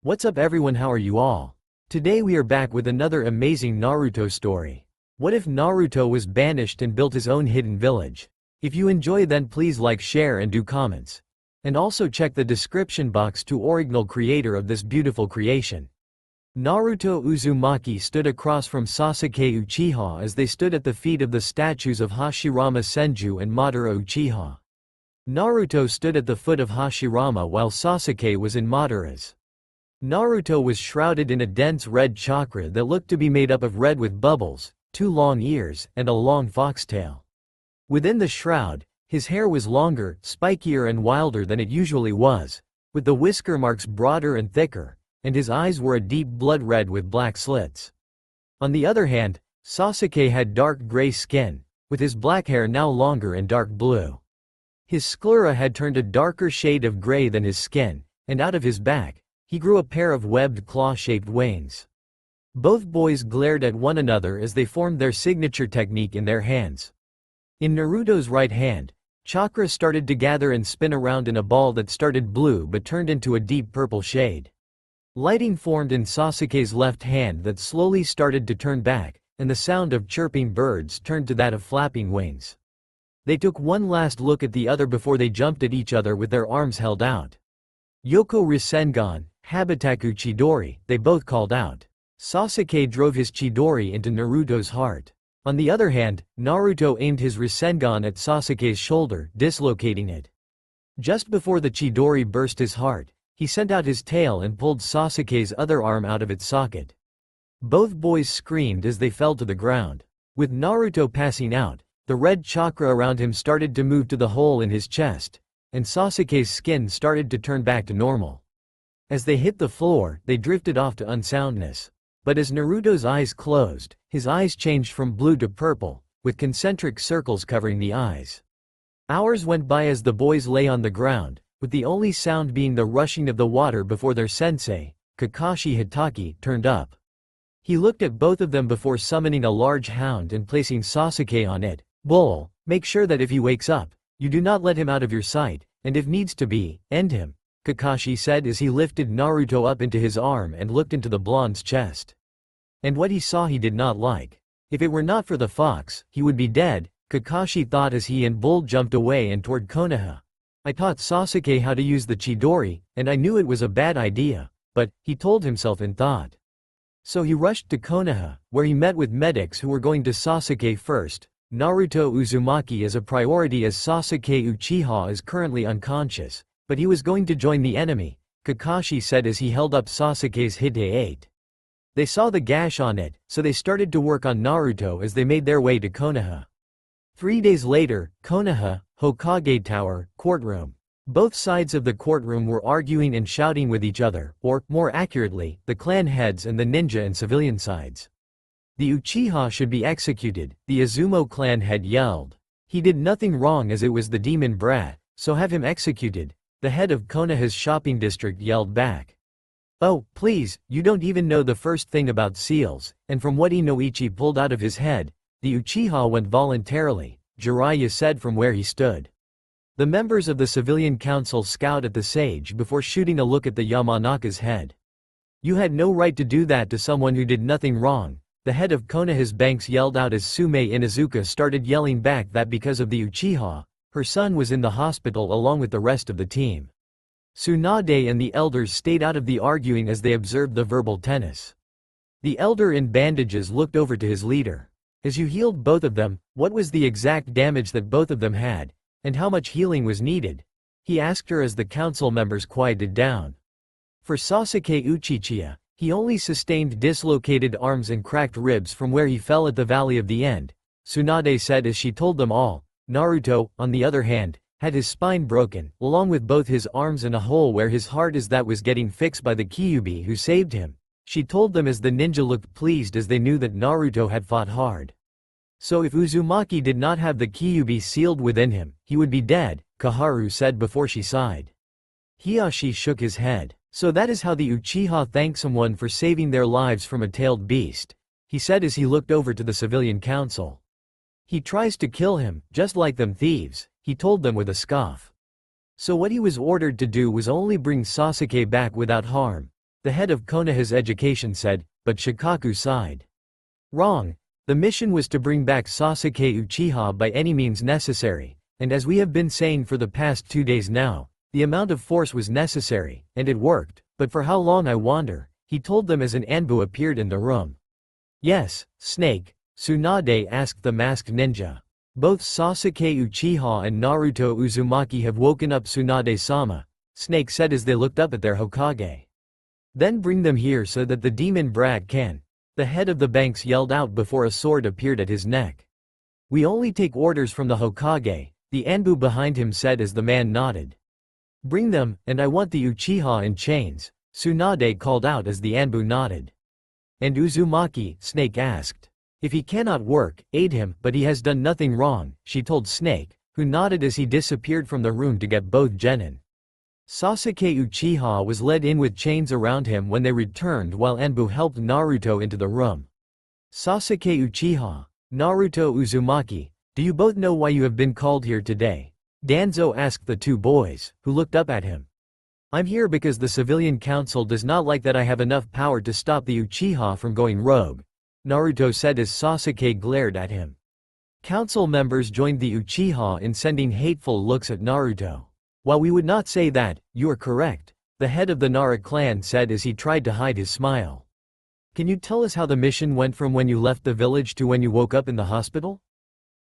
What's up everyone, how are you all? Today we are back with another amazing Naruto story. What if Naruto was banished and built his own hidden village? If you enjoy then please like, share and do comments. And also check the description box to original creator of this beautiful creation. Naruto Uzumaki stood across from Sasuke Uchiha as they stood at the feet of the statues of Hashirama Senju and Madara Uchiha. Naruto stood at the foot of Hashirama while Sasuke was in Madara's. Naruto was shrouded in a dense red chakra that looked to be made up of red with bubbles, 2 long ears, and a long foxtail. Within the shroud, his hair was longer, spikier and wilder than it usually was, with the whisker marks broader and thicker, and his eyes were a deep blood red with black slits. On the other hand, Sasuke had dark gray skin, with his black hair now longer and dark blue. His sclera had turned a darker shade of gray than his skin, and out of his back, he grew a pair of webbed claw-shaped wings. Both boys glared at one another as they formed their signature technique in their hands. In Naruto's right hand, chakra started to gather and spin around in a ball that started blue but turned into a deep purple shade. Lighting formed in Sasuke's left hand that slowly started to turn back, and the sound of chirping birds turned to that of flapping wings. They took one last look at the other before they jumped at each other with their arms held out. Yoko Rasengan, Habitaku Chidori, they both called out. Sasuke drove his Chidori into Naruto's heart. On the other hand, Naruto aimed his Rasengan at Sasuke's shoulder, dislocating it. Just before the Chidori burst his heart, he sent out his tail and pulled Sasuke's other arm out of its socket. Both boys screamed as they fell to the ground. With Naruto passing out, the red chakra around him started to move to the hole in his chest, and Sasuke's skin started to turn back to normal. As they hit the floor, they drifted off to unsoundness. But as Naruto's eyes closed, his eyes changed from blue to purple, with concentric circles covering the eyes. Hours went by as the boys lay on the ground, with the only sound being the rushing of the water before their sensei, Kakashi Hatake, turned up. He looked at both of them before summoning a large hound and placing Sasuke on it. "Bull, make sure that if he wakes up, you do not let him out of your sight, and if needs to be, end him," Kakashi said as he lifted Naruto up into his arm and looked into the blonde's chest. And what he saw he did not like. If it were not for the fox, he would be dead, Kakashi thought as he and Bull jumped away and toward Konoha. "I taught Sasuke how to use the Chidori, and I knew it was a bad idea, but," he told himself in thought. So he rushed to Konoha, where he met with medics who were going to Sasuke first. Naruto Uzumaki is a priority as Sasuke Uchiha is currently unconscious, but he was going to join the enemy, Kakashi said as he held up Sasuke's Hide-8. They saw the gash on it, so they started to work on Naruto as they made their way to Konoha. 3 days later, Konoha, Hokage Tower, courtroom. Both sides of the courtroom were arguing and shouting with each other, or, more accurately, the clan heads and the ninja and civilian sides. "The Uchiha should be executed," the Izumo clan head yelled. "He did nothing wrong as it was the demon brat, so have him executed," the head of Konoha's shopping district yelled back. "Oh, please, you don't even know the first thing about seals," and from what Inoichi pulled out of his head, "the Uchiha went voluntarily," Jiraiya said from where he stood. The members of the civilian council scowled at the sage before shooting a look at the Yamanaka's head. "You had no right to do that to someone who did nothing wrong," the head of Konoha's banks yelled out as Sume Inuzuka started yelling back that because of the Uchiha, her son was in the hospital along with the rest of the team. Tsunade and the elders stayed out of the arguing as they observed the verbal tennis. The elder in bandages looked over to his leader. "As you healed both of them, what was the exact damage that both of them had, and how much healing was needed?" he asked her as the council members quieted down. For Sasuke Uchiha, he only sustained dislocated arms and cracked ribs from where he fell at the Valley of the End, Tsunade said as she told them all. Naruto, on the other hand, had his spine broken, along with both his arms and a hole where his heart is that was getting fixed by the Kyuubi who saved him, she told them as the ninja looked pleased as they knew that Naruto had fought hard. "So if Uzumaki did not have the Kyuubi sealed within him, he would be dead," Kaharu said before she sighed. Hiyashi shook his head. "So that is how the Uchiha thank someone for saving their lives from a tailed beast," he said as he looked over to the civilian council. "He tries to kill him, just like them thieves," he told them with a scoff. So what he was ordered to do was only bring Sasuke back without harm, The head of Konoha's education said, but Shikaku sighed. Wrong. The mission was to bring back Sasuke Uchiha by any means necessary, and as we have been saying for the past 2 days now, the amount of force was necessary, and it worked, but for how long I wonder, he told them as an Anbu appeared in the room. Yes, Snake, Tsunade asked the masked ninja. Both Sasuke Uchiha and Naruto Uzumaki have woken up Tsunade-sama, Snake said as they looked up at their Hokage. Then bring them here so that the demon brat can. The head of the banks yelled out before a sword appeared at his neck. We only take orders from the Hokage, the Anbu behind him said as the man nodded. Bring them, and I want the Uchiha in chains, Tsunade called out as the Anbu nodded. And Uzumaki, Snake asked. If he cannot work, aid him, but he has done nothing wrong, she told Snake, who nodded as he disappeared from the room to get both genin. Sasuke Uchiha was led in with chains around him when they returned while Anbu helped Naruto into the room. Sasuke Uchiha, Naruto Uzumaki, do you both know why you have been called here today? Danzo asked the two boys, who looked up at him. I'm here because the civilian council does not like that I have enough power to stop the Uchiha from going rogue, Naruto said as Sasuke glared at him. Council members joined the Uchiha in sending hateful looks at Naruto. While we would not say that, you are correct, the head of the Nara clan said as he tried to hide his smile. Can you tell us how the mission went from when you left the village to when you woke up in the hospital?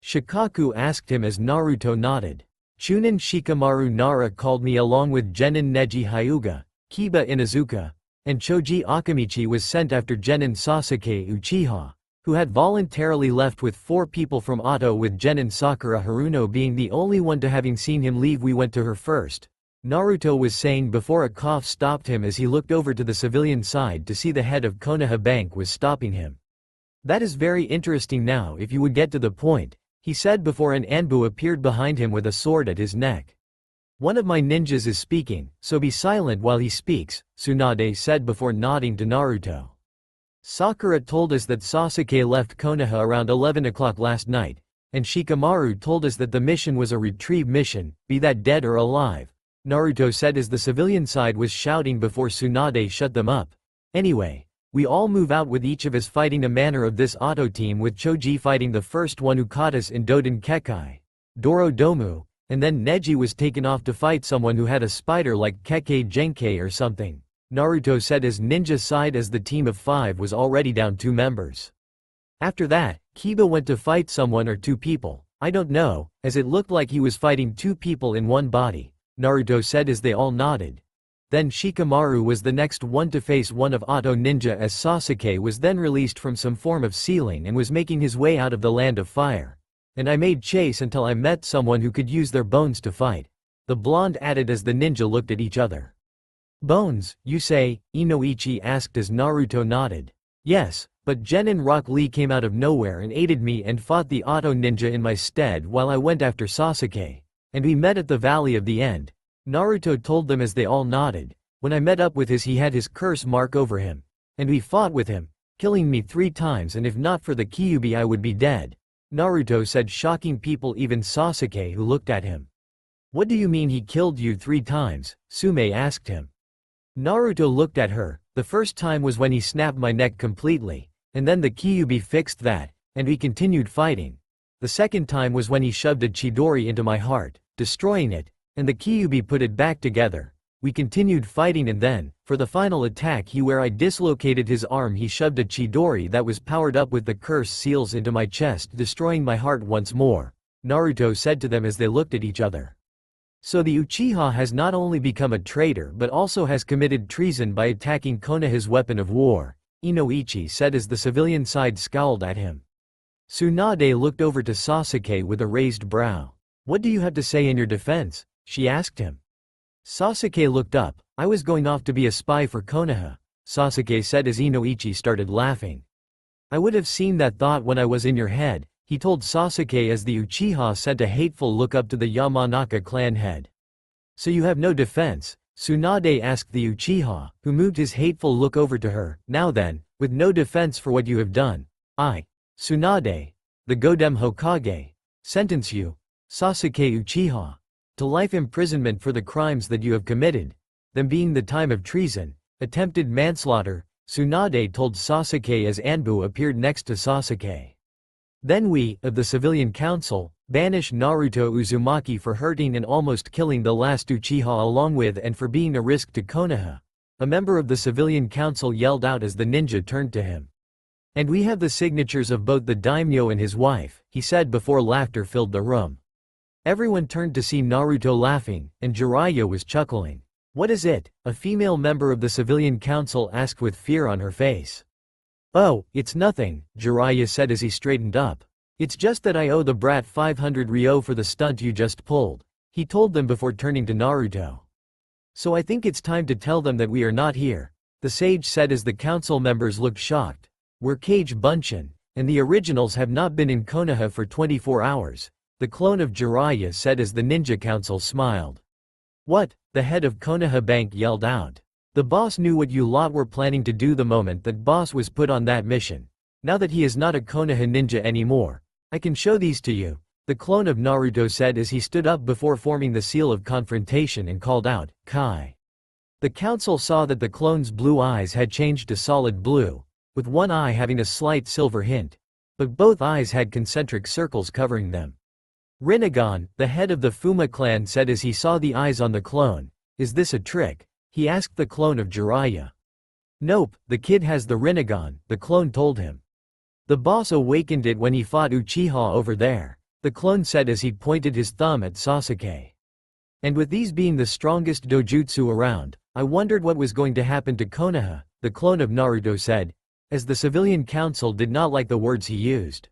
Shikaku asked him as Naruto nodded. Chunin Shikamaru Nara called me along with Genin Neji Hyuga, Kiba Inuzuka, and Choji Akamichi was sent after Genin Sasuke Uchiha, who had voluntarily left with 4 people from Oto with Genin Sakura Haruno being the only one to having seen him leave. We went to her first, Naruto was saying before a cough stopped him as he looked over to the civilian side to see the head of Konoha Bank was stopping him. That is very interesting now if you would get to the point, he said before an Anbu appeared behind him with a sword at his neck. One of my ninjas is speaking, so be silent while he speaks, Tsunade said before nodding to Naruto. Sakura told us that Sasuke left Konoha around 11 o'clock last night, and Shikamaru told us that the mission was a retrieve mission, be that dead or alive, Naruto said as the civilian side was shouting before Tsunade shut them up. Anyway, we all move out with each of us fighting a manner of this Oto team with Choji fighting the first one who caught us in Doden Kekai, Doro Domu, and then Neji was taken off to fight someone who had a spider like Kekkei Genkei or something, Naruto said as ninja side as the team of 5 was already down 2 members. After that, Kiba went to fight someone or 2 people, I don't know, as it looked like he was fighting 2 people in one body, Naruto said as they all nodded. Then Shikamaru was the next one to face one of Oto ninja as Sasuke was then released from some form of ceiling and was making his way out of the land of fire. And I made chase until I met someone who could use their bones to fight. The blonde added as the ninja looked at each other. Bones, you say? Inoichi asked as Naruto nodded. Yes, but Genin Rock Lee came out of nowhere and aided me and fought the Oto ninja in my stead while I went after Sasuke. And we met at the Valley of the End, Naruto told them as they all nodded. When I met up with he had his curse mark over him. And we fought with him, killing me 3 times, and if not for the Kyuubi I would be dead, Naruto said, shocking people, even Sasuke, who looked at him. What do you mean he killed you 3 times? Sume asked him. Naruto looked at her. The first time was when he snapped my neck completely, and then the Kyuubi fixed that, and we continued fighting. The second time was when he shoved a Chidori into my heart, destroying it, and the Kyuubi put it back together. We continued fighting, and then, for the final attack where I dislocated his arm, he shoved a Chidori that was powered up with the curse seals into my chest, destroying my heart once more, Naruto said to them as they looked at each other. So the Uchiha has not only become a traitor but also has committed treason by attacking Konoha's weapon of war, Inoichi said as the civilian side scowled at him. Tsunade looked over to Sasuke with a raised brow. What do you have to say in your defense? She asked him. Sasuke looked up. I was going off to be a spy for Konoha, Sasuke said as Inoichi started laughing. I would have seen that thought when I was in your head, he told Sasuke as the Uchiha sent a hateful look up to the Yamanaka clan head. So you have no defense? Tsunade asked the Uchiha, who moved his hateful look over to her. Now then, with no defense for what you have done, I, Tsunade, the Godem Hokage, sentence you, Sasuke Uchiha, to life imprisonment for the crimes that you have committed, them being the time of treason, Attempted manslaughter, Tsunade told Sasuke as Anbu appeared next to Sasuke. Then we, of the civilian council, banish Naruto Uzumaki for hurting and almost killing the last Uchiha along with and for being a risk to Konoha. A member of the civilian council yelled out as the ninja turned to him. And we have the signatures of both the daimyo and his wife, he said before laughter filled the room. Everyone turned to see Naruto laughing, and Jiraiya was chuckling. What is it? A female member of the civilian council asked with fear on her face. Oh, it's nothing, Jiraiya said as he straightened up. It's just that I owe the brat 500 ryo for the stunt you just pulled, he told them before turning to Naruto. So I think it's time to tell them that we are not here, the sage said as the council members looked shocked. We're Kage Bunshin, and the originals have not been in Konoha for 24 hours, the clone of Jiraiya said as the ninja council smiled. What? The head of Konoha Bank yelled out. The boss knew what you lot were planning to do the moment that boss was put on that mission. Now that he is not a Konoha ninja anymore, I can show these to you, the clone of Naruto said as he stood up before forming the seal of confrontation and called out, Kai. The council saw that the clone's blue eyes had changed to solid blue, with one eye having a slight silver hint, but both eyes had concentric circles covering them. Rinnegan, the head of the Fuma clan said as he saw the eyes on the clone, is this a trick? He asked the clone of Jiraiya. Nope, the kid has the Rinnegan, the clone told him. The boss awakened it when he fought Uchiha over there, the clone said as he pointed his thumb at Sasuke. And with these being the strongest dojutsu around, I wondered what was going to happen to Konoha, the clone of Naruto said, as the civilian council did not like the words he used.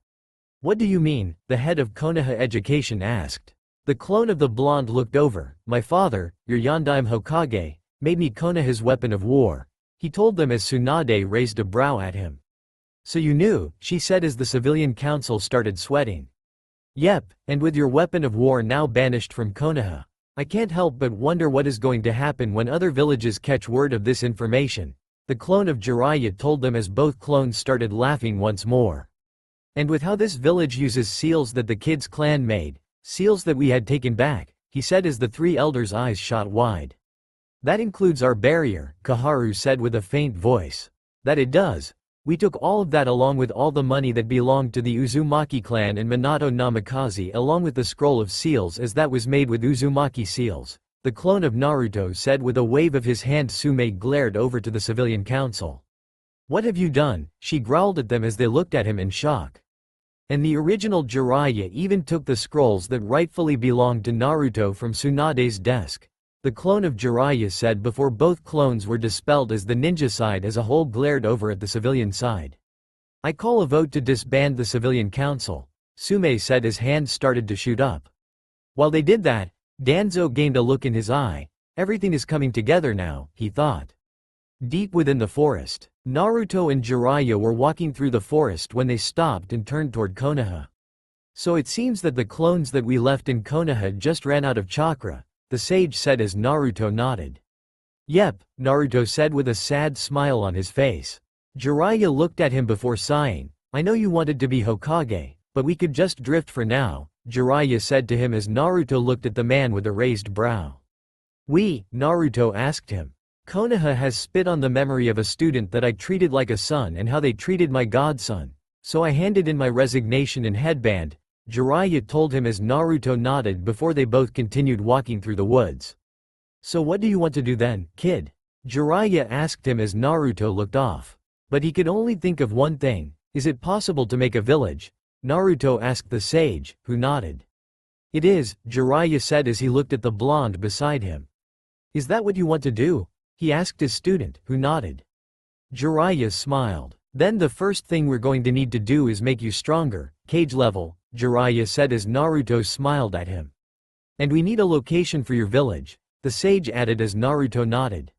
What do you mean? The head of Konoha Education asked. The clone of the blonde looked over. My father, your Yondaime Hokage, made me Konoha's weapon of war, he told them as Tsunade raised a brow at him. So you knew, she said as the civilian council started sweating. Yep, and with your weapon of war now banished from Konoha, I can't help but wonder what is going to happen when other villages catch word of this information, the clone of Jiraiya told them as both clones started laughing once more. And with how this village uses seals that the kid's clan made, seals that we had taken back, he said as the three elders' eyes shot wide. That includes our barrier, Kaharu said with a faint voice. That it does. We took all of that along with all the money that belonged to the Uzumaki clan and Minato Namikaze along with the scroll of seals as that was made with Uzumaki seals, the clone of Naruto said with a wave of his hand. Tsume glared over to the civilian council. What have you done? She growled at them as they looked at him in shock. And the original Jiraiya even took the scrolls that rightfully belonged to Naruto from Tsunade's desk, the clone of Jiraiya said before both clones were dispelled as the ninja side as a whole glared over at the civilian side. I call a vote to disband the civilian council, Tsume said as hands started to shoot up. While they did that, Danzo gained a look in his eye. Everything is coming together now, he thought. Deep within the forest, Naruto and Jiraiya were walking through the forest when they stopped and turned toward Konoha. So it seems that the clones that we left in Konoha just ran out of chakra, the sage said as Naruto nodded. Yep, Naruto said with a sad smile on his face. Jiraiya looked at him before sighing. I know you wanted to be Hokage, but we could just drift for now, Jiraiya said to him as Naruto looked at the man with a raised brow. Naruto asked him. Konoha has spit on the memory of a student that I treated like a son and how they treated my godson, so I handed in my resignation and headband, Jiraiya told him as Naruto nodded before they both continued walking through the woods. So what do you want to do then, kid? Jiraiya asked him as Naruto looked off. But he could only think of one thing. Is it possible to make a village? Naruto asked the sage, who nodded. It is, Jiraiya said as he looked at the blonde beside him. Is that what you want to do? He asked his student, who nodded. Jiraiya smiled. Then the first thing we're going to need to do is make you stronger, Kage level, Jiraiya said as Naruto smiled at him. And we need a location for your village, the sage added as Naruto nodded.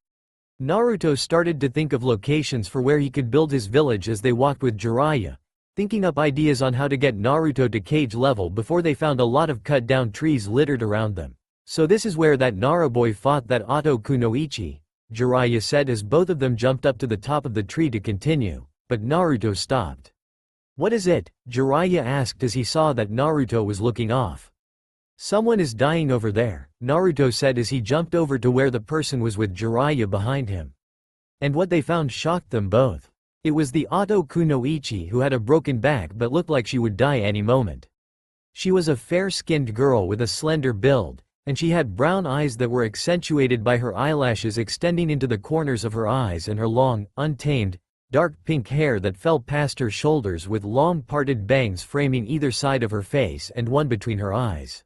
Naruto started to think of locations for where he could build his village as they walked with Jiraiya, thinking up ideas on how to get Naruto to Kage level before they found a lot of cut down trees littered around them. So this is where that Naruboy fought that Oto Kunoichi, Jiraiya said as both of them jumped up to the top of the tree to continue, but Naruto stopped. What is it? Jiraiya asked as he saw that Naruto was looking off. Someone is dying over there, Naruto said as he jumped over to where the person was with Jiraiya behind him. And what they found shocked them both. It was the Oto Kunoichi who had a broken back but looked like she would die any moment. She was a fair-skinned girl with a slender build, and she had brown eyes that were accentuated by her eyelashes extending into the corners of her eyes and her long, untamed, dark pink hair that fell past her shoulders with long parted bangs framing either side of her face and one between her eyes.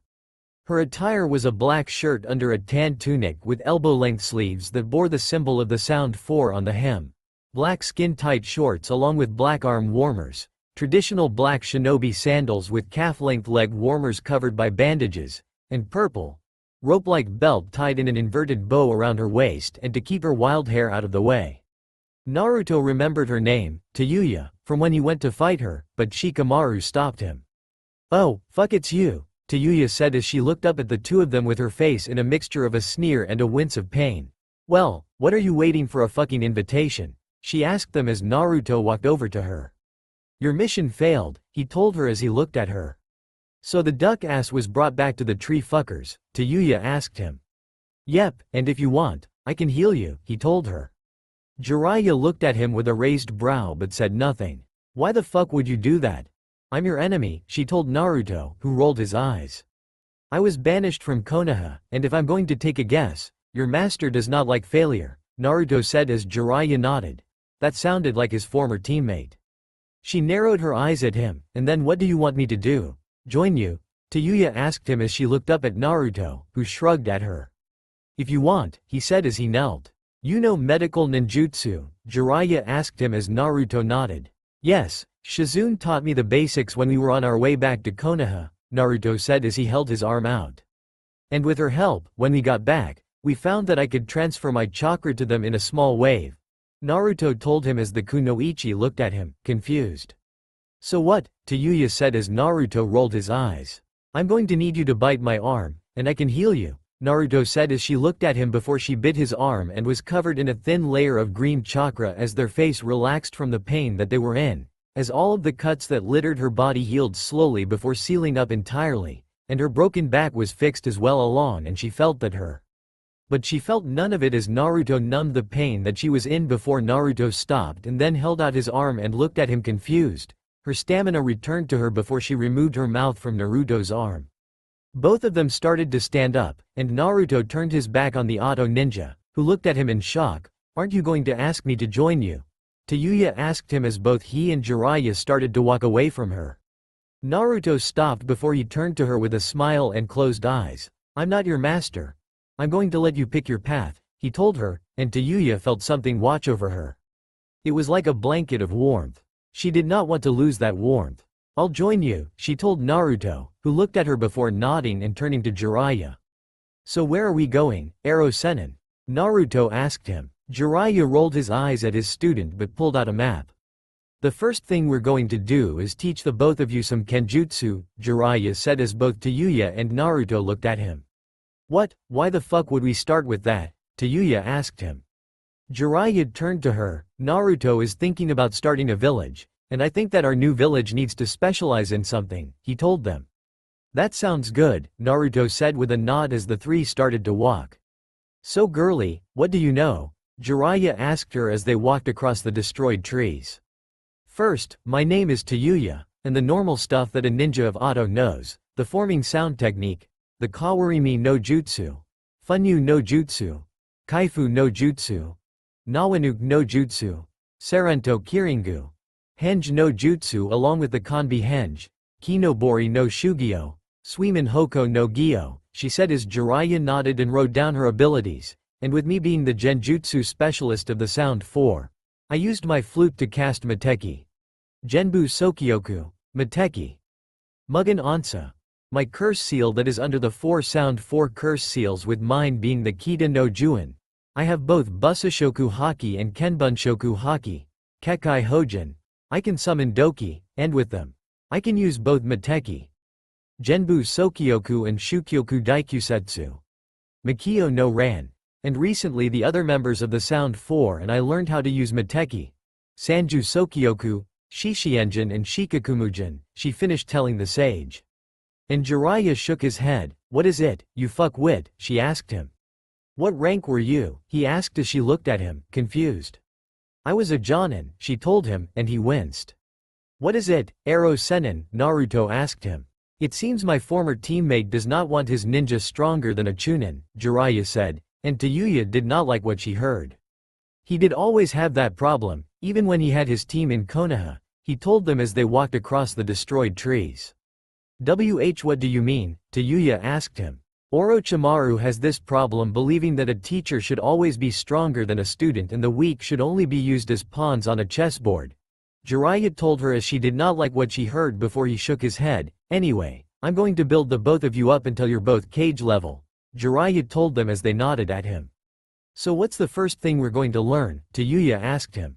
Her attire was a black shirt under a tan tunic with elbow-length sleeves that bore the symbol of the Sound 4 on the hem, black skin-tight shorts along with black arm warmers, traditional black shinobi sandals with calf-length leg warmers covered by bandages, and purple, rope-like belt tied in an inverted bow around her waist and to keep her wild hair out of the way. Naruto remembered her name, Tayuya, from when he went to fight her, but Shikamaru stopped him. "Oh, fuck, it's you," Tayuya said as she looked up at the two of them with her face in a mixture of a sneer and a wince of pain. "Well, what are you waiting for, a fucking invitation?" she asked them as Naruto walked over to her. "Your mission failed," he told her as he looked at her. "So the duck ass was brought back to the tree fuckers?" Tayuya asked him. "Yep, and if you want, I can heal you," he told her. Jiraiya looked at him with a raised brow but said nothing. "Why the fuck would you do that?" "I'm your enemy," she told Naruto, who rolled his eyes. "I was banished from Konoha, and if I'm going to take a guess, your master does not like failure," Naruto said as Jiraiya nodded. That sounded like his former teammate. She narrowed her eyes at him, and then, "What do you want me to do? Join you?" Tayuya asked him as she looked up at Naruto, who shrugged at her. "If you want," he said as he knelt. "You know medical ninjutsu?" Jiraiya asked him as Naruto nodded. "Yes, Shizune taught me the basics when we were on our way back to Konoha," Naruto said as he held his arm out. "And with her help, when we got back, we found that I could transfer my chakra to them in a small wave," Naruto told him as the Kunoichi looked at him, confused. "So what?" Tayuya said as Naruto rolled his eyes. "I'm going to need you to bite my arm, and I can heal you," Naruto said as she looked at him before she bit his arm and was covered in a thin layer of green chakra as their face relaxed from the pain that they were in, as all of the cuts that littered her body healed slowly before sealing up entirely, and her broken back was fixed as well along and she felt But she felt none of it as Naruto numbed the pain that she was in before Naruto stopped and then held out his arm and looked at him confused. Her stamina returned to her before she removed her mouth from Naruto's arm. Both of them started to stand up, and Naruto turned his back on the Oto ninja, who looked at him in shock. "Aren't you going to ask me to join you?" Tayuya asked him as both he and Jiraiya started to walk away from her. Naruto stopped before he turned to her with a smile and closed eyes. "I'm not your master. I'm going to let you pick your path," he told her, and Tayuya felt something watch over her. It was like a blanket of warmth. She did not want to lose that warmth. "I'll join you," she told Naruto, who looked at her before nodding and turning to Jiraiya. "So where are we going, Ero Sennin?" Naruto asked him. Jiraiya rolled his eyes at his student but pulled out a map. "The first thing we're going to do is teach the both of you some kenjutsu," Jiraiya said as both Tayuya and Naruto looked at him. "What? Why the fuck would we start with that?" Tayuya asked him. Jiraiya turned to her. "Naruto is thinking about starting a village, and I think that our new village needs to specialize in something," he told them. "That sounds good," Naruto said with a nod as the three started to walk. "So girly, what do you know?" Jiraiya asked her as they walked across the destroyed trees. "First, my name is Tayuya, and the normal stuff that a ninja of Oto knows, the forming sound technique, the Kawarimi no Jutsu, Funyu no Jutsu, Kaifu no Jutsu, Nawanuke no Jutsu, Sarento Kiringu, Henge no Jutsu along with the Kanbi Henge, Kinobori no Shugyo, Suimin Hoko no Gyo," she said as Jiraiya nodded and wrote down her abilities, "and with me being the Genjutsu specialist of the Sound 4, I used my flute to cast Mateki. Genbu Sokyoku, Mateki. Mugen Ansa. My curse seal that is under the 4 Sound 4 curse seals with mine being the Kita no Juin. I have both Busashoku Haki and Kenbunshoku Haki, Kekai Hojin. I can summon Doki, and with them, I can use both Mateki. Genbu Sokyoku and Shukyoku Daikusetsu. Makio no Ran. And recently the other members of the Sound 4 and I learned how to use Mateki. Sanju Sokyoku, Shishienjin and Shikakumujin," she finished telling the sage. And Jiraiya shook his head. "What is it, you fuck-wit?" she asked him. What rank were you? He asked as she looked at him, confused. I was a Jonin, she told him, and he winced. What is it, Aro Sennin? Naruto asked him. It seems my former teammate does not want his ninja stronger than a Chunin, Jiraiya said, and Tayuya did not like what she heard. He did always have that problem, even when he had his team in Konoha, he told them as they walked across the destroyed trees. What do you mean? Tayuya asked him. Orochimaru has this problem, believing that a teacher should always be stronger than a student and the weak should only be used as pawns on a chessboard. Jiraiya told her as she did not like what she heard before he shook his head. Anyway, I'm going to build the both of you up until you're both cage level, Jiraiya told them as they nodded at him. So what's the first thing we're going to learn? Tayuya asked him.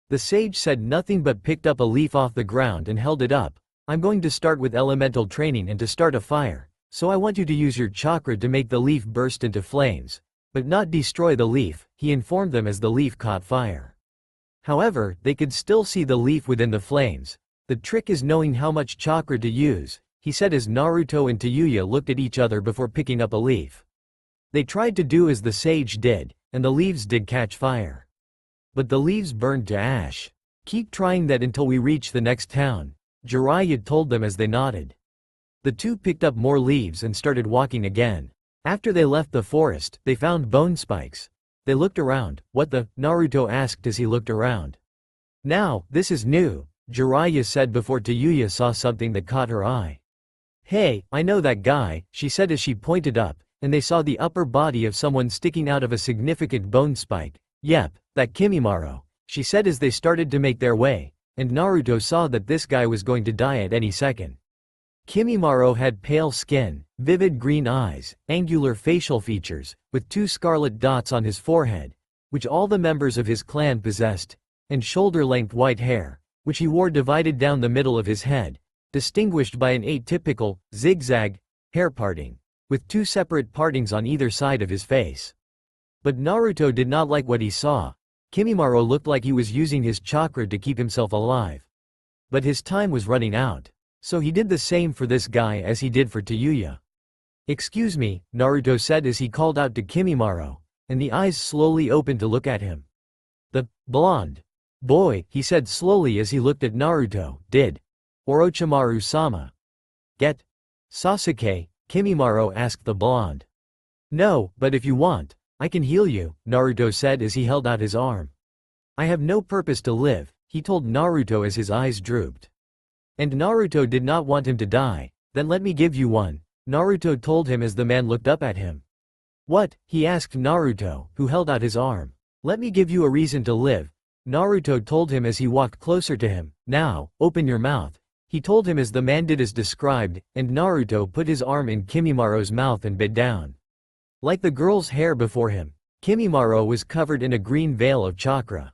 The sage said nothing but picked up a leaf off the ground and held it up. I'm going to start with elemental training and to start a fire, so I want you to use your chakra to make the leaf burst into flames, but not destroy the leaf, he informed them as the leaf caught fire. However, they could still see the leaf within the flames. The trick is knowing how much chakra to use, he said as Naruto and Tayuya looked at each other before picking up a leaf. They tried to do as the sage did, and the leaves did catch fire. But the leaves burned to ash. Keep trying that until we reach the next town, Jiraiya told them as they nodded. The two picked up more leaves and started walking again. After they left the forest, they found bone spikes. They looked around. What the? Naruto asked as he looked around. Now, this is new, Jiraiya said before Tayuya saw something that caught her eye. Hey, I know that guy, she said as she pointed up, and they saw the upper body of someone sticking out of a significant bone spike. Yep, that Kimimaro, she said as they started to make their way, and Naruto saw that this guy was going to die at any second. Kimimaro had pale skin, vivid green eyes, angular facial features, with 2 scarlet dots on his forehead, which all the members of his clan possessed, and shoulder-length white hair, which he wore divided down the middle of his head, distinguished by an atypical, zigzag, hair parting, with 2 separate partings on either side of his face. But Naruto did not like what he saw. Kimimaro looked like he was using his chakra to keep himself alive. But his time was running out. So he did the same for this guy as he did for Tayuya. Excuse me, Naruto said as he called out to Kimimaro, and the eyes slowly opened to look at him. The blonde boy, he said slowly as he looked at Naruto, did Orochimaru-sama get Sasuke? Kimimaro asked the blonde. No, but if you want, I can heal you, Naruto said as he held out his arm. I have no purpose to live, he told Naruto as his eyes drooped. And Naruto did not want him to die. Then let me give you one, Naruto told him as the man looked up at him. What? He asked Naruto, who held out his arm. Let me give you a reason to live, Naruto told him as he walked closer to him. Now, open your mouth, he told him as the man did as described, and Naruto put his arm in Kimimaro's mouth and bit down. Like the girl's hair before him, Kimimaro was covered in a green veil of chakra.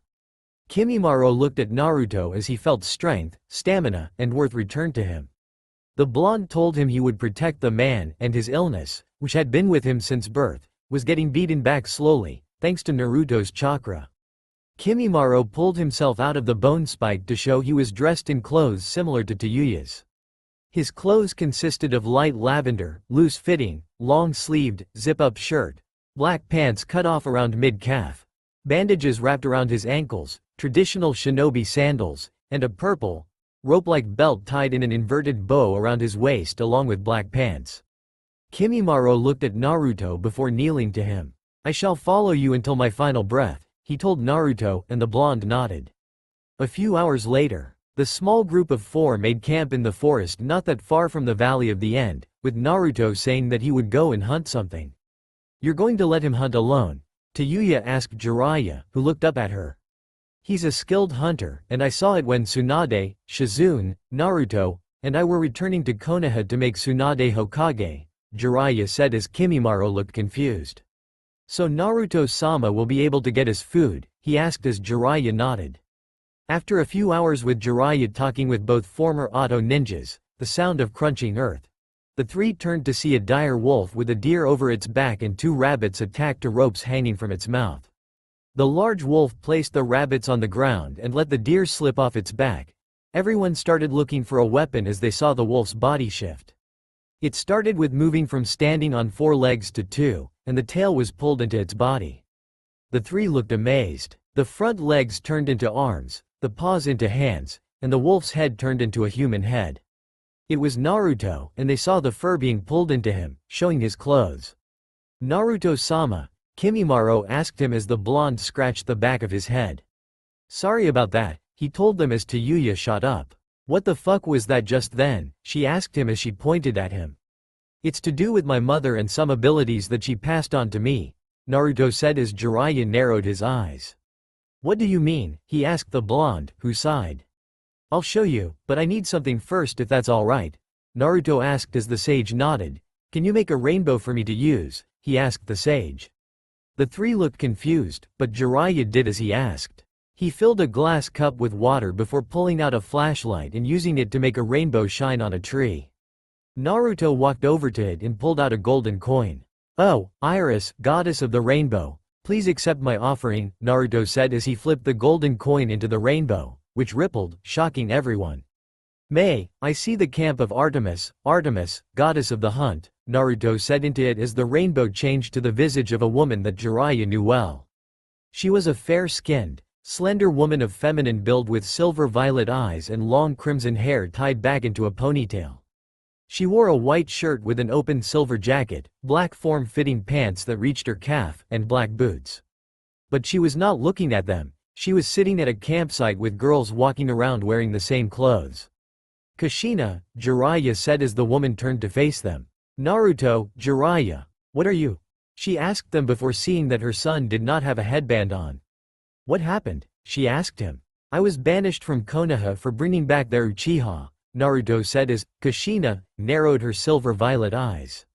Kimimaro looked at Naruto as he felt strength, stamina, and worth returned to him. The blonde told him he would protect the man, and his illness, which had been with him since birth, was getting beaten back slowly, thanks to Naruto's chakra. Kimimaro pulled himself out of the bone spike to show he was dressed in clothes similar to Tayuya's. His clothes consisted of light lavender, loose-fitting, long-sleeved, zip-up shirt, black pants cut off around mid-calf, bandages wrapped around his ankles, traditional shinobi sandals, and a purple, rope-like belt tied in an inverted bow around his waist along with black pants. Kimimaro looked at Naruto before kneeling to him. I shall follow you until my final breath, he told Naruto, and the blonde nodded. A few hours later, the small group of 4 made camp in the forest not that far from the Valley of the End, with Naruto saying that he would go and hunt something. You're going to let him hunt alone? Tayuya asked Jiraiya, who looked up at her. He's a skilled hunter, and I saw it when Tsunade, Shizune, Naruto, and I were returning to Konoha to make Tsunade Hokage, Jiraiya said as Kimimaro looked confused. So Naruto-sama will be able to get his food, he asked as Jiraiya nodded. After a few hours with Jiraiya talking with both former Auto ninjas, the sound of crunching earth, the 3 turned to see a dire wolf with a deer over its back and 2 rabbits attached to ropes hanging from its mouth. The large wolf placed the rabbits on the ground and let the deer slip off its back. Everyone started looking for a weapon as they saw the wolf's body shift. It started with moving from standing on 4 legs to 2, and the tail was pulled into its body. The 3 looked amazed. The front legs turned into arms, the paws into hands, and the wolf's head turned into a human head. It was Naruto, and they saw the fur being pulled into him, showing his clothes. "Naruto-sama," Kimimaro asked him as the blonde scratched the back of his head. "Sorry about that," he told them as Tayuya shot up. "What the fuck was that just then?" she asked him as she pointed at him. "It's to do with my mother and some abilities that she passed on to me," Naruto said as Jiraiya narrowed his eyes. "What do you mean?" he asked the blonde, who sighed. "I'll show you, but I need something first if that's alright," Naruto asked as the sage nodded. "Can you make a rainbow for me to use?" he asked the sage. The 3 looked confused, but Jiraiya did as he asked. He filled a glass cup with water before pulling out a flashlight and using it to make a rainbow shine on a tree. Naruto walked over to it and pulled out a golden coin. "Oh, Iris, goddess of the rainbow, please accept my offering," Naruto said as he flipped the golden coin into the rainbow, which rippled, shocking everyone. "May, I see the camp of Artemis, Artemis, goddess of the hunt," Naruto said into it as the rainbow changed to the visage of a woman that Jiraiya knew well. She was a fair-skinned, slender woman of feminine build with silver-violet eyes and long crimson hair tied back into a ponytail. She wore a white shirt with an open silver jacket, black form-fitting pants that reached her calf, and black boots. But she was not looking at them. She was sitting at a campsite with girls walking around wearing the same clothes. "Kushina," Jiraiya said as the woman turned to face them. "Naruto, Jiraiya, what are you?" she asked them before seeing that her son did not have a headband on. "What happened?" she asked him. "I was banished from Konoha for bringing back their Uchiha," Naruto said as Kushina narrowed her silver-violet eyes.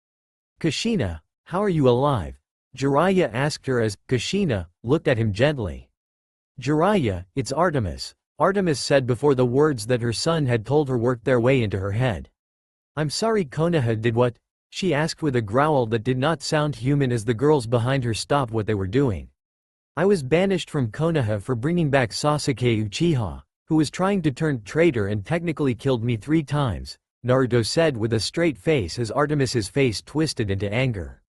"Kushina, how are you alive?" Jiraiya asked her as Kushina looked at him gently. "Jiraiya, it's Artemis," Artemis said before the words that her son had told her worked their way into her head. "I'm sorry Konoha did what?" she asked with a growl that did not sound human as the girls behind her stopped what they were doing. "I was banished from Konoha for bringing back Sasuke Uchiha, who was trying to turn traitor and technically killed me 3 times, Naruto said with a straight face as Artemis's face twisted into anger.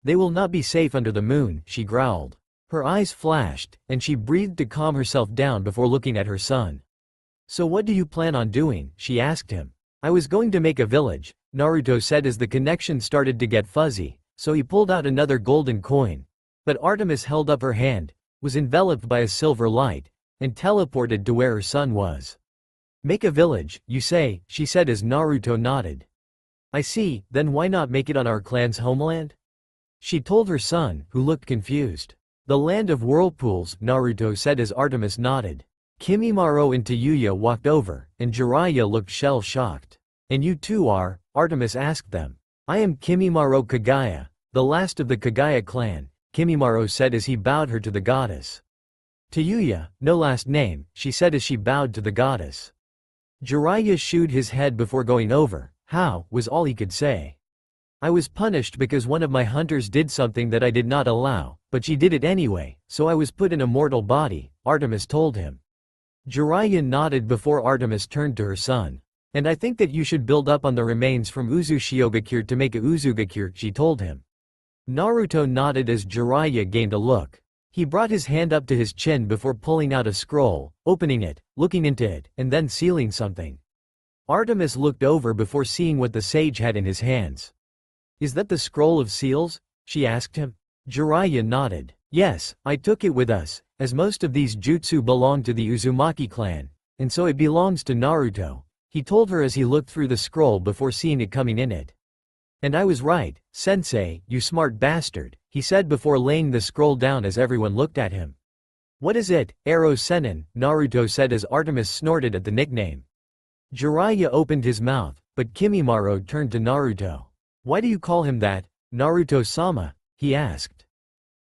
"They will not be safe under the moon," she growled. Her eyes flashed, and she breathed to calm herself down before looking at her son. "So what do you plan on doing?" she asked him. "I was going to make a village," Naruto said as the connection started to get fuzzy, so he pulled out another golden coin. But Artemis held up her hand, was enveloped by a silver light, and teleported to where her son was. "Make a village, you say," she said as Naruto nodded. "I see, then why not make it on our clan's homeland?" she told her son, who looked confused. "The land of whirlpools," Naruto said as Artemis nodded. Kimimaro and Tayuya walked over, and Jiraiya looked shell-shocked. "And you two are?" Artemis asked them. "I am Kimimaro Kagaya, the last of the Kagaya clan," Kimimaro said as he bowed her to the goddess. "Tayuya, no last name," she said as she bowed to the goddess. Jiraiya shooed his head before going over. "How?" was all he could say. "I was punished because one of my hunters did something that I did not allow, but she did it anyway, so I was put in a mortal body," Artemis told him. Jiraiya nodded before Artemis turned to her son. "And I think that you should build up on the remains from Uzushiogakure to make a Uzugakure," she told him. Naruto nodded as Jiraiya gained a look. He brought his hand up to his chin before pulling out a scroll, opening it, looking into it, and then sealing something. Artemis looked over before seeing what the sage had in his hands. "Is that the scroll of seals?" she asked him. Jiraiya nodded. "Yes, I took it with us, as most of these jutsu belong to the Uzumaki clan, and so it belongs to Naruto," he told her as he looked through the scroll before seeing it coming in it. "And I was right, sensei, you smart bastard," he said before laying the scroll down as everyone looked at him. "What is it, Arrow Sennin?" Naruto said as Artemis snorted at the nickname. Jiraiya opened his mouth, but Kimimaro turned to Naruto. "Why do you call him that, Naruto-sama?" he asked.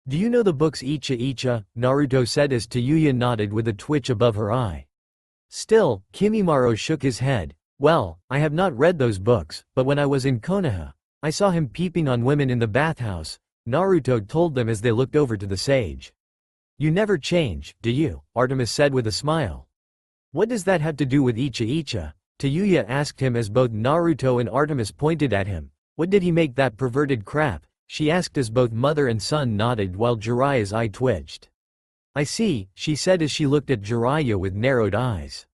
"Do you know the books Icha Icha?" Naruto said as Tayuya nodded with a twitch above her eye. Still, Kimimaro shook his head. "Well, I have not read those books, but when I was in Konoha, I saw him peeping on women in the bathhouse," Naruto told them as they looked over to the sage. "You never change, do you?" Artemis said with a smile. "What does that have to do with Icha Icha?" Tayuya asked him as both Naruto and Artemis pointed at him. What did he make that perverted crap? She asked as both mother and son nodded while Jiraiya's eye twitched. I see, she said as she looked at Jiraiya with narrowed eyes.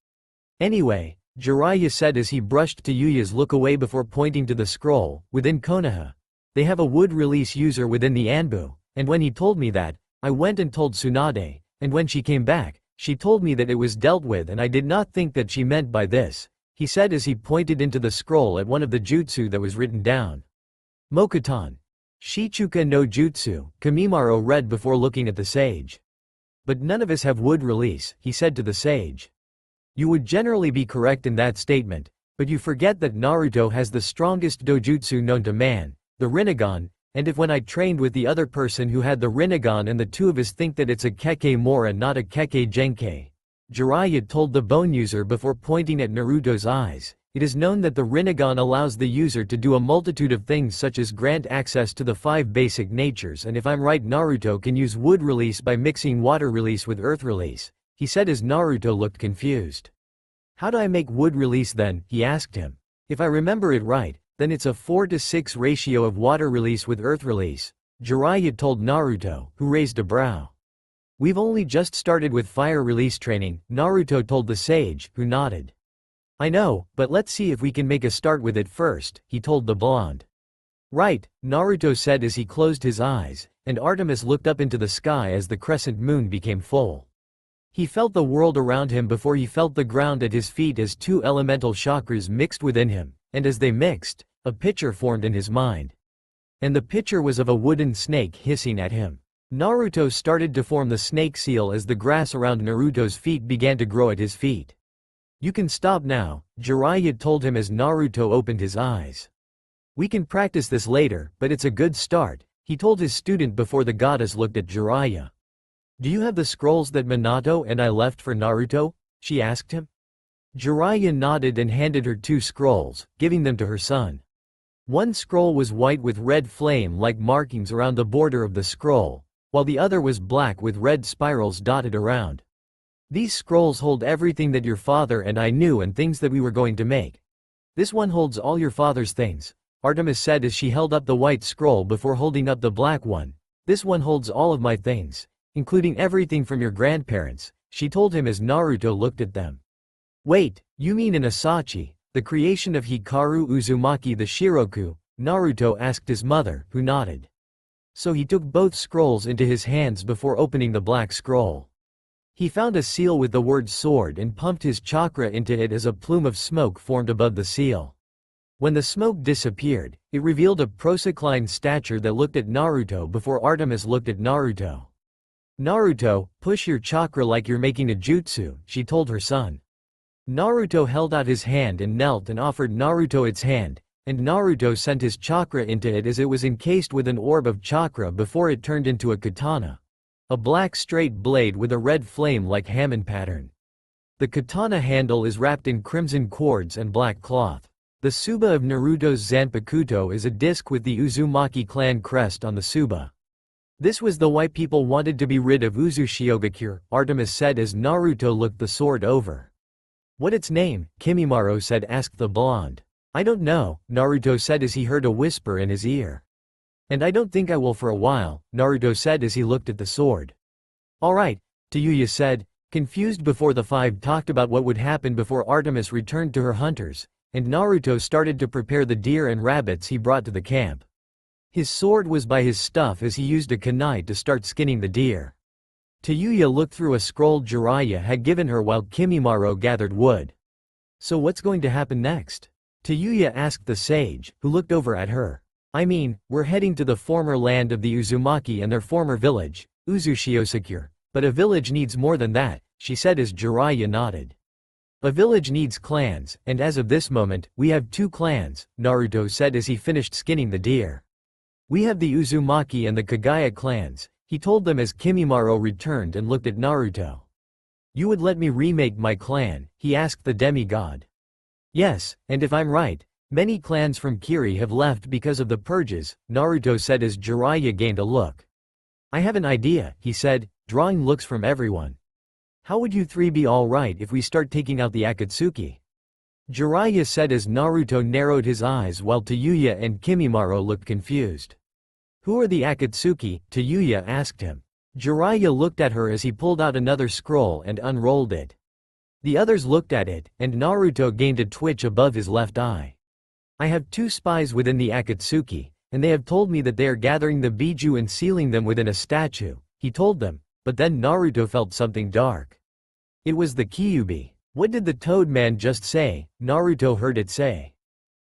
Anyway, Jiraiya said as he brushed Tayuya's look away before pointing to the scroll. Within Konoha, they have a wood release user within the Anbu, and when he told me that, I went and told Tsunade, and when she came back, she told me that it was dealt with and I did not think that she meant by this, he said as he pointed into the scroll at one of the jutsu that was written down. Mokuton. Shichuka no Jutsu, Kamimaro read before looking at the sage. But none of us have wood release, he said to the sage. You would generally be correct in that statement, but you forget that Naruto has the strongest dojutsu known to man, the Rinnegan, and if when I trained with the other person who had the Rinnegan and the two of us think that it's a Kekkei Mora not a Kekkei Genkei. Jiraiya told the bone user before pointing at Naruto's eyes. It is known that the Rinnegan allows the user to do a multitude of things such as grant access to the 5 basic natures, and if I'm right Naruto can use wood release by mixing water release with earth release, he said as Naruto looked confused. How do I make wood release then, he asked him. If I remember it right, then it's a 4:6 ratio of water release with earth release, Jiraiya told Naruto, who raised a brow. We've only just started with fire release training, Naruto told the sage, who nodded. I know, but let's see if we can make a start with it first, he told the blonde. Right, Naruto said as he closed his eyes, and Artemis looked up into the sky as the crescent moon became full. He felt the world around him before he felt the ground at his feet as 2 elemental chakras mixed within him, and as they mixed, a picture formed in his mind. And the picture was of a wooden snake hissing at him. Naruto started to form the snake seal as the grass around Naruto's feet began to grow at his feet. You can stop now, Jiraiya told him as Naruto opened his eyes. We can practice this later, but it's a good start, he told his student before the goddess looked at Jiraiya. Do you have the scrolls that Minato and I left for Naruto? She asked him. Jiraiya nodded and handed her 2 scrolls, giving them to her son. One scroll was white with red flame-like markings around the border of the scroll, while the other was black with red spirals dotted around. These scrolls hold everything that your father and I knew and things that we were going to make. This one holds all your father's things, Artemis said as she held up the white scroll before holding up the black one. This one holds all of my things, including everything from your grandparents, she told him as Naruto looked at them. Wait, you mean an Asachi, the creation of Hikaru Uzumaki the Shiroku? Naruto asked his mother, who nodded. So he took both scrolls into his hands before opening the black scroll. He found a seal with the word sword and pumped his chakra into it as a plume of smoke formed above the seal. When the smoke disappeared, it revealed a prosocline stature that looked at Naruto before Artemis looked at Naruto. Naruto, push your chakra like you're making a jutsu, she told her son. Naruto held out his hand and knelt and offered Naruto its hand, and Naruto sent his chakra into it as it was encased with an orb of chakra before it turned into a katana. A black straight blade with a red flame like Hammond pattern. The katana handle is wrapped in crimson cords and black cloth. The Tsuba of Naruto's Zanpakuto is a disc with the Uzumaki clan crest on the Tsuba. This was the why people wanted to be rid of Uzushiogakure, Artemis said as Naruto looked the sword over. What its name, Kimimaro said asked the blonde. I don't know, Naruto said as he heard a whisper in his ear. And I don't think I will for a while, Naruto said as he looked at the sword. Alright, Tayuya said, confused before the 5 talked about what would happen before Artemis returned to her hunters, and Naruto started to prepare the deer and rabbits he brought to the camp. His sword was by his stuff as he used a kunai to start skinning the deer. Tayuya looked through a scroll Jiraiya had given her while Kimimaro gathered wood. So what's going to happen next? Tayuya asked the sage, who looked over at her. I mean, we're heading to the former land of the Uzumaki and their former village, Uzushiosakure, but a village needs more than that, she said as Jiraiya nodded. A village needs clans, and as of this moment, we have 2 clans, Naruto said as he finished skinning the deer. We have the Uzumaki and the Kagaya clans, he told them as Kimimaro returned and looked at Naruto. You would let me remake my clan, he asked the demigod. Yes, and if I'm right, many clans from Kiri have left because of the purges, Naruto said as Jiraiya gained a look. I have an idea, he said, drawing looks from everyone. How would you 3 be alright if we start taking out the Akatsuki? Jiraiya said as Naruto narrowed his eyes while Tayuya and Kimimaro looked confused. Who are the Akatsuki? Tayuya asked him. Jiraiya looked at her as he pulled out another scroll and unrolled it. The others looked at it, and Naruto gained a twitch above his left eye. I have 2 spies within the Akatsuki, and they have told me that they are gathering the Biju and sealing them within a statue, he told them, but then Naruto felt something dark. It was the Kyuubi. What did the Toad Man just say? Naruto heard it say.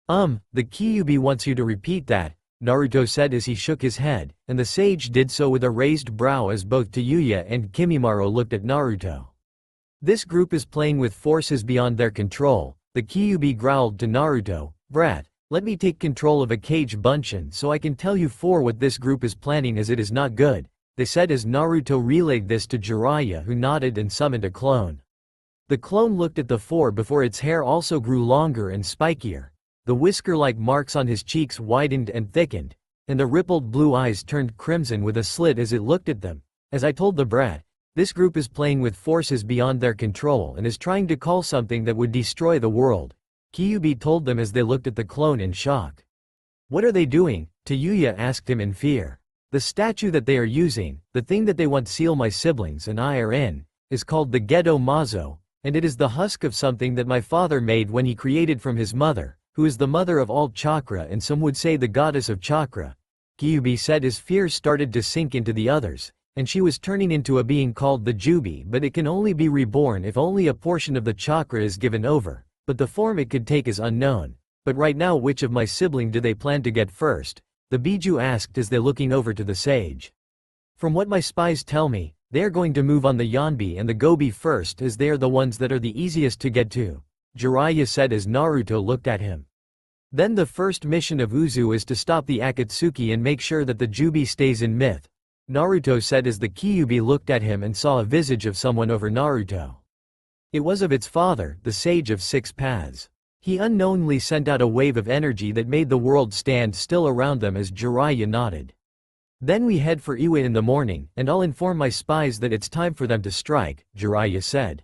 The Kyuubi wants you to repeat that, Naruto said as he shook his head, and the sage did so with a raised brow as both Tayuya and Kimimaro looked at Naruto. This group is playing with forces beyond their control, the Kyuubi growled to Naruto. Brat, let me take control of a cage Bunshin so I can tell you what this group is planning as it is not good, they said as Naruto relayed this to Jiraiya who nodded and summoned a clone. The clone looked at the 4 before its hair also grew longer and spikier. The whisker-like marks on his cheeks widened and thickened, and the rippled blue eyes turned crimson with a slit as it looked at them. As I told the brat, this group is playing with forces beyond their control and is trying to call something that would destroy the world, Kyuubi told them as they looked at the clone in shock. What are they doing? Tayuya asked him in fear. The statue that they are using, the thing that they want seal my siblings and I are in, is called the Gedo Mazo, and it is the husk of something that my father made when he created from his mother, who is the mother of all chakra and some would say the goddess of chakra. Kyuubi said as fear started to sink into the others, and she was turning into a being called the Jubi, but it can only be reborn if only a portion of the chakra is given over, but the form it could take is unknown. But right now which of my sibling do they plan to get first? The Biju asked as they looking over to the sage. From what my spies tell me, they are going to move on the Yonbi and the Gobi first as they are the ones that are the easiest to get to, Jiraiya said as Naruto looked at him. Then the first mission of Uzu is to stop the Akatsuki and make sure that the Jubi stays in myth, Naruto said as the Kyuubi looked at him and saw a visage of someone over Naruto. It was of its father, the Sage of 6 Paths. He unknowingly sent out a wave of energy that made the world stand still around them as Jiraiya nodded. Then we head for Iwa in the morning, and I'll inform my spies that it's time for them to strike, Jiraiya said.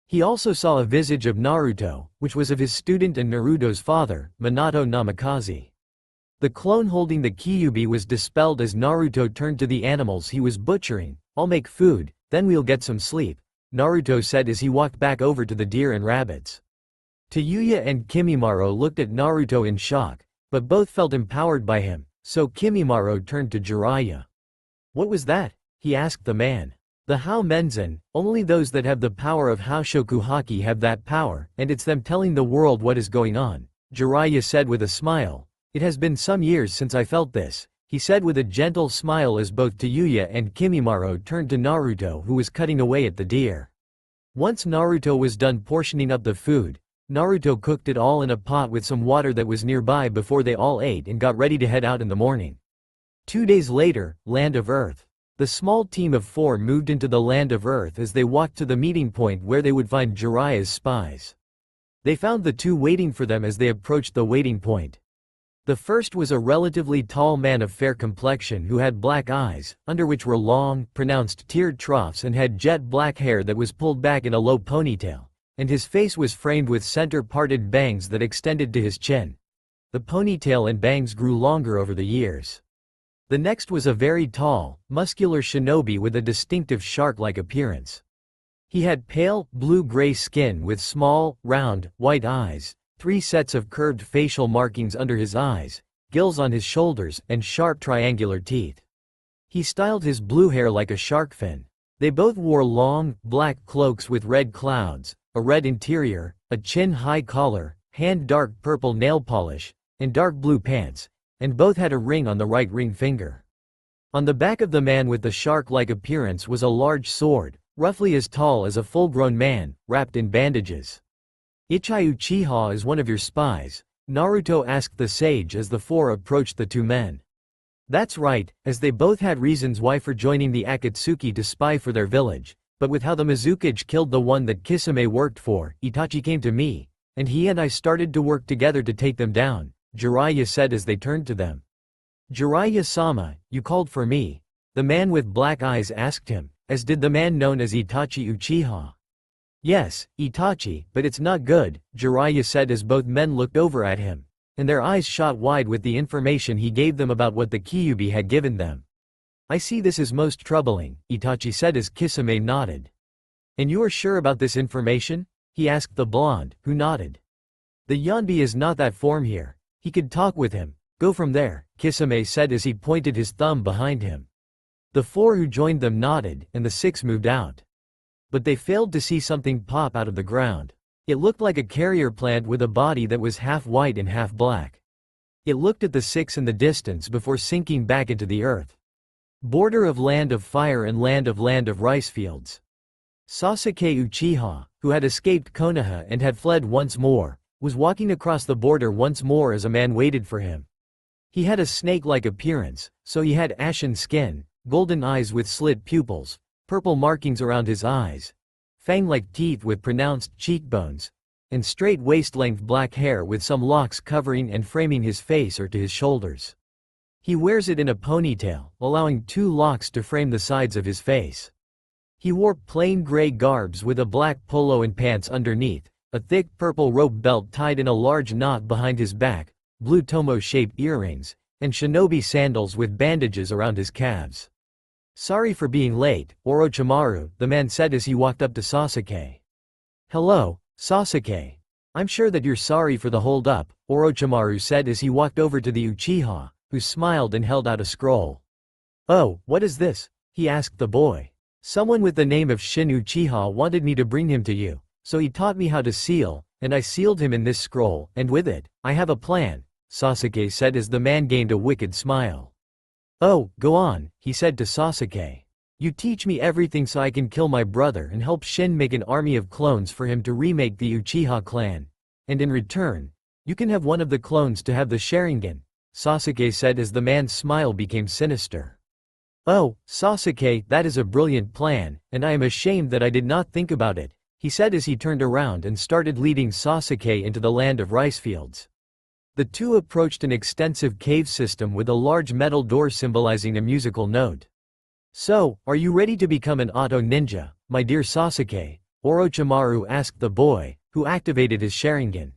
He also saw a visage of Naruto, which was of his student and Naruto's father, Minato Namikaze. The clone holding the Kyuubi was dispelled as Naruto turned to the animals he was butchering. I'll make food, then we'll get some sleep, Naruto said as he walked back over to the deer and rabbits. Tayuya and Kimimaro looked at Naruto in shock, but both felt empowered by him, so Kimimaro turned to Jiraiya. What was that? He asked the man. The Hao Menzen, only those that have the power of Haoshoku Haki have that power, and it's them telling the world what is going on, Jiraiya said with a smile. It has been some years since I felt this, he said with a gentle smile as both Tayuya and Kimimaro turned to Naruto who was cutting away at the deer. Once Naruto was done portioning up the food, Naruto cooked it all in a pot with some water that was nearby before they all ate and got ready to head out in the morning. 2 days later, Land of Earth. The small team of 4 moved into the Land of Earth as they walked to the meeting point where they would find Jiraiya's spies. They found the 2 waiting for them as they approached the waiting point. The first was a relatively tall man of fair complexion who had black eyes, under which were long, pronounced tiered troughs and had jet black hair that was pulled back in a low ponytail, and his face was framed with center-parted bangs that extended to his chin. The ponytail and bangs grew longer over the years. The next was a very tall, muscular shinobi with a distinctive shark-like appearance. He had pale, blue-gray skin with small, round, white eyes, 3 sets of curved facial markings under his eyes, gills on his shoulders, and sharp triangular teeth. He styled his blue hair like a shark fin. They both wore long, black cloaks with red clouds, a red interior, a chin-high collar, hand dark purple nail polish, and dark blue pants, and both had a ring on the right ring finger. On the back of the man with the shark-like appearance was a large sword, roughly as tall as a full-grown man, wrapped in bandages. Ichai Uchiha is one of your spies, Naruto asked the sage as the 4 approached the 2 men. That's right, as they both had reasons why for joining the Akatsuki to spy for their village, but with how the Mizukage killed the one that Kisame worked for, Itachi came to me, and he and I started to work together to take them down, Jiraiya said as they turned to them. Jiraiya-sama, you called for me? The man with black eyes asked him, as did the man known as Itachi Uchiha. Yes, Itachi, but it's not good, Jiraiya said as both men looked over at him, and their eyes shot wide with the information he gave them about what the Kyuubi had given them. I see this as most troubling, Itachi said as Kisame nodded. And you are sure about this information? He asked the blonde, who nodded. The Yonbi is not that form here. He could talk with him. Go from there, Kisame said as he pointed his thumb behind him. The four who joined them nodded, and the six moved out. But they failed to see something pop out of the ground. It looked like a carrier plant with a body that was half white and half black. It looked at the six in the distance before sinking back into the earth. Border of land of fire and land of rice fields. Sasuke Uchiha, who had escaped Konoha and had fled once more, was walking across the border once more as a man waited for him. He had a snake-like appearance, so he had ashen skin, golden eyes with slit pupils, purple markings around his eyes, fang-like teeth with pronounced cheekbones, and straight waist-length black hair with some locks covering and framing his face or to his shoulders. He wears it in a ponytail, allowing 2 locks to frame the sides of his face. He wore plain gray garbs with a black polo and pants underneath, a thick purple rope belt tied in a large knot behind his back, blue tomo-shaped earrings, and shinobi sandals with bandages around his calves. Sorry for being late, Orochimaru, the man said as he walked up to Sasuke. Hello, Sasuke. I'm sure that you're sorry for the hold-up, Orochimaru said as he walked over to the Uchiha, who smiled and held out a scroll. Oh, what is this? He asked the boy. Someone with the name of Shin Uchiha wanted me to bring him to you, so he taught me how to seal, and I sealed him in this scroll, and with it, I have a plan, Sasuke said as the man gained a wicked smile. Oh, go on, he said to Sasuke. You teach me everything so I can kill my brother and help Shin make an army of clones for him to remake the Uchiha clan. And in return, you can have one of the clones to have the Sharingan, Sasuke said as the man's smile became sinister. Oh, Sasuke, that is a brilliant plan, and I am ashamed that I did not think about it, he said as he turned around and started leading Sasuke into the land of rice fields. The two approached an extensive cave system with a large metal door symbolizing a musical note. So, are you ready to become an auto ninja, my dear Sasuke? Orochimaru asked the boy, who activated his Sharingan.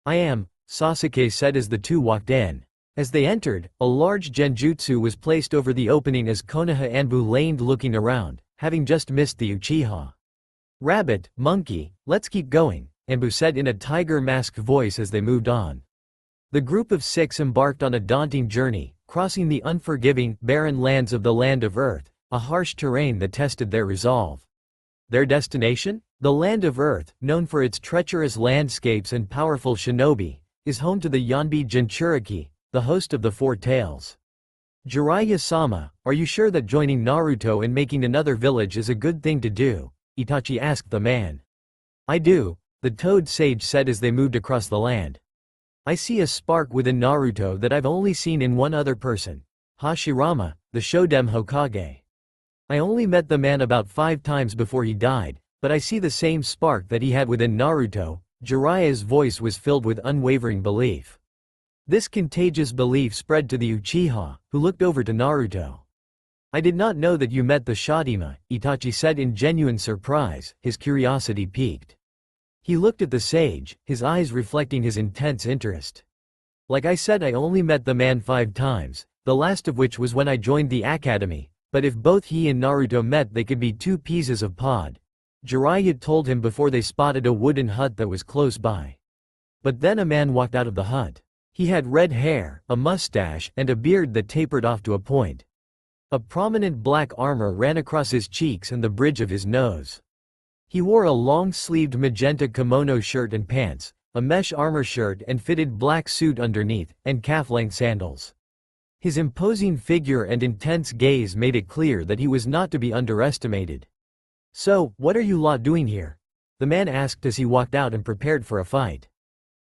I am, Sasuke said as the two walked in. As they entered, a large genjutsu was placed over the opening as Konoha Anbu laned looking around, having just missed the Uchiha. Rabbit, monkey, let's keep going, Anbu said in a tiger-masked voice as they moved on. The group of 6 embarked on a daunting journey, crossing the unforgiving, barren lands of the Land of Earth, a harsh terrain that tested their resolve. Their destination? The Land of Earth, known for its treacherous landscapes and powerful shinobi, is home to the Yonbi Jinchuriki, the host of the Four Tails. Jiraiya-sama, are you sure that joining Naruto and making another village is a good thing to do? Itachi asked the man. I do, the Toad Sage said as they moved across the land. I see a spark within Naruto that I've only seen in one other person, Hashirama, the Shoden Hokage. I only met the man about 5 times before he died, but I see the same spark that he had within Naruto. Jiraiya's voice was filled with unwavering belief. This contagious belief spread to the Uchiha, who looked over to Naruto. I did not know that you met the Shadima, Itachi said in genuine surprise, his curiosity piqued. He looked at the sage, his eyes reflecting his intense interest. Like I said, I only met the man 5 times, the last of which was when I joined the academy, but if both he and Naruto met they could be 2 pieces of pod. Jiraiya told him before they spotted a wooden hut that was close by. But then a man walked out of the hut. He had red hair, a mustache, and a beard that tapered off to a point. A prominent black armor ran across his cheeks and the bridge of his nose. He wore a long-sleeved magenta kimono shirt and pants, a mesh armor shirt and fitted black suit underneath, and calf-length sandals. His imposing figure and intense gaze made it clear that he was not to be underestimated. So, what are you lot doing here? The man asked as he walked out and prepared for a fight.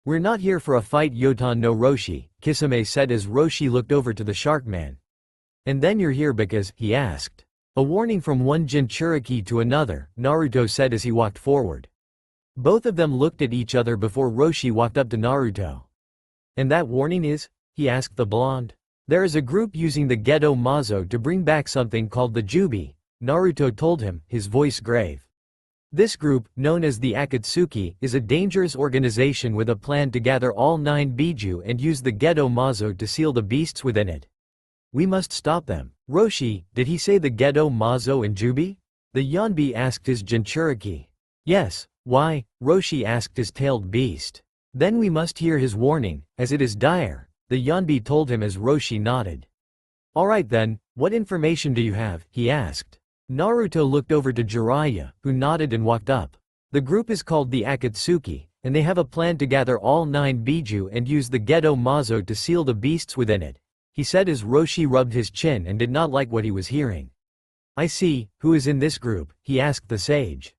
We're not here for a fight, Yotan no Roshi, Kisame said as Roshi looked over to the shark man. And then you're here because, he asked. A warning from one Jinchuriki to another, Naruto said as he walked forward. Both of them looked at each other before Roshi walked up to Naruto. And that warning is? He asked the blonde. There is a group using the Gedo Mazo to bring back something called the Jubi, Naruto told him, his voice grave. This group, known as the Akatsuki, is a dangerous organization with a plan to gather all 9 Biju and use the Gedo Mazo to seal the beasts within it. We must stop them. Roshi, did he say the Gedo Mazo and Jubi? The Yonbi asked his Jinchuriki. Yes, why? Roshi asked his tailed beast. Then we must hear his warning, as it is dire, the Yonbi told him as Roshi nodded. Alright then, what information do you have? He asked. Naruto looked over to Jiraiya, who nodded and walked up. The group is called the Akatsuki, and they have a plan to gather all 9 Biju and use the Gedo Mazo to seal the beasts within it, he said as Roshi rubbed his chin and did not like what he was hearing. I see, who is in this group? He asked the sage.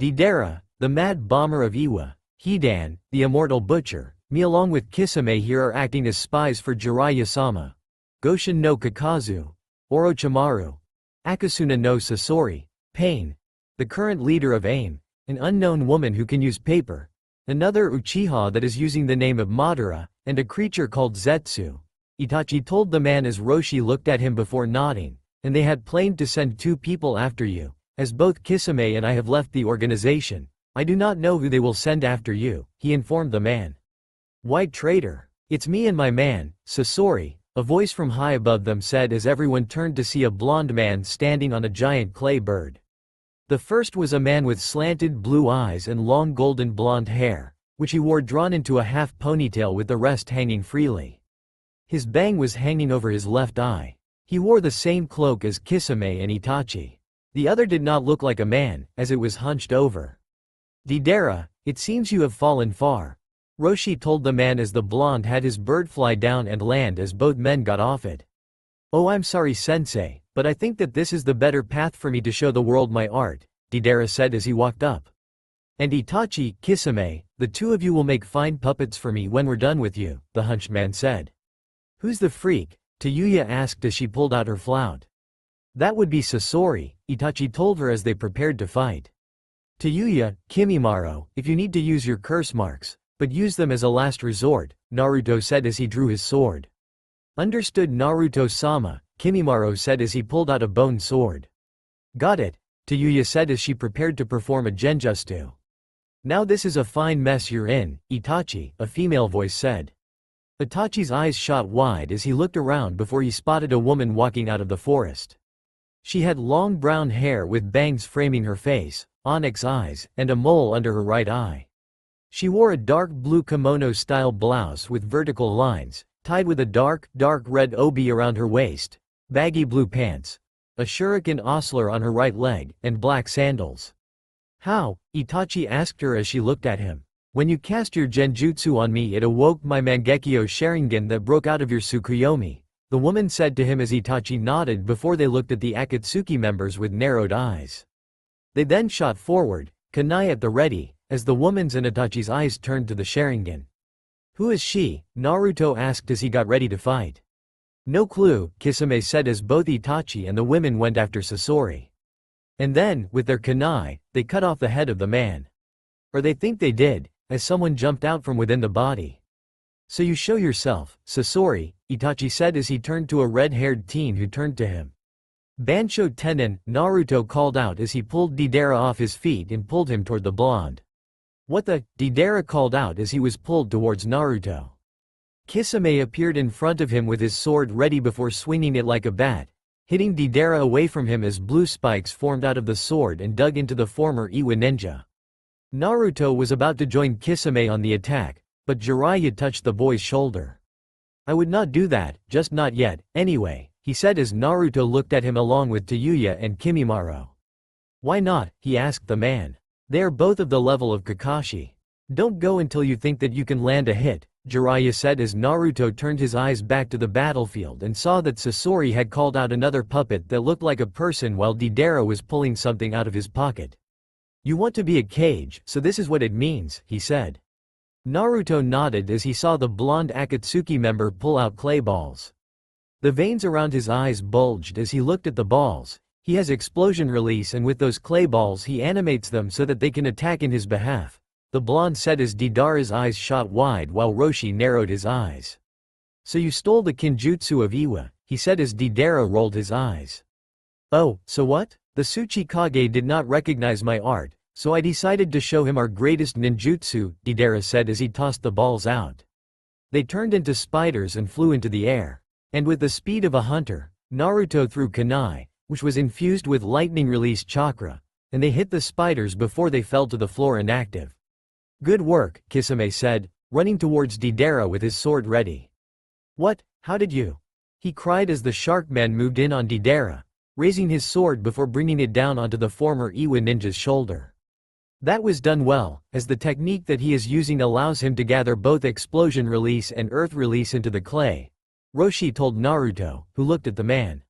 Deidara, the mad bomber of Iwa, Hidan, the immortal butcher, me along with Kisame here are acting as spies for Jiraiya-sama. Goshin no Kakazu, Orochimaru, Akasuna no Sasori, Pain, the current leader of AIM, an unknown woman who can use paper, another Uchiha that is using the name of Madara, and a creature called Zetsu. Itachi told the man as Roshi looked at him before nodding, and they had planned to send 2 people after you, as both Kisame and I have left the organization. I do not know who they will send after you, he informed the man. White traitor. It's me and my man, Sasori, a voice from high above them said as everyone turned to see a blond man standing on a giant clay bird. The first was a man with slanted blue eyes and long golden blonde hair, which he wore drawn into a half ponytail with the rest hanging freely. His bang was hanging over his left eye. He wore the same cloak as Kisame and Itachi. The other did not look like a man, as it was hunched over. Deidara, it seems you have fallen far, Roshi told the man as the blonde had his bird fly down and land as both men got off it. Oh, I'm sorry sensei, but I think that this is the better path for me to show the world my art, Deidara said as he walked up. And Itachi, Kisame, the 2 of you will make fine puppets for me when we're done with you, the hunched man said. Who's the freak? Tayuya asked as she pulled out her flout. That would be Sasori, Itachi told her as they prepared to fight. Tayuya, Kimimaro, if you need to use your curse marks, but use them as a last resort, Naruto said as he drew his sword. Understood Naruto-sama, Kimimaro said as he pulled out a bone sword. Got it, Tayuya said as she prepared to perform a genjutsu. Now this is a fine mess you're in, Itachi, a female voice said. Itachi's eyes shot wide as he looked around before he spotted a woman walking out of the forest. She had long brown hair with bangs framing her face, onyx eyes, and a mole under her right eye. She wore a dark blue kimono-style blouse with vertical lines, tied with a dark red obi around her waist, baggy blue pants, a shuriken osler on her right leg, and black sandals. How? Itachi asked her as she looked at him. When you cast your genjutsu on me it awoke my Mangekyo Sharingan that broke out of your Tsukuyomi, the woman said to him as Itachi nodded before they looked at the Akatsuki members with narrowed eyes. They then shot forward, kunai at the ready, as the woman's and Itachi's eyes turned to the Sharingan. Who is she? Naruto asked as he got ready to fight. No clue, Kisame said as both Itachi and the women went after Sasori. And then, with their kunai, they cut off the head of the man. Or they think they did, as someone jumped out from within the body. So you show yourself, Sasori, Itachi said as he turned to a red-haired teen who turned to him. Bansho Tenin, Naruto called out as he pulled Deidara off his feet and pulled him toward the blonde. What the? Deidara called out as he was pulled towards Naruto. Kisame appeared in front of him with his sword ready before swinging it like a bat, hitting Deidara away from him as blue spikes formed out of the sword and dug into the former Iwa ninja. Naruto was about to join Kisame on the attack, but Jiraiya touched the boy's shoulder. I would not do that, just not yet, anyway, he said as Naruto looked at him along with Tayuya and Kimimaro. Why not? He asked the man. They are both of the level of Kakashi. Don't go until you think that you can land a hit, Jiraiya said as Naruto turned his eyes back to the battlefield and saw that Sasori had called out another puppet that looked like a person while Deidara was pulling something out of his pocket. You want to be a cage, so this is what it means, he said. Naruto nodded as he saw the blonde Akatsuki member pull out clay balls. The veins around his eyes bulged as he looked at the balls. He has explosion release and with those clay balls he animates them so that they can attack in his behalf, the blonde said as Deidara's eyes shot wide while Roshi narrowed his eyes. So you stole the kinjutsu of Iwa, he said as Deidara rolled his eyes. Oh, so what? The Tsuchikage did not recognize my art, So I decided to show him our greatest ninjutsu, Deidara said as he tossed the balls out. They turned into spiders and flew into the air. And with the speed of a hunter, Naruto threw kunai, which was infused with lightning release chakra, and they hit the spiders before they fell to the floor inactive. Good work, Kisame said, running towards Deidara with his sword ready. What? How did you? He cried as the shark man moved in on Deidara, raising his sword before bringing it down onto the former Iwa ninja's shoulder. That was done well, as the technique that he is using allows him to gather both explosion release and earth release into the clay, Roshi told Naruto, who looked at the man.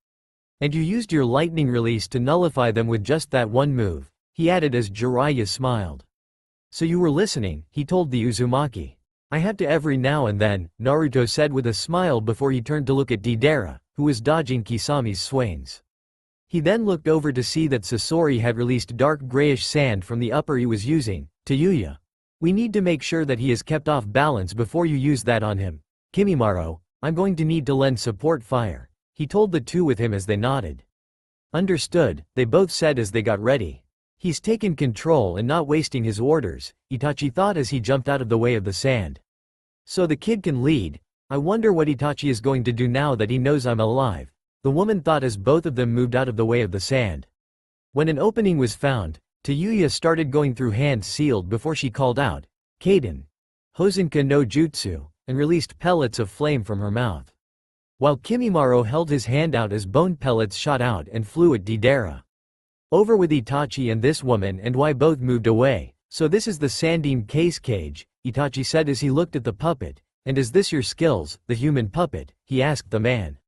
And you used your lightning release to nullify them with just that one move, he added as Jiraiya smiled. So you were listening, he told the Uzumaki. I have to every now and then, Naruto said with a smile before he turned to look at Deidara, who was dodging Kisami's swings. He then looked over to see that Sasori had released dark grayish sand from the upper he was using. Tayuya. We need to make sure that he is kept off balance before you use that on him. Kimimaro, I'm going to need to lend support fire, he told the two with him as they nodded. Understood, they both said as they got ready. He's taken control and not wasting his orders, Itachi thought as he jumped out of the way of the sand. So the kid can lead. I wonder what Itachi is going to do now that he knows I'm alive, the woman thought as both of them moved out of the way of the sand. When an opening was found, Tayuya started going through hands sealed before she called out, Kaden. Hosenka no Jutsu, and released pellets of flame from her mouth. While Kimimaro held his hand out as bone pellets shot out and flew at Deidara. Over with Itachi and this woman and why both moved away. So this is the Sandine case cage, Itachi said as he looked at the puppet, and is this your skills, the human puppet, he asked the man.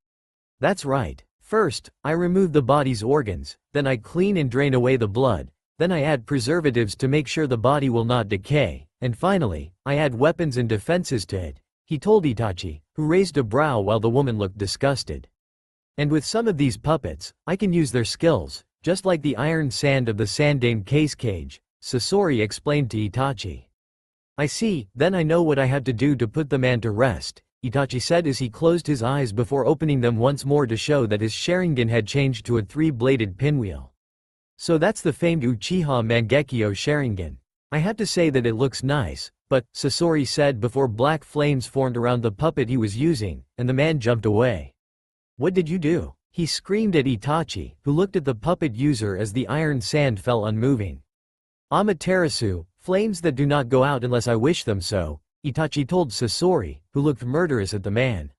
That's right. First, I remove the body's organs, then I clean and drain away the blood, then I add preservatives to make sure the body will not decay, and finally, I add weapons and defenses to it, he told Itachi, who raised a brow while the woman looked disgusted. And with some of these puppets, I can use their skills, just like the iron sand of the Sandane case cage, Sasori explained to Itachi. I see, then I know what I have to do to put the man to rest, Itachi said as he closed his eyes before opening them once more to show that his Sharingan had changed to a three-bladed pinwheel. So that's the famed Uchiha Mangekyo Sharingan. I have to say that it looks nice, but, Sasori said before black flames formed around the puppet he was using, and the man jumped away. What did you do? He screamed at Itachi, who looked at the puppet user as the iron sand fell unmoving. Amaterasu, flames that do not go out unless I wish them so, Itachi told Sasori, who looked murderous at the man.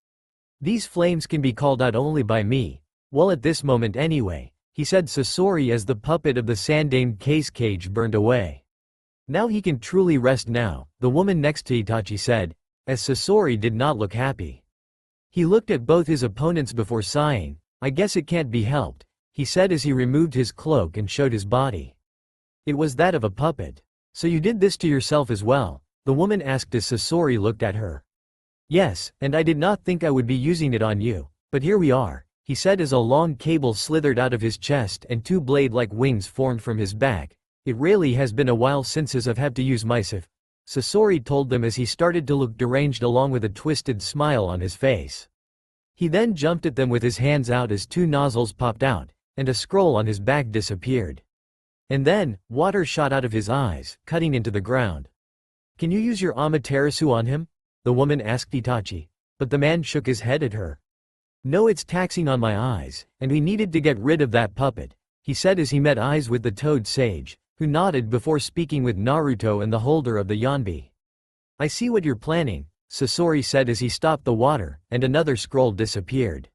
These flames can be called out only by me. Well, at this moment anyway, he said Sasori as the puppet of the Sandane case cage burned away. Now he can truly rest now, the woman next to Itachi said, as Sasori did not look happy. He looked at both his opponents before sighing. I guess it can't be helped, he said as he removed his cloak and showed his body. It was that of a puppet. So you did this to yourself as well? The woman asked as Sasori looked at her. Yes, and I did not think I would be using it on you, but here we are, he said as a long cable slithered out of his chest and two blade-like wings formed from his back. It really has been a while since I've had to use myself, Sasori told them as he started to look deranged along with a twisted smile on his face. He then jumped at them with his hands out as two nozzles popped out, and a scroll on his back disappeared. And then, water shot out of his eyes, cutting into the ground. Can you use your Amaterasu on him? The woman asked Itachi, but the man shook his head at her. No, it's taxing on my eyes, and we needed to get rid of that puppet, he said as he met eyes with the Toad Sage, who nodded before speaking with Naruto and the holder of the Yanbi. I see what you're planning, Sasori said as he stopped the water, and another scroll disappeared.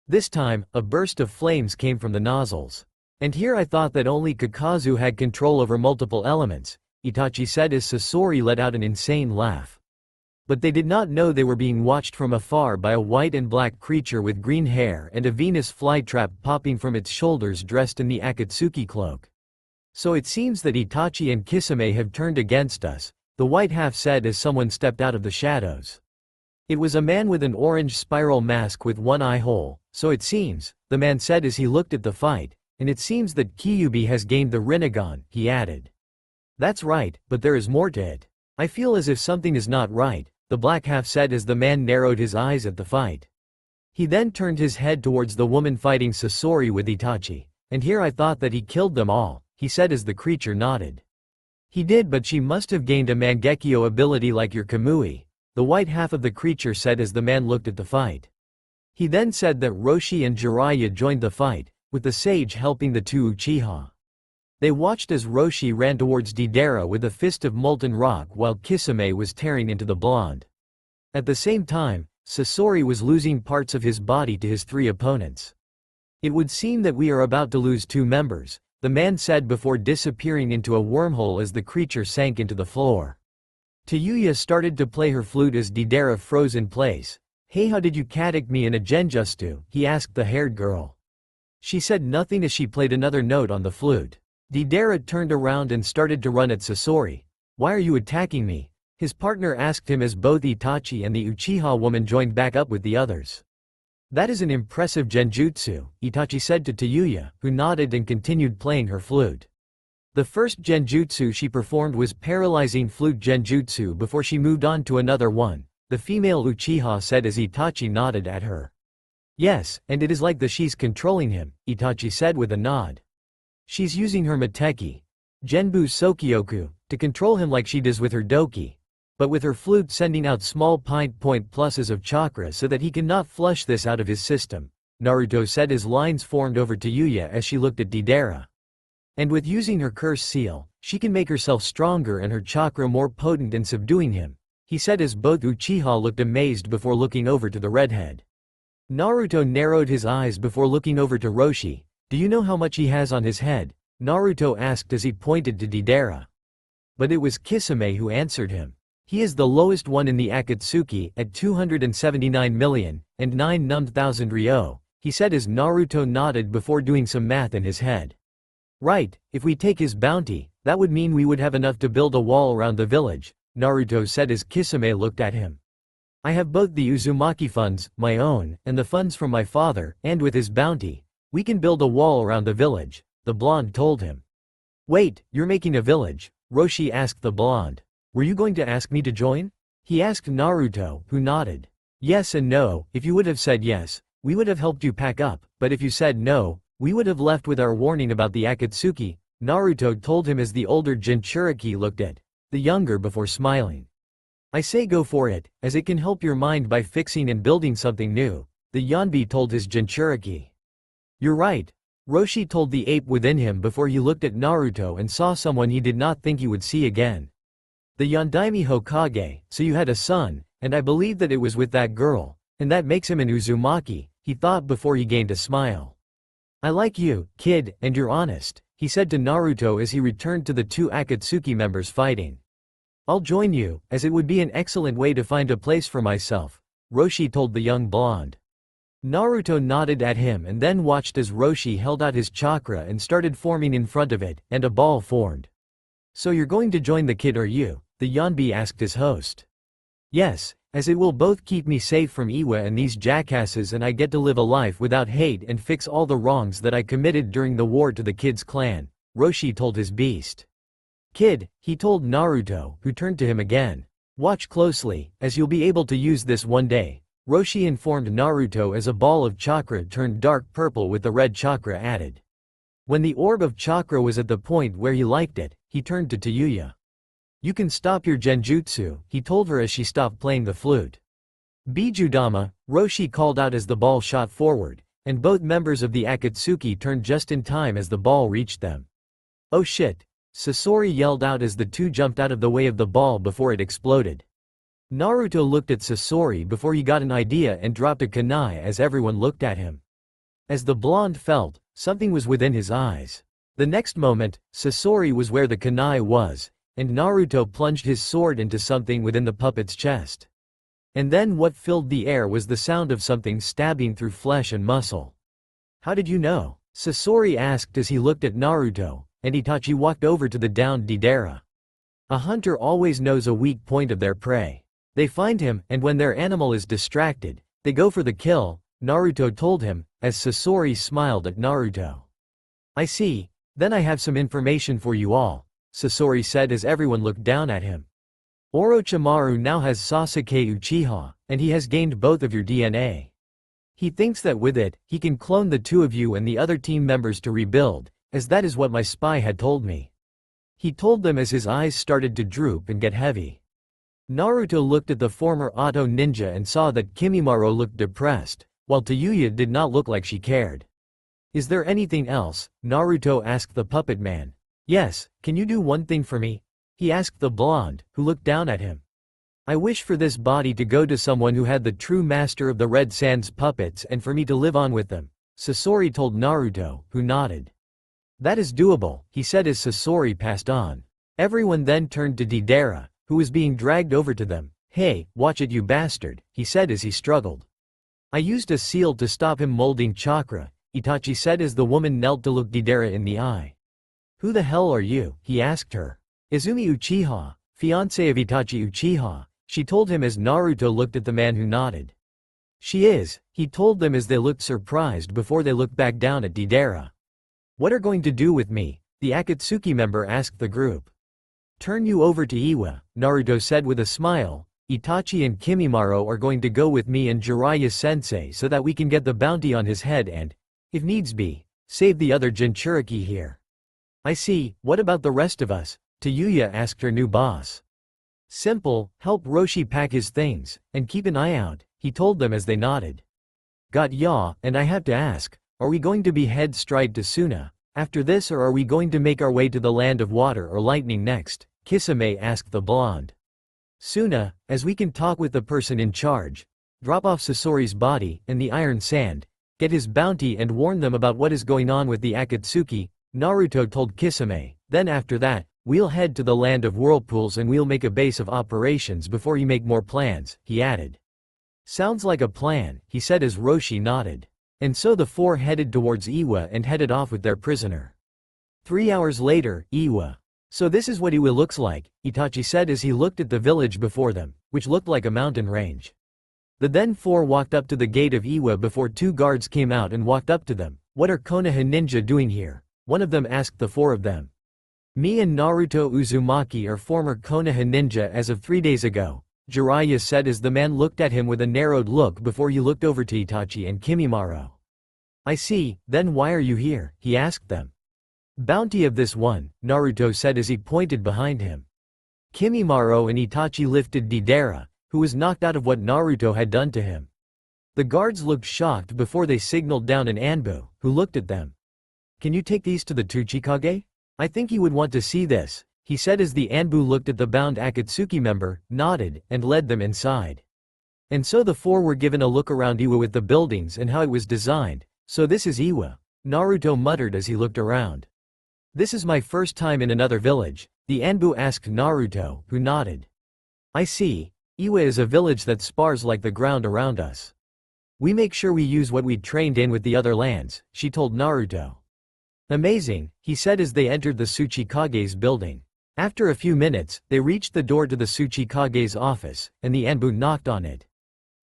This time, a burst of flames came from the nozzles. And here I thought that only Kakazu had control over multiple elements, Itachi said as Sasori let out an insane laugh. But they did not know they were being watched from afar by a white and black creature with green hair and a Venus flytrap popping from its shoulders dressed in the Akatsuki cloak. So it seems that Itachi and Kisame have turned against us, the white half said as someone stepped out of the shadows. It was a man with an orange spiral mask with one eye hole, so it seems, the man said as he looked at the fight, and it seems that Kyuubi has gained the Rinnegan, he added. That's right, but there is more to it. I feel as if something is not right, the black half said as the man narrowed his eyes at the fight. He then turned his head towards the woman fighting Sasori with Itachi, and here I thought that he killed them all, he said as the creature nodded. He did, but she must have gained a Mangekyo ability like your Kamui, the white half of the creature said as the man looked at the fight. He then said that Roshi and Jiraiya joined the fight, with the sage helping the two Uchiha. They watched as Roshi ran towards Deidara with a fist of molten rock while Kisame was tearing into the blonde. At the same time, Sasori was losing parts of his body to his three opponents. It would seem that we are about to lose two members, the man said before disappearing into a wormhole as the creature sank into the floor. Tayuya started to play her flute as Deidara froze in place. "Hey, how did you catch me in a genjutsu?" he asked the haired girl. She said nothing as she played another note on the flute. Deidara turned around and started to run at Sasori. "Why are you attacking me?" his partner asked him as both Itachi and the Uchiha woman joined back up with the others. "That is an impressive genjutsu," Itachi said to Tayuya, who nodded and continued playing her flute. The first genjutsu she performed was paralyzing flute genjutsu before she moved on to another one, the female Uchiha said as Itachi nodded at her. "Yes, and it is like she's controlling him," Itachi said with a nod. "She's using her Mateki, Genbu Sokyoku, to control him like she does with her Doki, but with her flute sending out small point pluses of chakra so that he cannot flush this out of his system," Naruto said as lines formed over Tayuya as she looked at Deidara. "And with using her curse seal, she can make herself stronger and her chakra more potent in subduing him," he said as both Uchiha looked amazed before looking over to the redhead. Naruto narrowed his eyes before looking over to Roshi. "Do you know how much he has on his head?" Naruto asked as he pointed to Deidara. But it was Kisame who answered him. "He is the lowest one in the Akatsuki at 279,009,000 ryo, he said as Naruto nodded before doing some math in his head. "Right, if we take his bounty, that would mean we would have enough to build a wall around the village," Naruto said as Kisame looked at him. "I have both the Uzumaki funds, my own, and the funds from my father, and with his bounty, we can build a wall around the village," the blonde told him. "Wait, you're making a village?" Roshi asked the blonde. "Were you going to ask me to join?" he asked Naruto, who nodded. "Yes and no, if you would have said yes, we would have helped you pack up, but if you said no, we would have left with our warning about the Akatsuki," Naruto told him as the older Jinchuriki looked at the younger before smiling. "I say go for it, as it can help your mind by fixing and building something new," the Yanbi told his Jinchuriki. "You're right," Roshi told the ape within him before he looked at Naruto and saw someone he did not think he would see again. "The Yondaime Hokage, so you had a son, and I believe that it was with that girl, and that makes him an Uzumaki," he thought before he gained a smile. "I like you, kid, and you're honest," he said to Naruto as he returned to the two Akatsuki members fighting. "I'll join you, as it would be an excellent way to find a place for myself," Roshi told the young blonde. Naruto nodded at him and then watched as Roshi held out his chakra and started forming in front of it, and a ball formed. "So you're going to join the kid, are you?" the Yanbi asked his host. "Yes, as it will both keep me safe from Iwa and these jackasses and I get to live a life without hate and fix all the wrongs that I committed during the war to the kid's clan," Roshi told his beast. "Kid," he told Naruto, who turned to him again. "Watch closely, as you'll be able to use this one day," Roshi informed Naruto as a ball of chakra turned dark purple with the red chakra added. When the orb of chakra was at the point where he liked it, he turned to Tayuya. "You can stop your genjutsu," he told her as she stopped playing the flute. "Bijudama," Roshi called out as the ball shot forward, and both members of the Akatsuki turned just in time as the ball reached them. "Oh shit!" Sasori yelled out as the two jumped out of the way of the ball before it exploded. Naruto looked at Sasori before he got an idea and dropped a kunai as everyone looked at him. As the blonde felt, something was within his eyes. The next moment, Sasori was where the kunai was, and Naruto plunged his sword into something within the puppet's chest. And then what filled the air was the sound of something stabbing through flesh and muscle. "How did you know?" Sasori asked as he looked at Naruto, and Itachi walked over to the downed Deidara. A hunter always knows a weak point of their prey. They find him, and when their animal is distracted, they go for the kill, Naruto told him, as Sasori smiled at Naruto. "I see, then I have some information for you all," Sasori said as everyone looked down at him. "Orochimaru now has Sasuke Uchiha, and he has gained both of your DNA. He thinks that with it, he can clone the two of you and the other team members to rebuild, as that is what my spy had told me. he told them as his eyes started to droop and get heavy. Naruto looked at the former auto ninja and saw that Kimimaro looked depressed, while Tayuya did not look like she cared. Is there anything else? Naruto asked the puppet man. Yes, can you do one thing for me? He asked the blonde, who looked down at him. I wish for this body to go to someone who had the true master of the Red Sands puppets and for me to live on with them, Sasori told Naruto, who nodded. That is doable, he said as Sasori passed on. Everyone then turned to Deidara, who was being dragged over to them. Hey, watch it you bastard, he said as he struggled. I used a seal to stop him molding chakra, Itachi said as the woman knelt to look Deidara in the eye. Who the hell are you? He asked her. Izumi Uchiha, fiancé of Itachi Uchiha, she told him as Naruto looked at the man who nodded. She is, he told them as they looked surprised before they looked back down at Deidara. What are going to do with me? The Akatsuki member asked the group. Turn you over to Iwa, Naruto said with a smile. Itachi and Kimimaro are going to go with me and Jiraiya-sensei so that we can get the bounty on his head and, if needs be, save the other Jinchuriki here. I see, what about the rest of us? Tayuya asked her new boss. Simple, help Roshi pack his things, and keep an eye out, he told them as they nodded. Got ya, and I have to ask, are we going to be head stride to Suna, after this or are we going to make our way to the land of water or lightning next? Kisame asked the blonde. Suna, as we can talk with the person in charge, drop off Sasori's body and the iron sand, get his bounty and warn them about what is going on with the Akatsuki, Naruto told Kisame, then after that, we'll head to the land of whirlpools and we'll make a base of operations before you make more plans, he added. Sounds like a plan, he said as Roshi nodded. And so the four headed towards Iwa and headed off with their prisoner. 3 hours later, Iwa. So this is what Iwa looks like, Itachi said as he looked at the village before them, which looked like a mountain range. The then four walked up to the gate of Iwa before 2 guards came out and walked up to them. What are Konoha ninja doing here? One of them asked the 4 of them. Me and Naruto Uzumaki are former Konoha ninja as of 3 days ago, Jiraiya said as the man looked at him with a narrowed look before he looked over to Itachi and Kimimaro. I see, then why are you here? He asked them. Bounty of this one, Naruto said as he pointed behind him. Kimimaro and Itachi lifted Deidara, who was knocked out of what Naruto had done to him. The guards looked shocked before they signaled down an Anbu, who looked at them. Can you take these to the Tsuchikage? I think he would want to see this, he said as the Anbu looked at the bound Akatsuki member, nodded, and led them inside. And so the 4 were given a look around Iwa with the buildings and how it was designed. So this is Iwa, Naruto muttered as he looked around. This is my first time in another village, the Anbu asked Naruto, who nodded. I see, Iwa is a village that spars like the ground around us. We make sure we use what we trained in with the other lands, she told Naruto. Amazing, he said as they entered the Tsuchikage's building. After a few minutes, they reached the door to the Tsuchikage's office, and the Anbu knocked on it.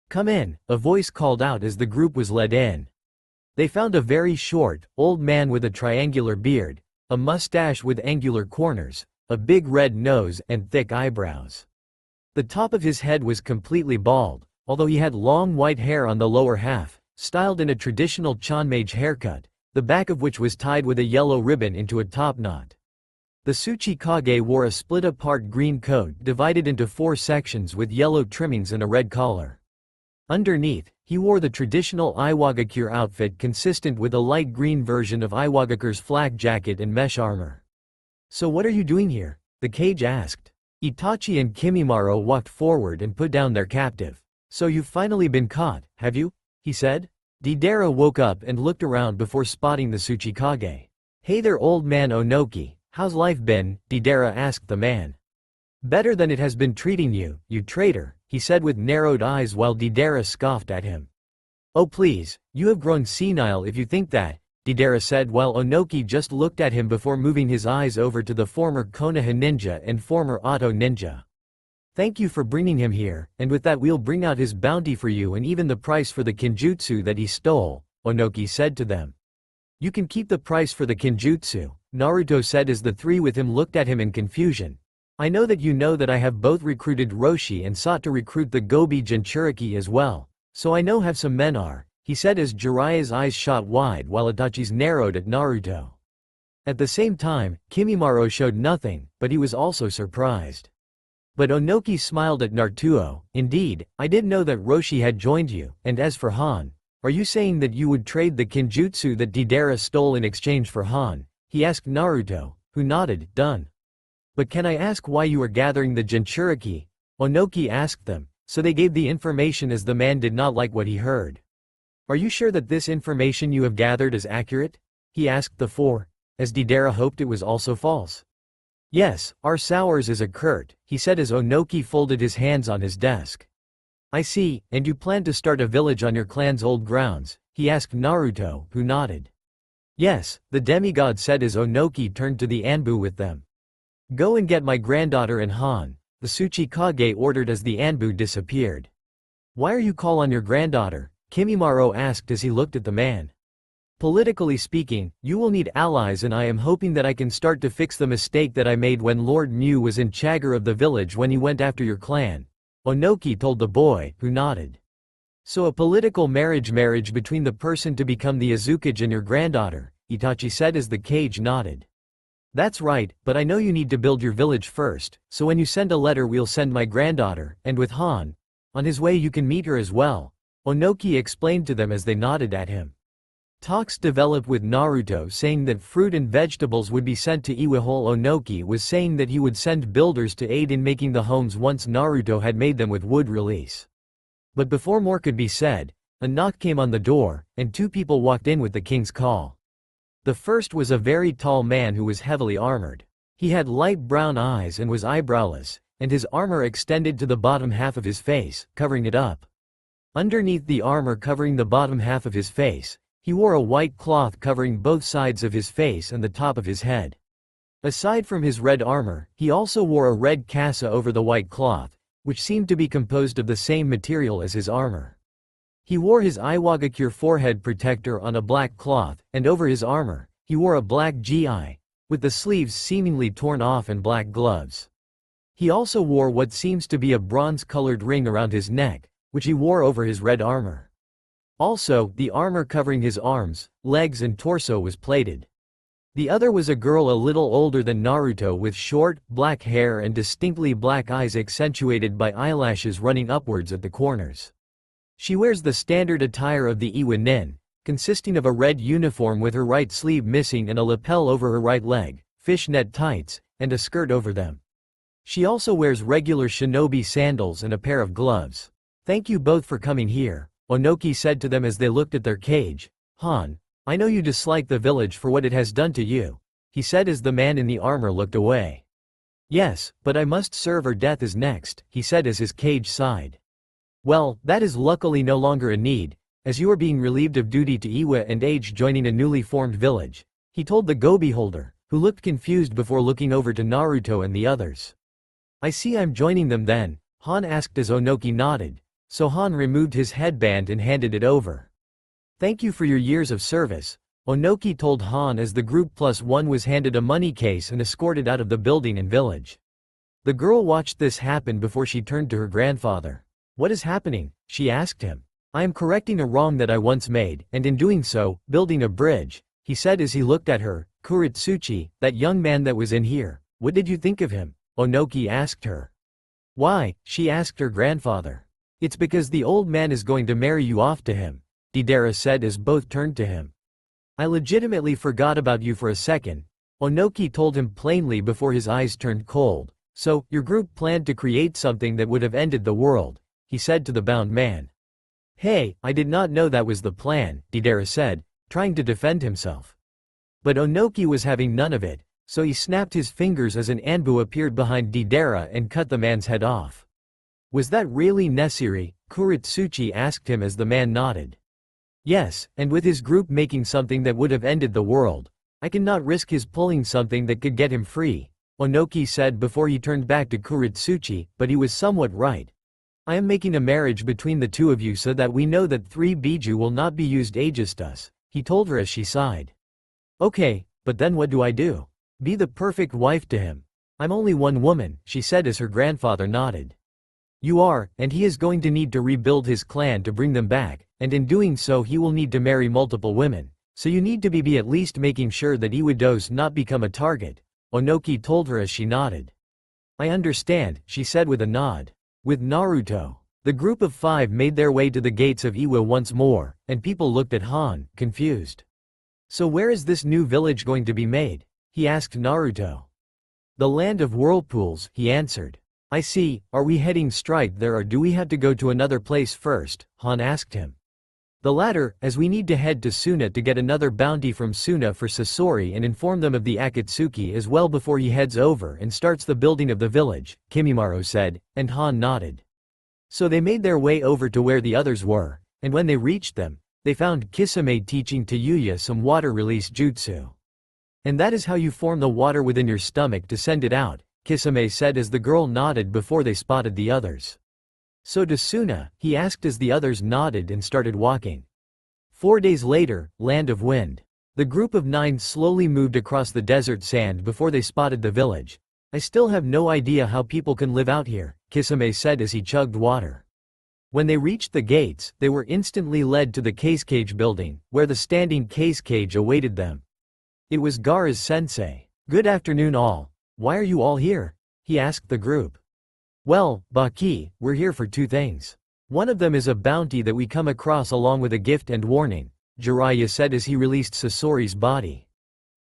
Come in, a voice called out as the group was led in. They found a very short, old man with a triangular beard, a mustache with angular corners, a big red nose and thick eyebrows. The top of his head was completely bald, although he had long white hair on the lower half, styled in a traditional Chanmage haircut, the back of which was tied with a yellow ribbon into a top knot. The Tsuchikage wore a split-apart green coat divided into 4 sections with yellow trimmings and a red collar. Underneath, he wore the traditional Iwagakure outfit consistent with a light green version of Iwagakure's flak jacket and mesh armor. So what are you doing here? The Kage asked. Itachi and Kimimaro walked forward and put down their captive. So you've finally been caught, have you? He said. Deidara woke up and looked around before spotting the Tsuchikage. Hey there old man Onoki, how's life been? Deidara asked the man. Better than it has been treating you, you traitor, he said with narrowed eyes while Deidara scoffed at him. Oh please, you have grown senile if you think that, Deidara said while Onoki just looked at him before moving his eyes over to the former Konoha ninja and former Auto ninja. Thank you for bringing him here, and with that we'll bring out his bounty for you and even the price for the kinjutsu that he stole, Onoki said to them. You can keep the price for the kinjutsu, Naruto said as the 3 with him looked at him in confusion. I know that I have both recruited Roshi and sought to recruit the Gobi Jinchuriki as well, so I know have some men are, he said as Jiraiya's eyes shot wide while Itachi's narrowed at Naruto. At the same time, Kimimaro showed nothing, but he was also surprised. But Onoki smiled at Naruto. Indeed, I didn't know that Roshi had joined you, and as for Han, are you saying that you would trade the Kinjutsu that Deidara stole in exchange for Han? He asked Naruto, who nodded, done. But can I ask why you are gathering the Jinchuriki? Onoki asked them, so they gave the information as the man did not like what he heard. Are you sure that this information you have gathered is accurate? He asked the four, as Deidara hoped it was also false. Yes, our Sowers is a Kurt, he said as Onoki folded his hands on his desk. I see, and you plan to start a village on your clan's old grounds, he asked Naruto, who nodded. Yes, the demigod said as Onoki turned to the Anbu with them. Go and get my granddaughter and Han, the Tsuchikage ordered as the Anbu disappeared. Why are you call on your granddaughter? Kimimaro asked as he looked at the man. Politically speaking, you will need allies and I am hoping that I can start to fix the mistake that I made when Lord Mu was in charge of the village when he went after your clan. Onoki told the boy, who nodded. So a political marriage between the person to become the Azukage and your granddaughter, Itachi said as the Kage nodded. That's right, but I know you need to build your village first, so when you send a letter we'll send my granddaughter, and with Han. On his way you can meet her as well, Onoki explained to them as they nodded at him. Talks developed with Naruto saying that fruit and vegetables would be sent to Iwahole. Onoki was saying that he would send builders to aid in making the homes once Naruto had made them with wood release. But before more could be said, a knock came on the door, and two people walked in with the king's call. The first was a very tall man who was heavily armored. He had light brown eyes and was eyebrowless, and his armor extended to the bottom half of his face, covering it up. Underneath the armor covering the bottom half of his face, he wore a white cloth covering both sides of his face and the top of his head. Aside from his red armor, he also wore a red kasa over the white cloth, which seemed to be composed of the same material as his armor. He wore his Iwagakure forehead protector on a black cloth, and over his armor, he wore a black gi, with the sleeves seemingly torn off and black gloves. He also wore what seems to be a bronze-colored ring around his neck, which he wore over his red armor. Also, the armor covering his arms, legs and torso was plated. The other was a girl a little older than Naruto with short, black hair and distinctly black eyes accentuated by eyelashes running upwards at the corners. She wears the standard attire of the Iwa Nin, consisting of a red uniform with her right sleeve missing and a lapel over her right leg, fishnet tights, and a skirt over them. She also wears regular shinobi sandals and a pair of gloves. Thank you both for coming here, Onoki said to them as they looked at their cage. Han, I know you dislike the village for what it has done to you, he said as the man in the armor looked away. Yes, but I must serve or death is next, he said as his cage sighed. Well, that is luckily no longer a need, as you are being relieved of duty to Iwa and age joining a newly formed village, he told the gobi holder, who looked confused before looking over to Naruto and the others. I see I'm joining them then, Han asked as Onoki nodded. So Han removed his headband and handed it over. Thank you for your years of service, Onoki told Han as the group +1 was handed a money case and escorted out of the building and village. The girl watched this happen before she turned to her grandfather. What is happening? She asked him. I am correcting a wrong that I once made, and in doing so, building a bridge, he said as he looked at her. Kuritsuchi, that young man that was in here, what did you think of him? Onoki asked her. Why? She asked her grandfather. It's because the old man is going to marry you off to him, Deidara said as both turned to him. I legitimately forgot about you for a second, Onoki told him plainly before his eyes turned cold. So, your group planned to create something that would have ended the world, he said to the bound man. Hey, I did not know that was the plan, Deidara said, trying to defend himself. But Onoki was having none of it, so he snapped his fingers as an Anbu appeared behind Deidara and cut the man's head off. Was that really necessary? Kuritsuchi asked him as the man nodded. Yes, and with his group making something that would have ended the world, I cannot risk his pulling something that could get him free, Onoki said before he turned back to Kuritsuchi, but he was somewhat right. I am making a marriage between the two of you so that we know that 3 Biju will not be used against us, he told her as she sighed. Okay, but then what do I do? Be the perfect wife to him. I'm only one woman, she said as her grandfather nodded. You are, and he is going to need to rebuild his clan to bring them back, and in doing so he will need to marry multiple women, So you need to be at least making sure that Iwa does not become a target, Onoki told her as she nodded. I understand, she said with a nod. With Naruto, the group of 5 made their way to the gates of Iwa once more, and people looked at Han, confused. So where is this new village going to be made? He asked Naruto. The land of whirlpools, he answered. I see, are we heading straight there or do we have to go to another place first? Han asked him. The latter, as we need to head to Suna to get another bounty from Suna for Sasori and inform them of the Akatsuki as well before he heads over and starts the building of the village, Kimimaro said, and Han nodded. So they made their way over to where the others were, and when they reached them, they found Kisame teaching Yuya some water release jutsu. And that is how you form the water within your stomach to send it out, Kisame said as the girl nodded before they spotted the others. So to Suna, he asked as the others nodded and started walking. 4 days later, Land of Wind. The group of 9 slowly moved across the desert sand before they spotted the village. I still have no idea how people can live out here, Kisame said as he chugged water. When they reached the gates, they were instantly led to the case cage building, where the standing case cage awaited them. It was Gaara's sensei. Good afternoon all. Why are you all here? He asked the group. Well, Baki, we're here for 2 things. One of them is a bounty that we come across along with a gift and warning, Jiraiya said as he released Sasori's body.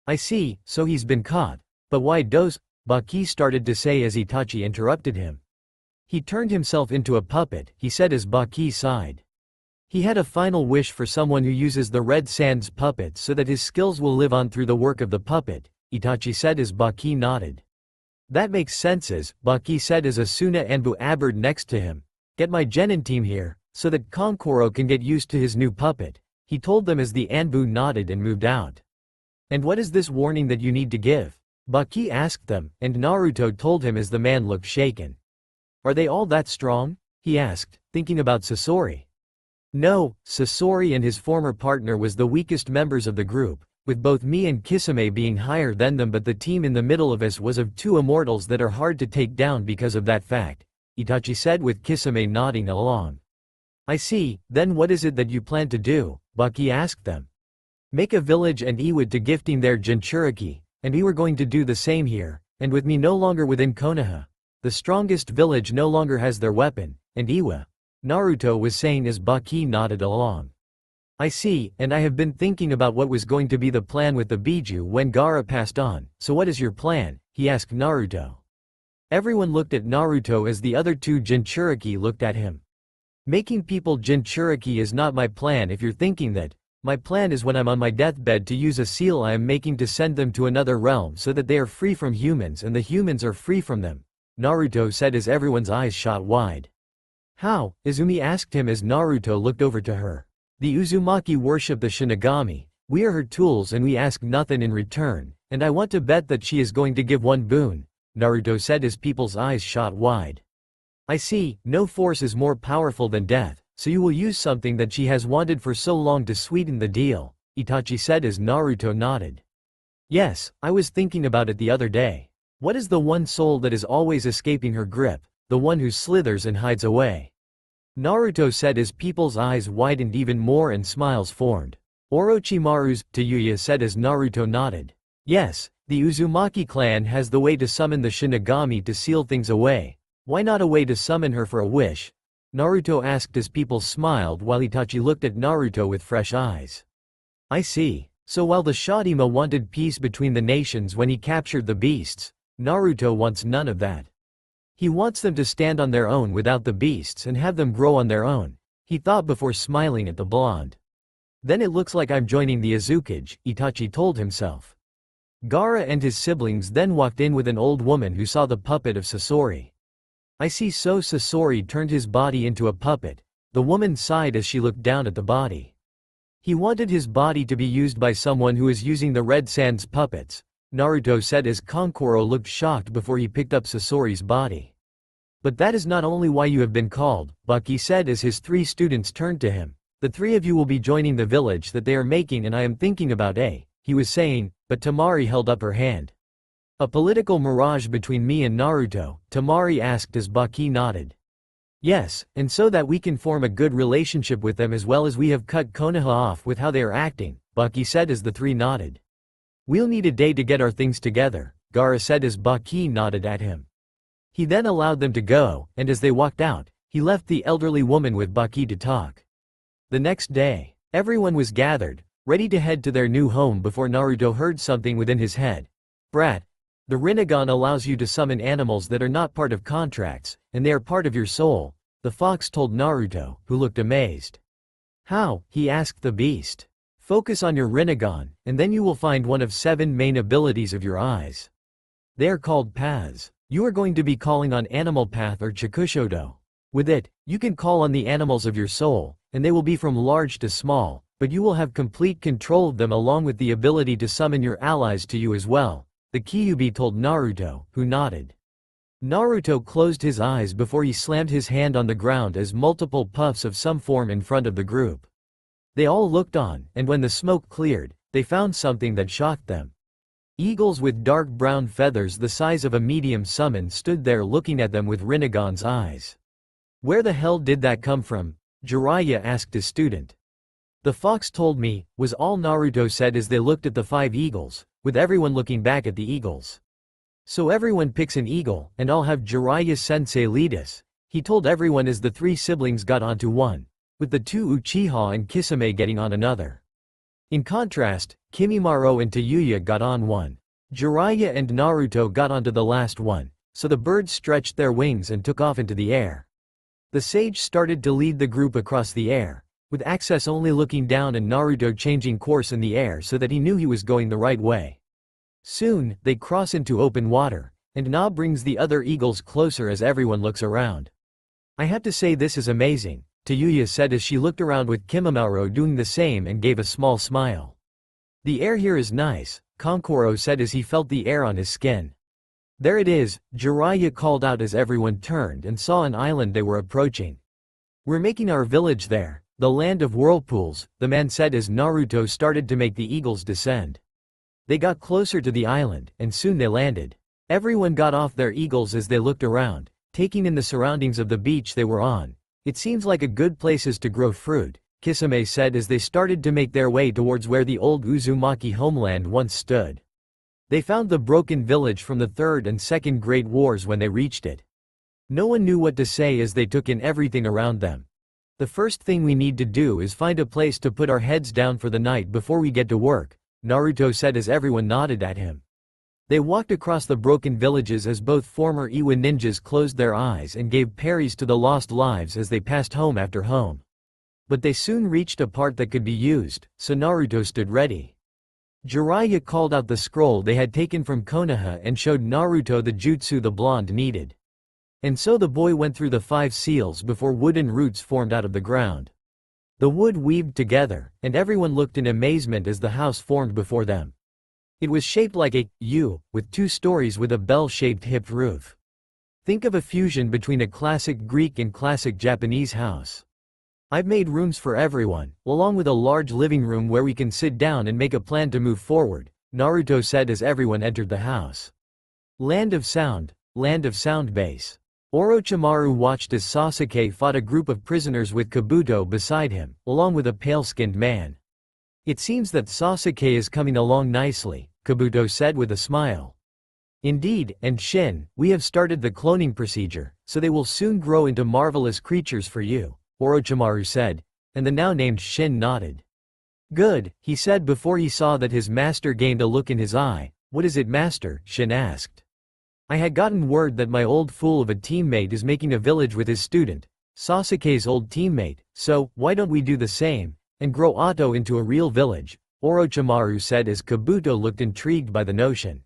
I see, so he's been caught. But why does, Baki started to say as Itachi interrupted him. He turned himself into a puppet, he said as Baki sighed. He had a final wish for someone who uses the Red Sands puppet so that his skills will live on through the work of the puppet, Itachi said as Baki nodded. That makes sense as, Baki said as Asuna Anbu abbered next to him. Get my genin team here, so that Kankuro can get used to his new puppet, he told them as the Anbu nodded and moved out. And what is this warning that you need to give? Baki asked them, and Naruto told him as the man looked shaken. Are they all that strong? He asked, thinking about Sasori. No, Sasori and his former partner was the weakest members of the group, with both me and Kisame being higher than them, but the team in the middle of us was of 2 immortals that are hard to take down because of that fact, Itachi said with Kisame nodding along. I see, then what is it that you plan to do? Baki asked them. Make a village and Iwa to gifting their Jinchuriki, and we were going to do the same here, and with me no longer within Konoha. The strongest village no longer has their weapon, and Iwa. Naruto was saying as Baki nodded along. I see, and I have been thinking about what was going to be the plan with the Biju when Gaara passed on, so what is your plan? He asked Naruto. Everyone looked at Naruto as the other 2 Jinchuriki looked at him. Making people Jinchuriki is not my plan if you're thinking that. My plan is when I'm on my deathbed to use a seal I am making to send them to another realm so that they are free from humans and the humans are free from them, Naruto said as everyone's eyes shot wide. How? Izumi asked him as Naruto looked over to her. The Uzumaki worship the Shinigami, we are her tools and we ask nothing in return, and I want to bet that she is going to give one boon, Naruto said as people's eyes shot wide. I see, no force is more powerful than death, so you will use something that she has wanted for so long to sweeten the deal, Itachi said as Naruto nodded. Yes, I was thinking about it the other day. What is the one soul that is always escaping her grip, the one who slithers and hides away? Naruto said as people's eyes widened even more and smiles formed. Orochimaru's, Yuya said as Naruto nodded. Yes, the Uzumaki clan has the way to summon the Shinigami to seal things away. Why not a way to summon her for a wish? Naruto asked as people smiled while Itachi looked at Naruto with fresh eyes. I see. So while the Shadima wanted peace between the nations when he captured the beasts, Naruto wants none of that. He wants them to stand on their own without the beasts and have them grow on their own, he thought before smiling at the blonde. Then it looks like I'm joining the Azukage, Itachi told himself. Gaara and his siblings then walked in with an old woman who saw the puppet of Sasori. I see, so Sasori turned his body into a puppet, the woman sighed as she looked down at the body. He wanted his body to be used by someone who is using the Red Sands puppets, Naruto said as Kankuro looked shocked before he picked up Sasori's body. But that is not only why you have been called, Baki said as his 3 students turned to him. The 3 of you will be joining the village that they are making and I am thinking about he was saying, but Temari held up her hand. A political mirage between me and Naruto, Temari asked as Baki nodded. Yes, and so that we can form a good relationship with them as well as we have cut Konoha off with how they are acting, Baki said as the three nodded. We'll need a day to get our things together, Gaara said as Baki nodded at him. He then allowed them to go, and as they walked out, he left the elderly woman with Baki to talk. The next day, everyone was gathered, ready to head to their new home before Naruto heard something within his head. Brat, the Rinnegan allows you to summon animals that are not part of contracts, and they are part of your soul, the fox told Naruto, who looked amazed. How? He asked the beast. Focus on your Rinnegan, and then you will find one of 7 main abilities of your eyes. They are called paths. You are going to be calling on Animal Path or Chikushodo. With it, you can call on the animals of your soul, and they will be from large to small, but you will have complete control of them along with the ability to summon your allies to you as well, the Kyuubi told Naruto, who nodded. Naruto closed his eyes before he slammed his hand on the ground as multiple puffs of some form in front of the group. They all looked on, and when the smoke cleared, they found something that shocked them. Eagles with dark brown feathers the size of a medium summon stood there looking at them with Rinnegan's eyes. Where the hell did that come from? Jiraiya asked his student. The fox told me, was all Naruto said as they looked at the 5 eagles, with everyone looking back at the eagles. So everyone picks an eagle, and I'll have Jiraiya-sensei lead us, he told everyone as the 3 siblings got onto one, with the 2 Uchiha and Kisame getting on another. In contrast, Kimimaro and Tayuya got on one. Jiraiya and Naruto got onto the last one, so the birds stretched their wings and took off into the air. The sage started to lead the group across the air, with Access only looking down and Naruto changing course in the air so that he knew he was going the right way. Soon, they cross into open water, and Na brings the other eagles closer as everyone looks around. I have to say this is amazing, Tayuya said as she looked around with Kimimaro doing the same and gave a small smile. The air here is nice, Kankuro said as he felt the air on his skin. There it is, Jiraiya called out as everyone turned and saw an island they were approaching. We're making our village there, the land of whirlpools, the man said as Naruto started to make the eagles descend. They got closer to the island, and soon they landed. Everyone got off their eagles as they looked around, taking in the surroundings of the beach they were on. It seems like a good places to grow fruit, Kisame said as they started to make their way towards where the old Uzumaki homeland once stood. They found the broken village from the Third and Second Great Wars when they reached it. No one knew what to say as they took in everything around them. The first thing we need to do is find a place to put our heads down for the night before we get to work, Naruto said as everyone nodded at him. They walked across the broken villages as both former Iwa ninjas closed their eyes and gave parries to the lost lives as they passed home after home. But they soon reached a part that could be used, so Naruto stood ready. Jiraiya called out the scroll they had taken from Konoha and showed Naruto the jutsu the blonde needed. And so the boy went through the 5 seals before wooden roots formed out of the ground. The wood weaved together, and everyone looked in amazement as the house formed before them. It was shaped like a U, with 2 stories with a bell-shaped hipped roof. Think of a fusion between a classic Greek and classic Japanese house. I've made rooms for everyone, along with a large living room where we can sit down and make a plan to move forward, Naruto said as everyone entered the house. Land of Sound base. Orochimaru watched as Sasuke fought a group of prisoners with Kabuto beside him, along with a pale-skinned man. It seems that Sasuke is coming along nicely, Kabuto said with a smile. Indeed, and Shin, we have started the cloning procedure, so they will soon grow into marvelous creatures for you, Orochimaru said, and the now named Shin nodded. Good, he said before he saw that his master gained a look in his eye. What is it, master? Shin asked. I had gotten word that my old fool of a teammate is making a village with his student, Sasuke's old teammate, so, why don't we do the same, and grow Otto into a real village, Orochimaru said as Kabuto looked intrigued by the notion.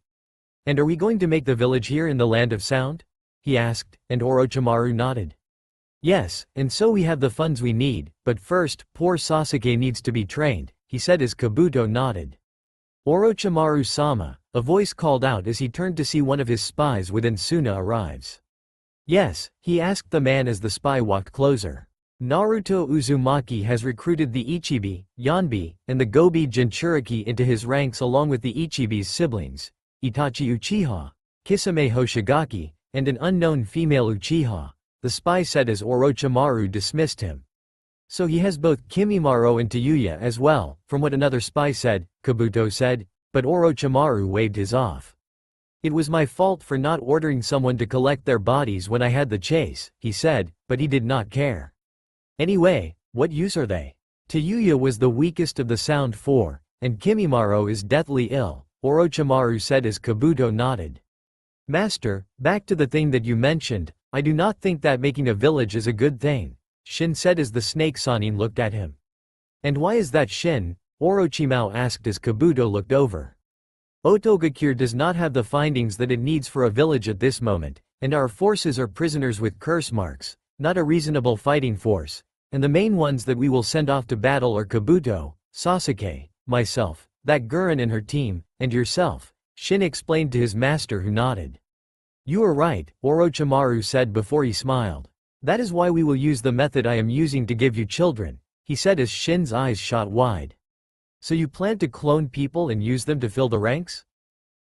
And are we going to make the village here in the Land of Sound? He asked, and Orochimaru nodded. Yes, and so we have the funds we need, but first, poor Sasuke needs to be trained, he said as Kabuto nodded. Orochimaru-sama, a voice called out as he turned to see one of his spies within Suna arrives. Yes, he asked the man as the spy walked closer. Naruto Uzumaki has recruited the Ichibi, Yanbi, and the Gobi Jinchuriki into his ranks along with the Ichibi's siblings, Itachi Uchiha, Kisame Hoshigaki, and an unknown female Uchiha, the spy said as Orochimaru dismissed him. So he has both Kimimaro and Tayuya as well, from what another spy said, Kabuto said, but Orochimaru waved his off. It was my fault for not ordering someone to collect their bodies when I had the chase, he said, but he did not care. Anyway, what use are they? Tayuya was the weakest of the Sound Four, and Kimimaro is deathly ill, Orochimaru said as Kabuto nodded. Master, back to the thing that you mentioned, I do not think that making a village is a good thing, Shin said as the snake Sannin looked at him. And why is that, Shin? Orochimaru asked as Kabuto looked over. Otogakure does not have the findings that it needs for a village at this moment, and our forces are prisoners with curse marks, not a reasonable fighting force, and the main ones that we will send off to battle are Kabuto, Sasuke, myself, that Gurren and her team, and yourself, Shin explained to his master who nodded. You are right, Orochimaru said before he smiled. That is why we will use the method I am using to give you children, he said as Shin's eyes shot wide. So you plan to clone people and use them to fill the ranks?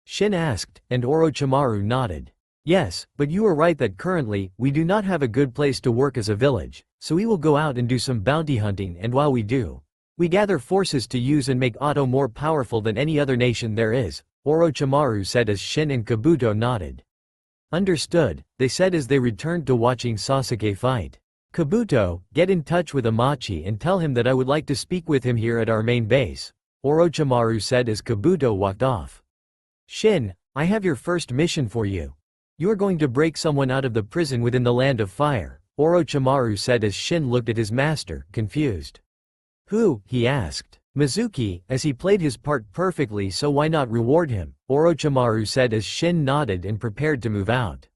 Shin asked, and Orochimaru nodded. Yes, but you are right that currently, we do not have a good place to work as a village, so we will go out and do some bounty hunting, and while we do, we gather forces to use and make Oto more powerful than any other nation there is, Orochimaru said as Shin and Kabuto nodded. Understood, they said as they returned to watching Sasuke fight. Kabuto, get in touch with Amachi and tell him that I would like to speak with him here at our main base, Orochimaru said as Kabuto walked off. Shin, I have your first mission for you. You are going to break someone out of the prison within the Land of Fire, Orochimaru said as Shin looked at his master, confused. Who? He asked. Mizuki, as he played his part perfectly, so why not reward him, Orochimaru said as Shin nodded and prepared to move out.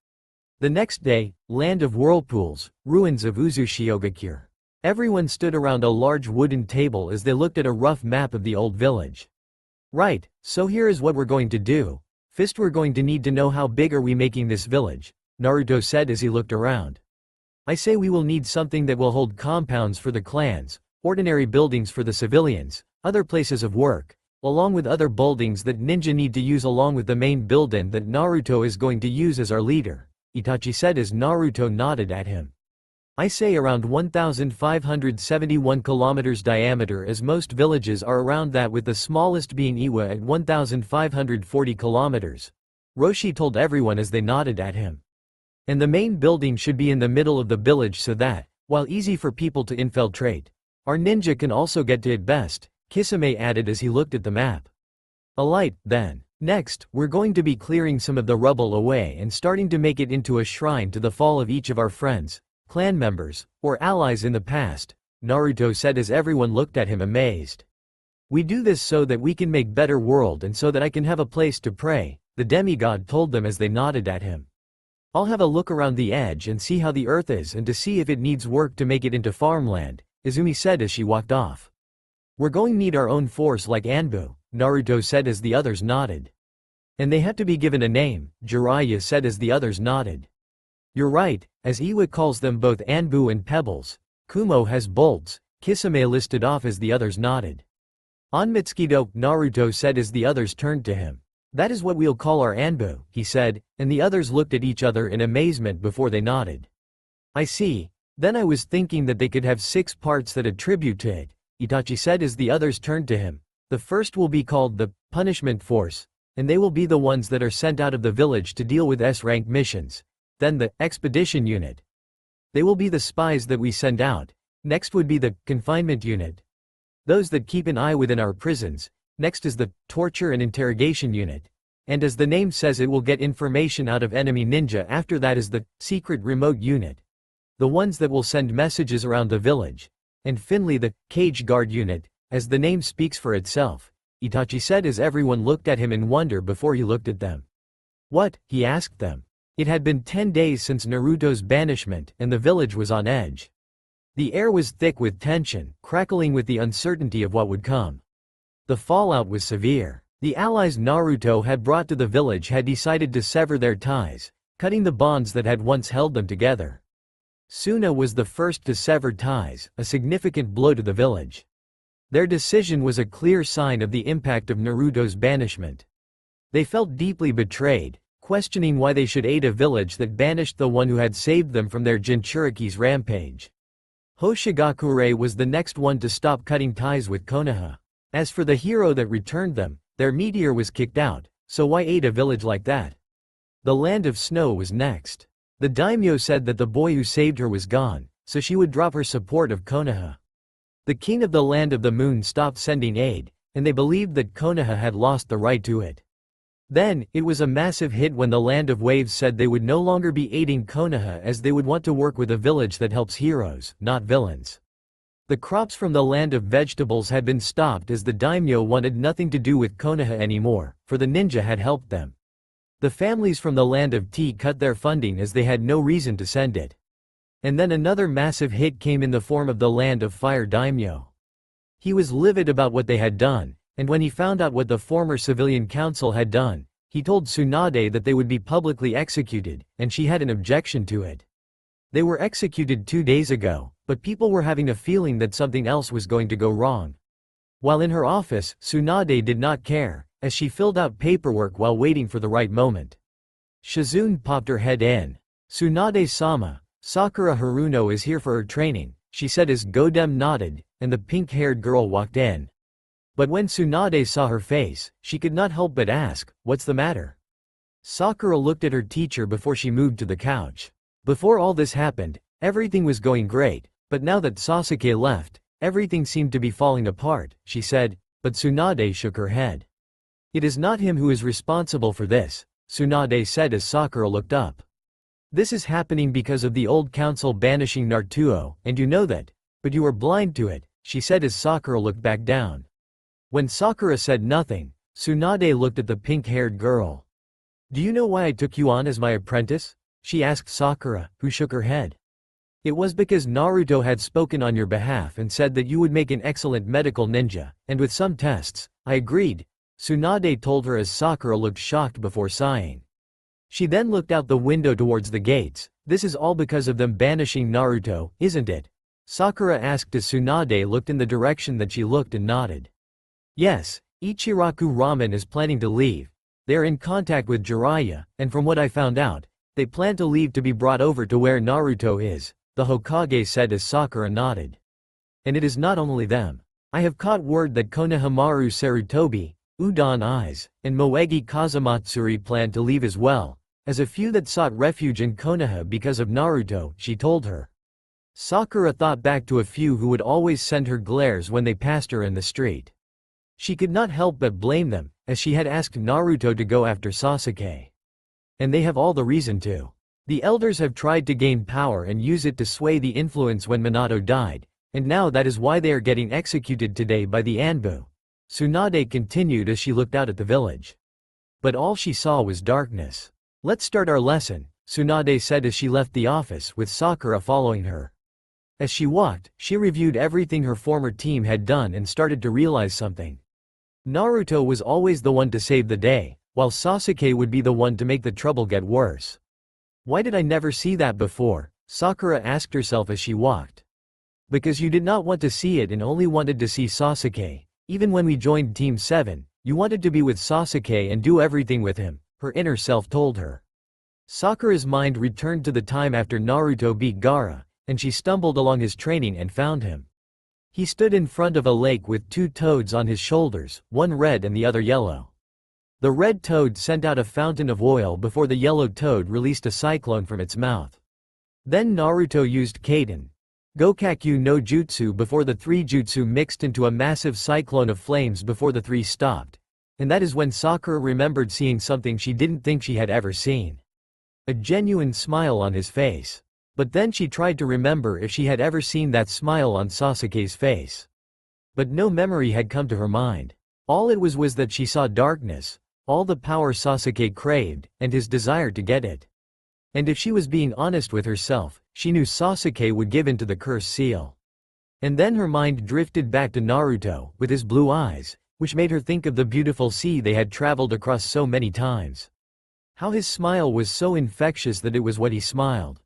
The next day, Land of Whirlpools, ruins of Uzushiogakure. Everyone stood around a large wooden table as they looked at a rough map of the old village. Right, so here is what we're going to do. Fist, we're going to need to know how big are we making this village, Naruto said as he looked around. I say we will need something that will hold compounds for the clans, ordinary buildings for the civilians, other places of work, along with other buildings that ninja need to use along with the main building that Naruto is going to use as our leader, Itachi said as Naruto nodded at him. I say around 1,571 kilometers diameter, as most villages are around that, with the smallest being Iwa at 1,540 kilometers. Roshi told everyone as they nodded at him. And the main building should be in the middle of the village so that, while easy for people to infiltrate, our ninja can also get to it best, Kisame added as he looked at the map. A light, then. Next, we're going to be clearing some of the rubble away and starting to make it into a shrine to the fall of each of our friends, clan members, or allies in the past, Naruto said as everyone looked at him amazed. We do this so that we can make better world and so that I can have a place to pray, the demigod told them as they nodded at him. I'll have a look around the edge and see how the earth is and to see if it needs work to make it into farmland, Izumi said as she walked off. We're going to need our own force like Anbu, Naruto said as the others nodded. And they have to be given a name, Jiraiya said as the others nodded. You're right, as Iwa calls them both Anbu and Pebbles. Kumo has bolts, Kisame listed off as the others nodded. Onmitsukido, Naruto said as the others turned to him. That is what we'll call our Anbu, he said, and the others looked at each other in amazement before they nodded. I see. Then I was thinking that they could have 6 parts that attribute to it, Itachi said as the others turned to him. The first will be called the Punishment Force, and they will be the ones that are sent out of the village to deal with S-rank missions. Then the Expedition Unit. They will be the spies that we send out. Next would be the Confinement Unit. Those that keep an eye within our prisons. Next is the Torture and Interrogation Unit. And as the name says, it will get information out of enemy ninja. After that is the Secret Remote Unit. The ones that will send messages around the village. And finally the Cage Guard Unit, as the name speaks for itself, Itachi said as everyone looked at him in wonder before he looked at them. What? He asked them. It had been 10 days since Naruto's banishment, and the village was on edge. The air was thick with tension, crackling with the uncertainty of what would come. The fallout was severe. The allies Naruto had brought to the village had decided to sever their ties, cutting the bonds that had once held them together. Suna was the first to sever ties, a significant blow to the village. Their decision was a clear sign of the impact of Naruto's banishment. They felt deeply betrayed, questioning why they should aid a village that banished the one who had saved them from their Jinchuriki's rampage. Hoshigakure was the next one to stop cutting ties with Konoha. As for the hero that returned them, their meteor was kicked out, so why aid a village like that? The Land of Snow was next. The daimyo said that the boy who saved her was gone, so she would drop her support of Konoha. The king of the Land of the Moon stopped sending aid, and they believed that Konoha had lost the right to it. Then, it was a massive hit when the Land of Waves said they would no longer be aiding Konoha as they would want to work with a village that helps heroes, not villains. The crops from the Land of Vegetables had been stopped as the daimyo wanted nothing to do with Konoha anymore, for the ninja had helped them. The families from the Land of Tea cut their funding as they had no reason to send it. And then another massive hit came in the form of the Land of Fire daimyo. He was livid about what they had done, and when he found out what the former civilian council had done, he told Tsunade that they would be publicly executed, and she had an objection to it. They were executed 2 days ago, but people were having a feeling that something else was going to go wrong. While in her office, Tsunade did not care, as she filled out paperwork while waiting for the right moment. Shizune popped her head in. "Tsunade-sama, Sakura Haruno is here for her training," she said as Godem nodded, and the pink-haired girl walked in. But when Tsunade saw her face, she could not help but ask, "What's the matter?" Sakura looked at her teacher before she moved to the couch. Before all this happened, everything was going great, but now that Sasuke left, everything seemed to be falling apart, she said, but Tsunade shook her head. "It is not him who is responsible for this," Tsunade said as Sakura looked up. "This is happening because of the old council banishing Naruto, and you know that, but you are blind to it," she said as Sakura looked back down. When Sakura said nothing, Tsunade looked at the pink-haired girl. "Do you know why I took you on as my apprentice?" she asked Sakura, who shook her head. "It was because Naruto had spoken on your behalf and said that you would make an excellent medical ninja, and with some tests, I agreed," Tsunade told her as Sakura looked shocked before sighing. She then looked out the window towards the gates. "This is all because of them banishing Naruto, isn't it?" Sakura asked as Tsunade looked in the direction that she looked and nodded. "Yes, Ichiraku Ramen is planning to leave. They are in contact with Jiraiya, and from what I found out, they plan to leave to be brought over to where Naruto is," the Hokage said as Sakura nodded. "And it is not only them. I have caught word that Konohamaru Sarutobi, Udon Eyes, and Moegi Kazamatsuri plan to leave as well, as a few that sought refuge in Konoha because of Naruto," she told her. Sakura thought back to a few who would always send her glares when they passed her in the street. She could not help but blame them, as she had asked Naruto to go after Sasuke. And they have all the reason to. The elders have tried to gain power and use it to sway the influence when Minato died, and now that is why they are getting executed today by the Anbu. Tsunade continued as she looked out at the village. But all she saw was darkness. "Let's start our lesson," Tsunade said as she left the office with Sakura following her. As she walked, she reviewed everything her former team had done and started to realize something. Naruto was always the one to save the day, while Sasuke would be the one to make the trouble get worse. "Why did I never see that before?" Sakura asked herself as she walked. "Because you did not want to see it and only wanted to see Sasuke. Even when we joined Team 7, you wanted to be with Sasuke and do everything with him," her inner self told her. Sakura's mind returned to the time after Naruto beat Gaara, and she stumbled along his training and found him. He stood in front of a lake with 2 toads on his shoulders, one red and the other yellow. The red toad sent out a fountain of oil before the yellow toad released a cyclone from its mouth. Then Naruto used Kaden Gokakyu no Jutsu before the 3 jutsu mixed into a massive cyclone of flames before the 3 stopped. And that is when Sakura remembered seeing something she didn't think she had ever seen. A genuine smile on his face. But then she tried to remember if she had ever seen that smile on Sasuke's face. But no memory had come to her mind. All it was that she saw darkness, all the power Sasuke craved, and his desire to get it. And if she was being honest with herself, she knew Sasuke would give in to the curse seal. And then her mind drifted back to Naruto, with his blue eyes, which made her think of the beautiful sea they had traveled across so many times. How his smile was so infectious that it was what he smiled.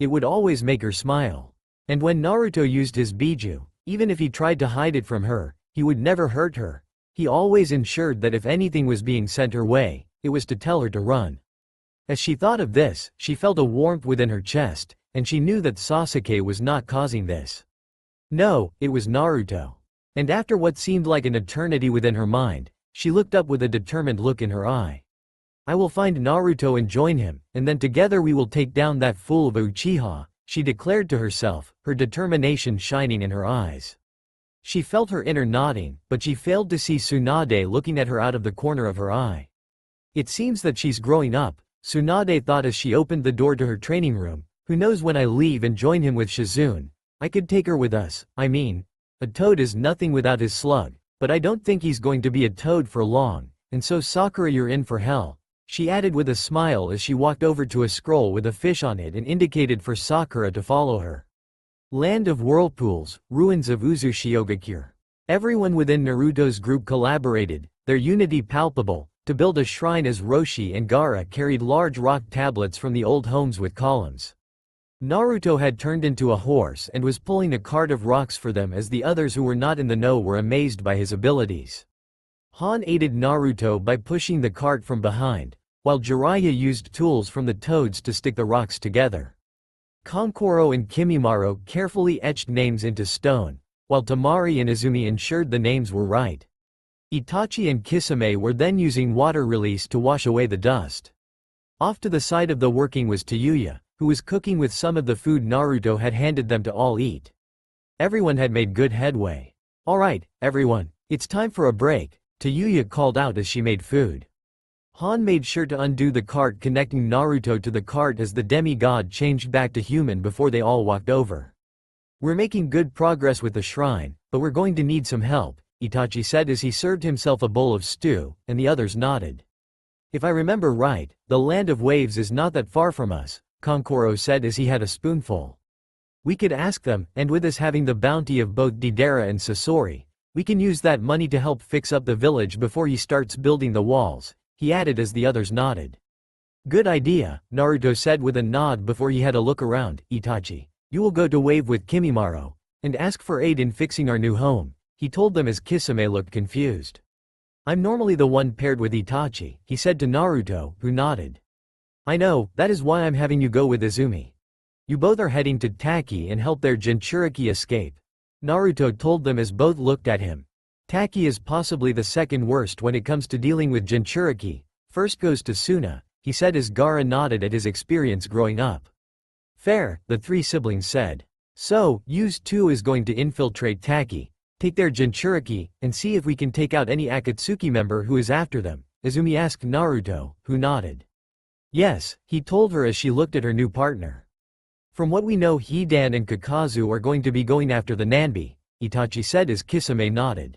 It would always make her smile. And when Naruto used his Biju, even if he tried to hide it from her, he would never hurt her. He always ensured that if anything was being sent her way, it was to tell her to run. As she thought of this, she felt a warmth within her chest, and she knew that Sasuke was not causing this. No, it was Naruto. And after what seemed like an eternity within her mind, she looked up with a determined look in her eye. I will find Naruto and join him, and then together we will take down that fool of a Uchiha, she declared to herself, her determination shining in her eyes. She felt her inner nodding, but she failed to see Tsunade looking at her out of the corner of her eye. It seems that she's growing up, Tsunade thought as she opened the door to her training room. Who knows, when I leave and join him with Shizune, I could take her with us. I mean, a toad is nothing without his slug, but I don't think he's going to be a toad for long, and so Sakura, you're in for hell, she added with a smile as she walked over to a scroll with a fish on it and indicated for Sakura to follow her. Land of Whirlpools, Ruins of Uzushiogakure. Everyone within Naruto's group collaborated, their unity palpable, to build a shrine as Roshi and Gaara carried large rock tablets from the old homes with columns. Naruto had turned into a horse and was pulling a cart of rocks for them as the others who were not in the know were amazed by his abilities. Han aided Naruto by pushing the cart from behind, while Jiraiya used tools from the toads to stick the rocks together. Kankuro and Kimimaro carefully etched names into stone, while Temari and Izumi ensured the names were right. Itachi and Kisame were then using water release to wash away the dust. Off to the side of the working was Tayuya, who was cooking with some of the food Naruto had handed them to all eat. Everyone had made good headway. Alright, everyone, it's time for a break, Tayuya called out as she made food. Han made sure to undo the cart connecting Naruto to the cart as the demigod changed back to human before they all walked over. We're making good progress with the shrine, but we're going to need some help, Itachi said as he served himself a bowl of stew, and the others nodded. If I remember right, the land of waves is not that far from us, Kankuro said as he had a spoonful. We could ask them, and with us having the bounty of both Deidara and Sasori, we can use that money to help fix up the village before he starts building the walls, he added as the others nodded. Good idea, Naruto said with a nod before he had a look around. Itachi, you will go to Wave with Kimimaro, and ask for aid in fixing our new home, he told them as Kisame looked confused. I'm normally the one paired with Itachi, he said to Naruto, who nodded. I know, that is why I'm having you go with Izumi. You both are heading to Taki and help their Jinchuriki escape, Naruto told them as both looked at him. Taki is possibly the second worst when it comes to dealing with Jinchuriki, first goes to Suna, he said as Gaara nodded at his experience growing up. Fair, the three siblings said. So, Use 2 is going to infiltrate Taki, take their Jinchuriki, and see if we can take out any Akatsuki member who is after them, Izumi asked Naruto, who nodded. Yes, he told her as she looked at her new partner. From what we know, Hidan and Kakazu are going to be going after the Nanbi, Itachi said as Kisame nodded.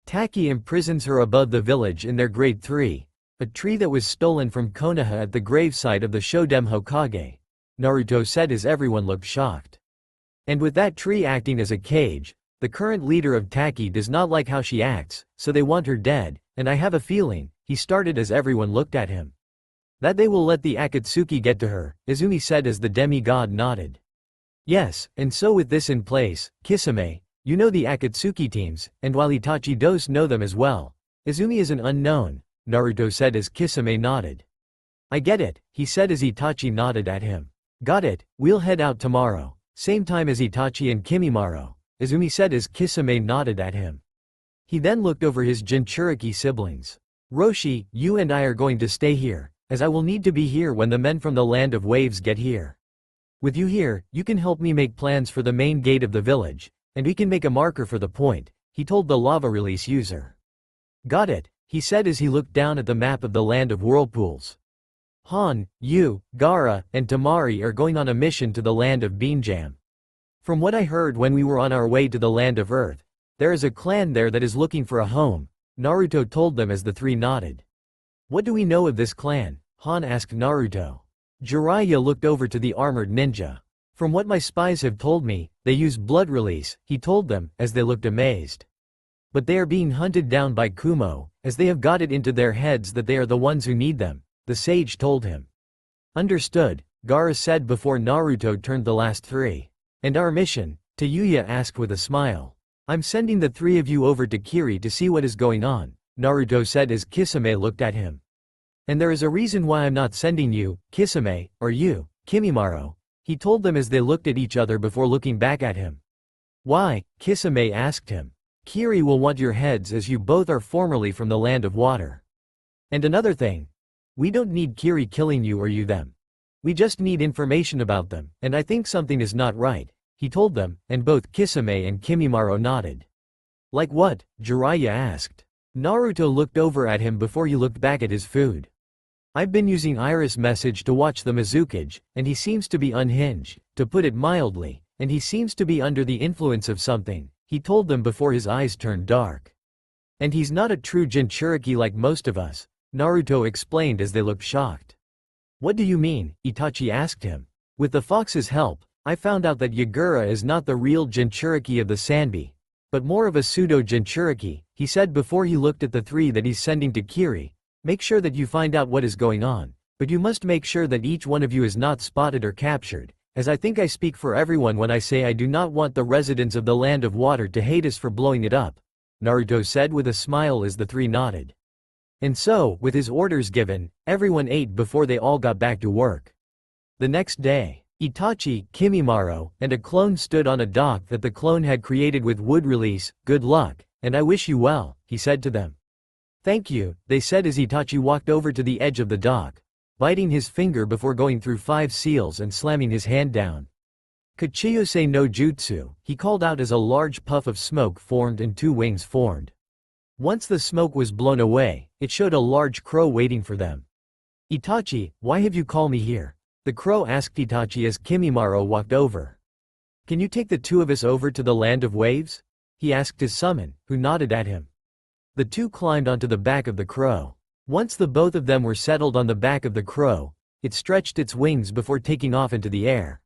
Taki imprisons her above the village in their grade 3, a tree that was stolen from Konoha at the gravesite of the Shodem Hokage, Naruto said as everyone looked shocked. And with that tree acting as a cage, the current leader of Taki does not like how she acts, so they want her dead, and I have a feeling, he started as everyone looked at him, that they will let the Akatsuki get to her, Izumi said as the demigod nodded. Yes, and so with this in place, Kisame, you know the Akatsuki teams, and while Itachi does know them as well, Izumi is an unknown, Naruto said as Kisame nodded. I get it, he said as Itachi nodded at him. Got it, we'll head out tomorrow, same time as Itachi and Kimimaro, Izumi said as Kisame nodded at him. He then looked over his Jinchuriki siblings. Roshi, you and I are going to stay here, as I will need to be here when the men from the Land of Waves get here. With you here, you can help me make plans for the main gate of the village, and we can make a marker for the point, he told the lava release user. Got it, he said as he looked down at the map of the Land of Whirlpools. Han, you, Gaara, and Temari are going on a mission to the Land of Beanjam. From what I heard when we were on our way to the Land of Earth, there is a clan there that is looking for a home, Naruto told them as the three nodded. What do we know of this clan? Han asked Naruto. Jiraiya looked over to the armored ninja. From what my spies have told me, they use blood release, he told them, as they looked amazed. But they are being hunted down by Kumo, as they have got it into their heads that they are the ones who need them, the sage told him. Understood, Gaara said before Naruto turned the last three. And our mission? Tayuya asked with a smile. I'm sending the three of you over to Kiri to see what is going on, Naruto said as Kisame looked at him. And there is a reason why I'm not sending you, Kisame, or you, Kimimaro, he told them as they looked at each other before looking back at him. Why? Kisame asked him. Kiri will want your heads as you both are formerly from the land of water. And another thing. We don't need Kiri killing you or you them. We just need information about them, and I think something is not right, he told them, and both Kisame and Kimimaro nodded. Like what? Jiraiya asked. Naruto looked over at him before he looked back at his food. I've been using Iris message to watch the Mizukage, and he seems to be unhinged, to put it mildly, and he seems to be under the influence of something, he told them before his eyes turned dark. And he's not a true Jinchuriki like most of us, Naruto explained as they looked shocked. What do you mean? Itachi asked him. With the fox's help, I found out that Yagura is not the real Jinchuriki of the Sanbi, but more of a pseudo-Jinchuriki, he said before he looked at the three that he's sending to Kiri. Make sure that you find out what is going on, but you must make sure that each one of you is not spotted or captured, as I think I speak for everyone when I say I do not want the residents of the land of water to hate us for blowing it up, Naruto said with a smile as the three nodded. And so, with his orders given, everyone ate before they all got back to work. The next day, Itachi, Kimimaro, and a clone stood on a dock that the clone had created with wood. Release, good luck, and I wish you well, he said to them. Thank you, they said as Itachi walked over to the edge of the dock, biting his finger before going through 5 seals and slamming his hand down. Kachiyose no jutsu, he called out as a large puff of smoke formed and 2 wings formed. Once the smoke was blown away, it showed a large crow waiting for them. Itachi, why have you called me here? The crow asked Itachi as Kimimaro walked over. Can you take the 2 of us over to the land of waves? He asked his summon, who nodded at him. The 2 climbed onto the back of the crow. Once the both of them were settled on the back of the crow, it stretched its wings before taking off into the air.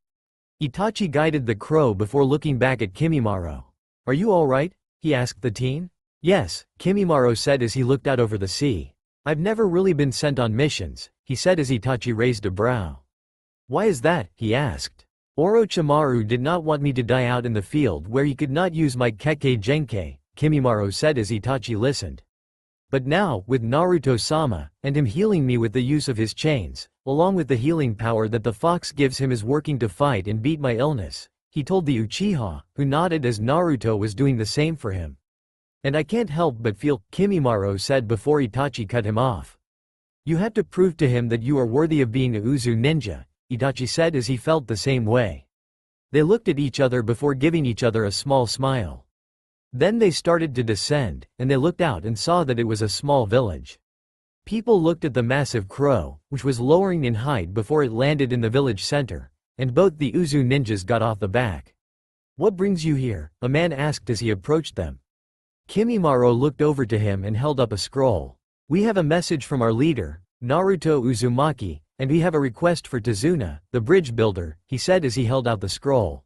Itachi guided the crow before looking back at Kimimaro. Are you alright? He asked the teen. Yes, Kimimaro said as he looked out over the sea. I've never really been sent on missions, he said as Itachi raised a brow. Why is that? He asked. Orochimaru did not want me to die out in the field where he could not use my Kekkei Genkai, Kimimaro said as Itachi listened. But now, with Naruto-sama, and him healing me with the use of his chains, along with the healing power that the fox gives him is working to fight and beat my illness, he told the Uchiha, who nodded as Naruto was doing the same for him. And I can't help but feel, Kimimaro said before Itachi cut him off. You have to prove to him that you are worthy of being a Uzu ninja, Itachi said as he felt the same way. They looked at each other before giving each other a small smile. Then they started to descend, and they looked out and saw that it was a small village. People looked at the massive crow, which was lowering in height before it landed in the village center, and both the Uzu ninjas got off the back. What brings you here? A man asked as he approached them. Kimimaro looked over to him and held up a scroll. We have a message from our leader, Naruto Uzumaki, and we have a request for Tazuna, the bridge builder, he said as he held out the scroll.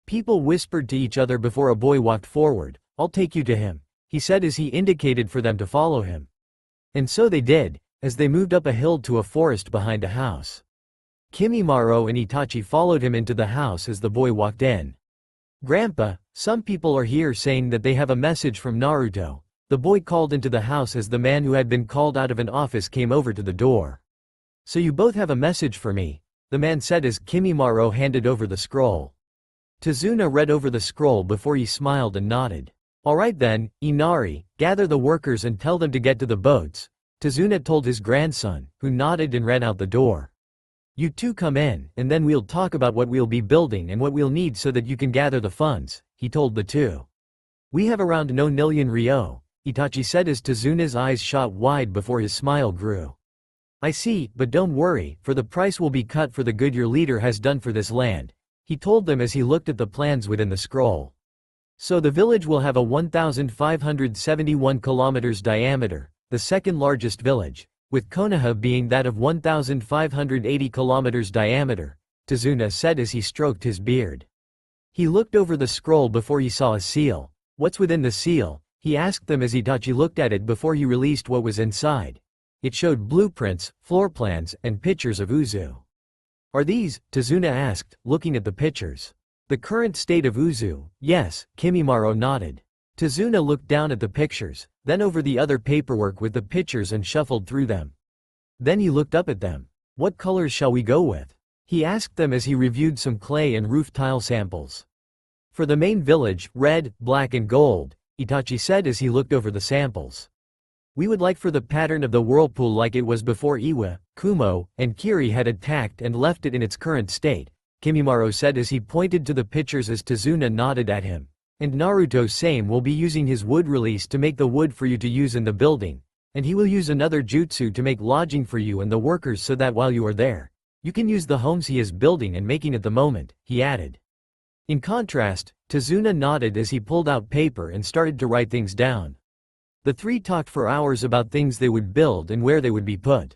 People whispered to each other before a boy walked forward. I'll take you to him, he said as he indicated for them to follow him. And so they did, as they moved up a hill to a forest behind a house. Kimimaro and Itachi followed him into the house as the boy walked in. Grandpa, some people are here saying that they have a message from Naruto, the boy called into the house as the man who had been called out of an office came over to the door. So you both have a message for me, the man said as Kimimaro handed over the scroll. Tazuna read over the scroll before he smiled and nodded. Alright then, Inari, gather the workers and tell them to get to the boats, Tazuna told his grandson, who nodded and ran out the door. You two come in, and then we'll talk about what we'll be building and what we'll need so that you can gather the funds, he told the two. We have around no million ryo, Itachi said as Tazuna's eyes shot wide before his smile grew. I see, but don't worry, for the price will be cut for the good your leader has done for this land, he told them as he looked at the plans within the scroll. So the village will have a 1,571 kilometers diameter, the second largest village, with Konoha being that of 1,580 kilometers diameter, Tazuna said as he stroked his beard. He looked over the scroll before he saw a seal. What's within the seal? He asked them as Itachi looked at it before he released what was inside. It showed blueprints, floor plans, and pictures of Uzu. Are these? Tazuna asked, looking at the pictures. The current state of Uzu, yes, Kimimaro nodded. Tazuna looked down at the pictures, then over the other paperwork with the pictures and shuffled through them. Then he looked up at them. "What colors shall we go with?" he asked them as he reviewed some clay and roof tile samples. "For the main village, red, black and gold," Itachi said as he looked over the samples. "We would like for the pattern of the whirlpool like it was before Iwa, Kumo, and Kiri had attacked and left it in its current state," Kimimaro said as he pointed to the pictures as Tazuna nodded at him. "And Naruto same will be using his wood release to make the wood for you to use in the building, and he will use another jutsu to make lodging for you and the workers so that while you are there, you can use the homes he is building and making at the moment," he added. In contrast, Tazuna nodded as he pulled out paper and started to write things down. The three talked for hours about things they would build and where they would be put.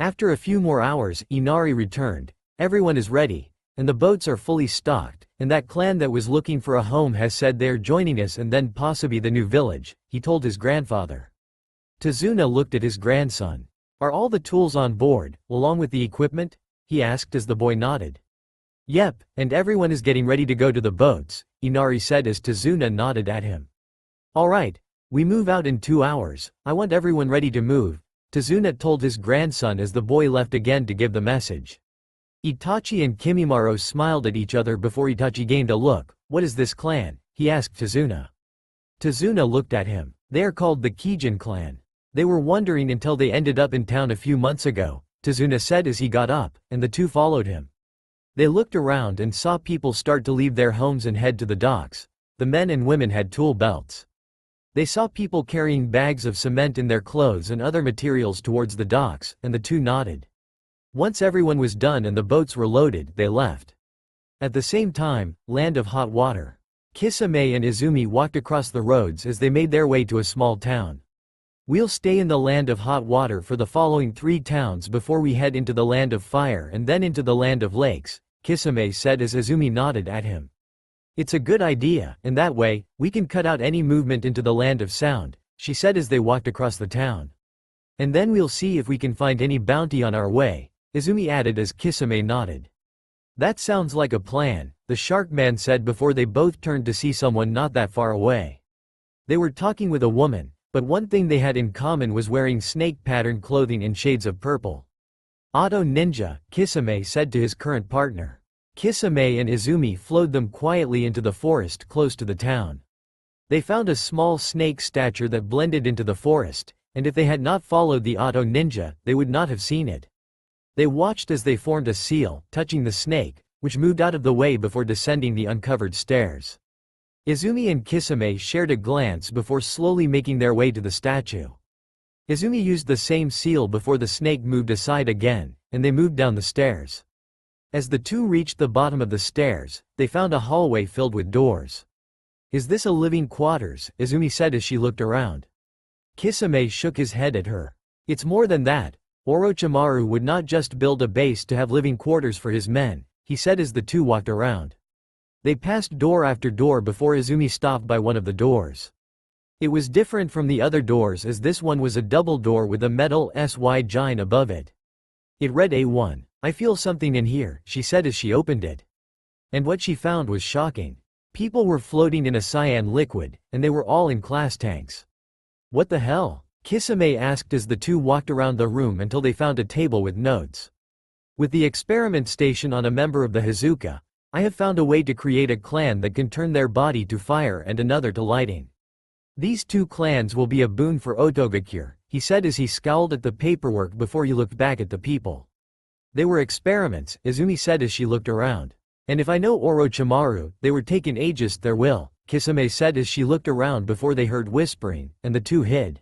After a few more hours, Inari returned. "Everyone is ready, and the boats are fully stocked, and that clan that was looking for a home has said they are joining us and then possibly the new village," he told his grandfather. Tazuna looked at his grandson. "Are all the tools on board, along with the equipment?" he asked as the boy nodded. "Yep, and everyone is getting ready to go to the boats," Inari said as Tazuna nodded at him. "All right, we move out in 2 hours, I want everyone ready to move," Tazuna told his grandson as the boy left again to give the message. Itachi and Kimimaro smiled at each other before Itachi gained a look. "What is this clan?" he asked Tazuna. Tazuna looked at him. "They are called the Kijin clan. They were wondering until they ended up in town a few months ago," Tazuna said as he got up, and the two followed him. They looked around and saw people start to leave their homes and head to the docks. The men and women had tool belts. They saw people carrying bags of cement in their clothes and other materials towards the docks, and the two nodded. Once everyone was done and the boats were loaded, they left. At the same time, Land of Hot Water. Kisame and Izumi walked across the roads as they made their way to a small town. "We'll stay in the Land of Hot Water for the following 3 towns before we head into the Land of Fire and then into the Land of Lakes," Kisame said as Izumi nodded at him. "It's a good idea, and that way, we can cut out any movement into the Land of Sound," she said as they walked across the town. "And then we'll see if we can find any bounty on our way," Izumi added as Kisame nodded. "That sounds like a plan," the Shark Man said before they both turned to see someone not that far away. They were talking with a woman, but one thing they had in common was wearing snake-patterned clothing in shades of purple. "Auto Ninja," Kisame said to his current partner. Kisame and Izumi flowed them quietly into the forest close to the town. They found a small snake statue that blended into the forest, and if they had not followed the Auto Ninja, they would not have seen it. They watched as they formed a seal, touching the snake, which moved out of the way before descending the uncovered stairs. Izumi and Kisame shared a glance before slowly making their way to the statue. Izumi used the same seal before the snake moved aside again, and they moved down the stairs. As the two reached the bottom of the stairs, they found a hallway filled with doors. "Is this a living quarters?" Izumi said as she looked around. Kisame shook his head at her. "It's more than that. Orochimaru would not just build a base to have living quarters for his men," he said as the two walked around. They passed door after door before Izumi stopped by one of the doors. It was different from the other doors as this one was a double door with a metal SY sign above it. It read A1. "I feel something in here," she said as she opened it. And what she found was shocking. People were floating in a cyan liquid, and they were all in class tanks. "What the hell?" Kisame asked as the two walked around the room until they found a table with notes. "With the experiment station on a member of the Hazuka, I have found a way to create a clan that can turn their body to fire and another to lighting. These 2 clans will be a boon for Otogakure," he said as he scowled at the paperwork before he looked back at the people. "They were experiments," Izumi said as she looked around. "And if I know Orochimaru, they were taken against their will," Kisame said as she looked around before they heard whispering, and the two hid.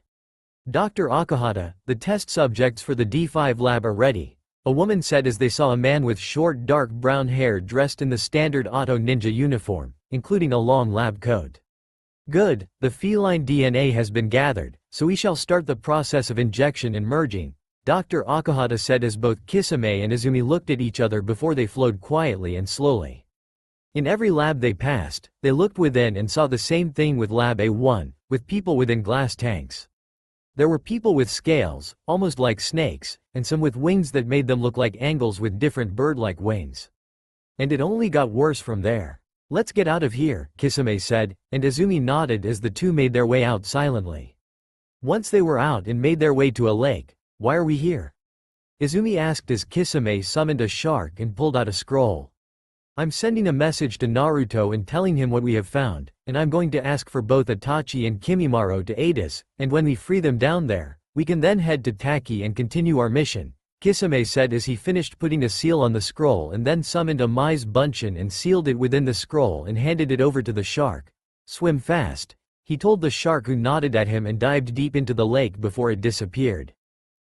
"Dr. Akahata, the test subjects for the D5 lab are ready," a woman said as they saw a man with short dark brown hair dressed in the standard Auto Ninja uniform, including a long lab coat. "Good, the feline DNA has been gathered, so we shall start the process of injection and merging," Dr. Akahata said as both Kisame and Izumi looked at each other before they flowed quietly and slowly. In every lab they passed, they looked within and saw the same thing with Lab A1, with people within glass tanks. There were people with scales, almost like snakes, and some with wings that made them look like angles with different bird-like wings. And it only got worse from there. "Let's get out of here," Kisame said, and Izumi nodded as the two made their way out silently. Once they were out and made their way to a lake. "Why are we here?" Izumi asked as Kisame summoned a shark and pulled out a scroll. I'm sending a message to Naruto and telling him what we have found, and I'm going to ask for both Itachi and Kimimaro to aid us, and when we free them down there, we can then head to Taki and continue our mission, Kisame said as he finished putting a seal on the scroll and then summoned a Mise Bunchen and sealed it within the scroll and handed it over to the shark. Swim fast, he told the shark, who nodded at him and dived deep into the lake before it disappeared.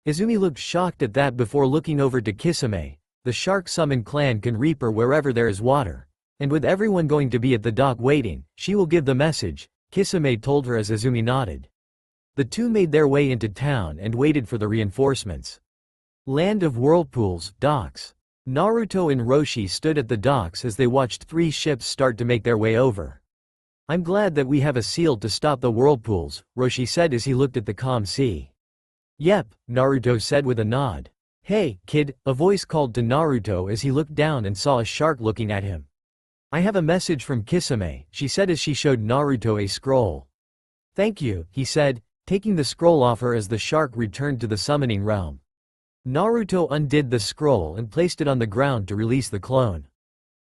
Izumi looked shocked at that before looking over to Kisame. The Shark Summon clan can reaper wherever there is water. And with everyone going to be at the dock waiting, she will give the message, Kisame told her as Izumi nodded. The two made their way into town and waited for the reinforcements. Land of Whirlpools, docks. Naruto and Roshi stood at the docks as they watched 3 ships start to make their way over. I'm glad that we have a seal to stop the whirlpools, Roshi said as he looked at the calm sea. Yep, Naruto said with a nod. Hey, kid, a voice called to Naruto as he looked down and saw a shark looking at him. I have a message from Kisame, she said as she showed Naruto a scroll. Thank you, he said, taking the scroll off her as the shark returned to the summoning realm. Naruto undid the scroll and placed it on the ground to release the clone.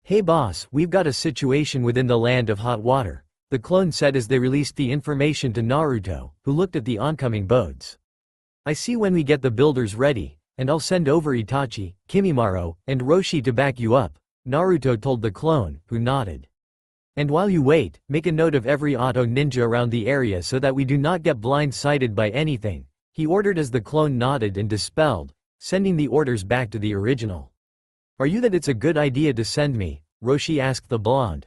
Hey boss, we've got a situation within the land of hot water, the clone said as they released the information to Naruto, who looked at the oncoming boats. I see when we get the builders ready, and I'll send over Itachi, Kimimaro, and Roshi to back you up, Naruto told the clone, who nodded. And while you wait, make a note of every auto ninja around the area so that we do not get blindsided by anything, he ordered as the clone nodded and dispelled, sending the orders back to the original. Are you that it's a good idea to send me? Roshi asked the blonde.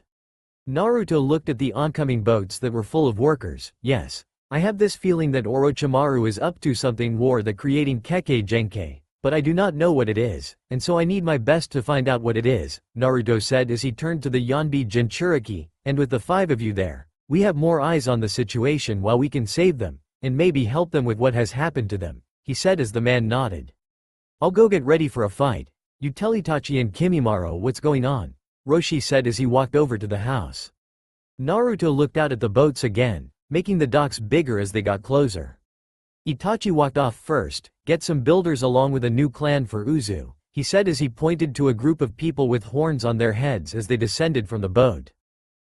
Naruto looked at the oncoming boats that were full of workers. Yes. I have this feeling that Orochimaru is up to something war that creating Kekkei Genkai, but I do not know what it is, and so I need my best to find out what it is, Naruto said as he turned to the Yonbi Jinchuriki, and with the 5 of you there, we have more eyes on the situation while we can save them, and maybe help them with what has happened to them, he said as the man nodded. I'll go get ready for a fight. You tell Itachi and Kimimaro what's going on, Roshi said as he walked over to the house. Naruto looked out at the boats again, making the docks bigger as they got closer. Itachi walked off first, get some builders along with a new clan for Uzu, he said as he pointed to a group of people with horns on their heads as they descended from the boat.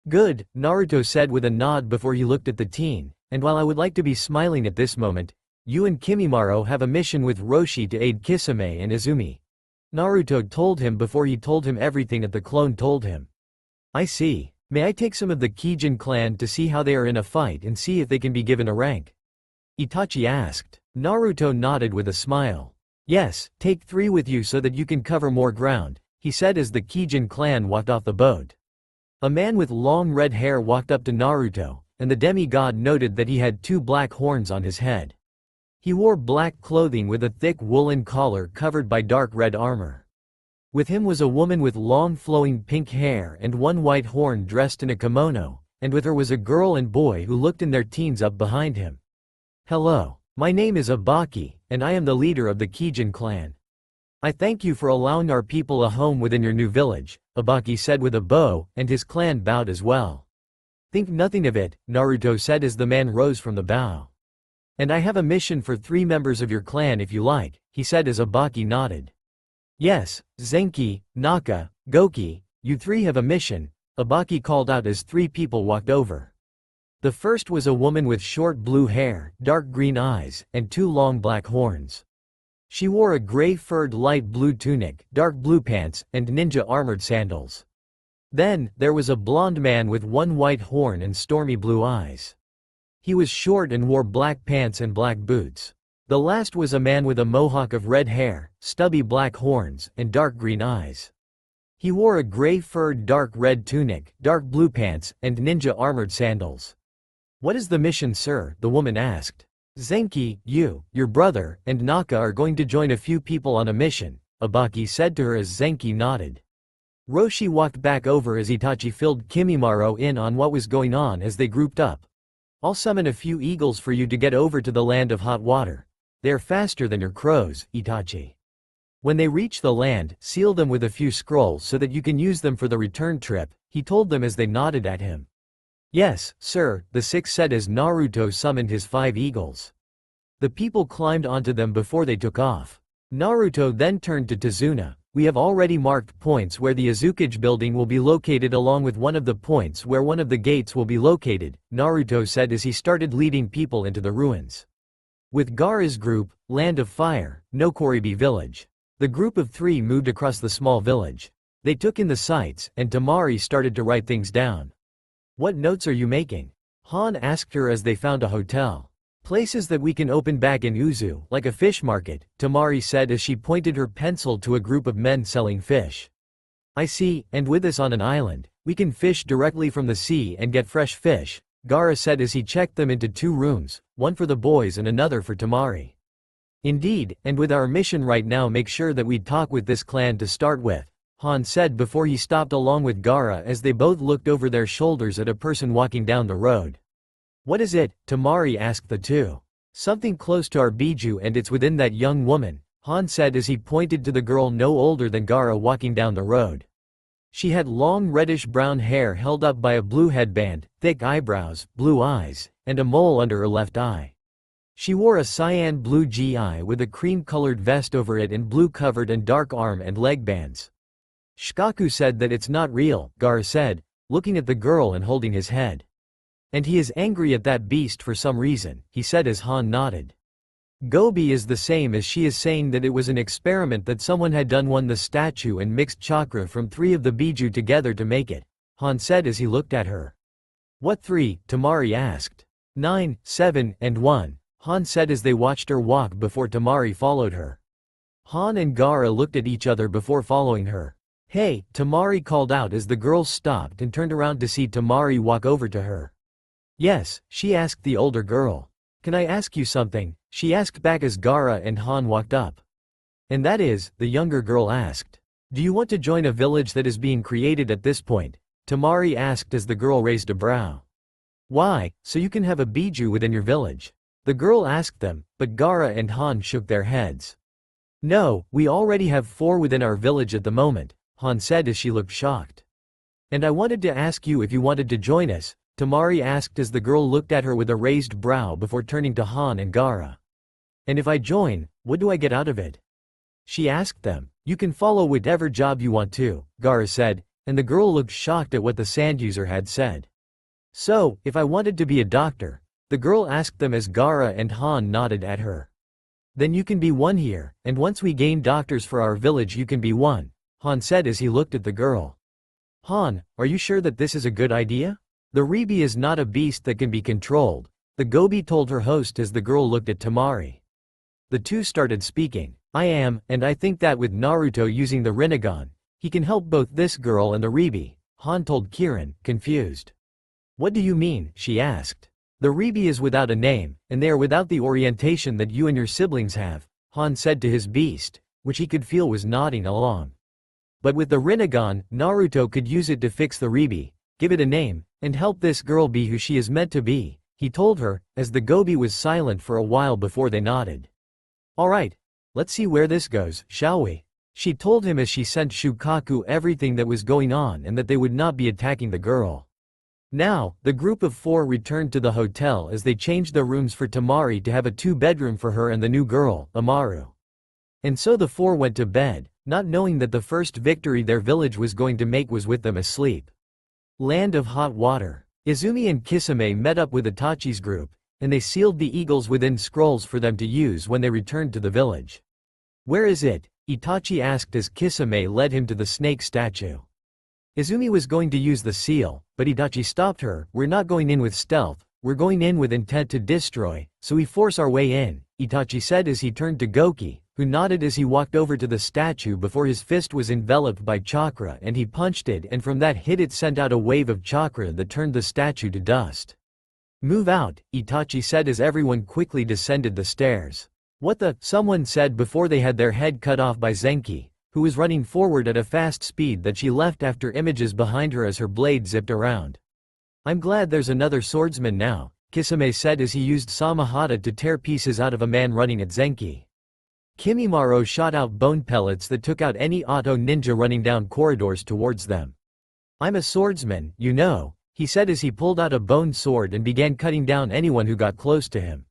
Good, Naruto said with a nod before he looked at the teen, and while I would like to be smiling at this moment, you and Kimimaro have a mission with Roshi to aid Kisame and Izumi. Naruto told him before he told him everything that the clone told him. I see. May I take some of the Kijin clan to see how they are in a fight and see if they can be given a rank? Itachi asked. Naruto nodded with a smile. Yes, take 3 with you so that you can cover more ground, he said as the Kijin clan walked off the boat. A man with long red hair walked up to Naruto, and the demigod noted that he had 2 black horns on his head. He wore black clothing with a thick woolen collar covered by dark red armor. With him was a woman with long flowing pink hair and 1 white horn dressed in a kimono, and with her was a girl and boy who looked in their teens up behind him. Hello. My name is Abaki, and I am the leader of the Kijin clan. I thank you for allowing our people a home within your new village, Abaki said with a bow, and his clan bowed as well. Think nothing of it, Naruto said as the man rose from the bow. And I have a mission for 3 members of your clan if you like, he said as Abaki nodded. Yes, Zenki, Naka, Goki, you 3 have a mission, Abaki called out as 3 people walked over. The first was a woman with short blue hair, dark green eyes, and 2 long black horns. She wore a gray furred light blue tunic, dark blue pants, and ninja armored sandals. Then, there was a blonde man with 1 white horn and stormy blue eyes. He was short and wore black pants and black boots. The last was a man with a mohawk of red hair, stubby black horns, and dark green eyes. He wore a gray furred dark red tunic, dark blue pants, and ninja armored sandals. What is the mission, sir? The woman asked. Zenki, you, your brother, and Naka are going to join a few people on a mission, Abaki said to her as Zenki nodded. Roshi walked back over as Itachi filled Kimimaro in on what was going on as they grouped up. I'll summon a few eagles for you to get over to the land of hot water. They are faster than your crows, Itachi. When they reach the land, seal them with a few scrolls so that you can use them for the return trip, he told them as they nodded at him. Yes, sir, the 6 said as Naruto summoned his 5 eagles. The people climbed onto them before they took off. Naruto then turned to Tazuna. We have already marked points where the Azukage building will be located along with one of the points where one of the gates will be located, Naruto said as he started leading people into the ruins. With Gaara's group, Land of Fire, Nokoribi village. The group of 3 moved across the small village. They took in the sights, and Tamari started to write things down. What notes are you making? Han asked her as they found a hotel. Places that we can open back in Uzu, like a fish market, Tamari said as she pointed her pencil to a group of men selling fish. I see, and with us on an island, we can fish directly from the sea and get fresh fish, Gaara said as he checked them into 2 rooms, one for the boys and another for Tamari. Indeed, and with our mission right now, make sure that we talk with this clan to start with, Han said before he stopped along with Gaara as they both looked over their shoulders at a person walking down the road. What is it? Tamari asked the 2. Something close to our Biju, and it's within that young woman, Han said as he pointed to the girl no older than Gaara walking down the road. She had long reddish-brown hair held up by a blue headband, thick eyebrows, blue eyes, and a mole under her left eye. She wore a cyan blue gi with a cream-colored vest over it and blue-covered and dark arm and leg bands. Shikaku said that it's not real, Gaara said, looking at the girl and holding his head. And he is angry at that beast for some reason, he said as Han nodded. Gobi is the same as she is saying that it was an experiment that someone had done the statue and mixed chakra from 3 of the Biju together to make it, Han said as he looked at her. What 3? Tamari asked. 9, 7, and 1, Han said as they watched her walk before Tamari followed her. Han and Gaara looked at each other before following her. Hey, Tamari called out as the girl stopped and turned around to see Tamari walk over to her. Yes, she asked the older girl. Can I ask you something? She asked back as Gaara and Han walked up. And that is, the younger girl asked. Do you want to join a village that is being created at this point? Tamari asked as the girl raised a brow. Why, so you can have a Biju within your village? The girl asked them, but Gaara and Han shook their heads. No, we already have 4 within our village at the moment, Han said as she looked shocked. And I wanted to ask you if you wanted to join us, Tamari asked as the girl looked at her with a raised brow before turning to Han and Gaara. And if I join, what do I get out of it? She asked them. You can follow whatever job you want to, Gaara said, and the girl looked shocked at what the sand user had said. So, if I wanted to be a doctor, the girl asked them as Gaara and Han nodded at her. Then you can be one here, and once we gain doctors for our village you can be one, Han said as he looked at the girl. Han, are you sure that this is a good idea? The Ribi is not a beast that can be controlled, the Gobi told her host as the girl looked at Tamari. The 2 started speaking. I am, and I think that with Naruto using the Rinnegan, he can help both this girl and the Ribi, Han told Kirin, confused. What do you mean? She asked. The Ribi is without a name, and they are without the orientation that you and your siblings have, Han said to his beast, which he could feel was nodding along. But with the Rinnegan, Naruto could use it to fix the Ribi, give it a name, and help this girl be who she is meant to be, he told her, as the Gobi was silent for a while before they nodded. Alright, let's see where this goes, shall we? She told him as she sent Shukaku everything that was going on and that they would not be attacking the girl. Now, the group of 4 returned to the hotel as they changed the rooms for Tamari to have a 2-bedroom for her and the new girl, Amaru. And so the 4 went to bed, not knowing that the first victory their village was going to make was with them asleep. Land of Hot Water. Izumi and Kisame met up with Itachi's group, and they sealed the eagles within scrolls for them to use when they returned to the village. Where is it? Itachi asked as Kisame led him to the snake statue. Izumi was going to use the seal, but Itachi stopped her. We're not going in with stealth, we're going in with intent to destroy, so we force our way in, Itachi said as he turned to Goki, who nodded as he walked over to the statue before his fist was enveloped by chakra and he punched it, and from that hit it sent out a wave of chakra that turned the statue to dust. Move out, Itachi said as everyone quickly descended the stairs. What the? Someone said before they had their head cut off by Zenki, who was running forward at a fast speed that she left after images behind her as her blade zipped around. I'm glad there's another swordsman now, Kisame said as he used Samahata to tear pieces out of a man running at Zenki. Kimimaro shot out bone pellets that took out any auto ninja running down corridors towards them. I'm a swordsman, you know, he said as he pulled out a bone sword and began cutting down anyone who got close to him.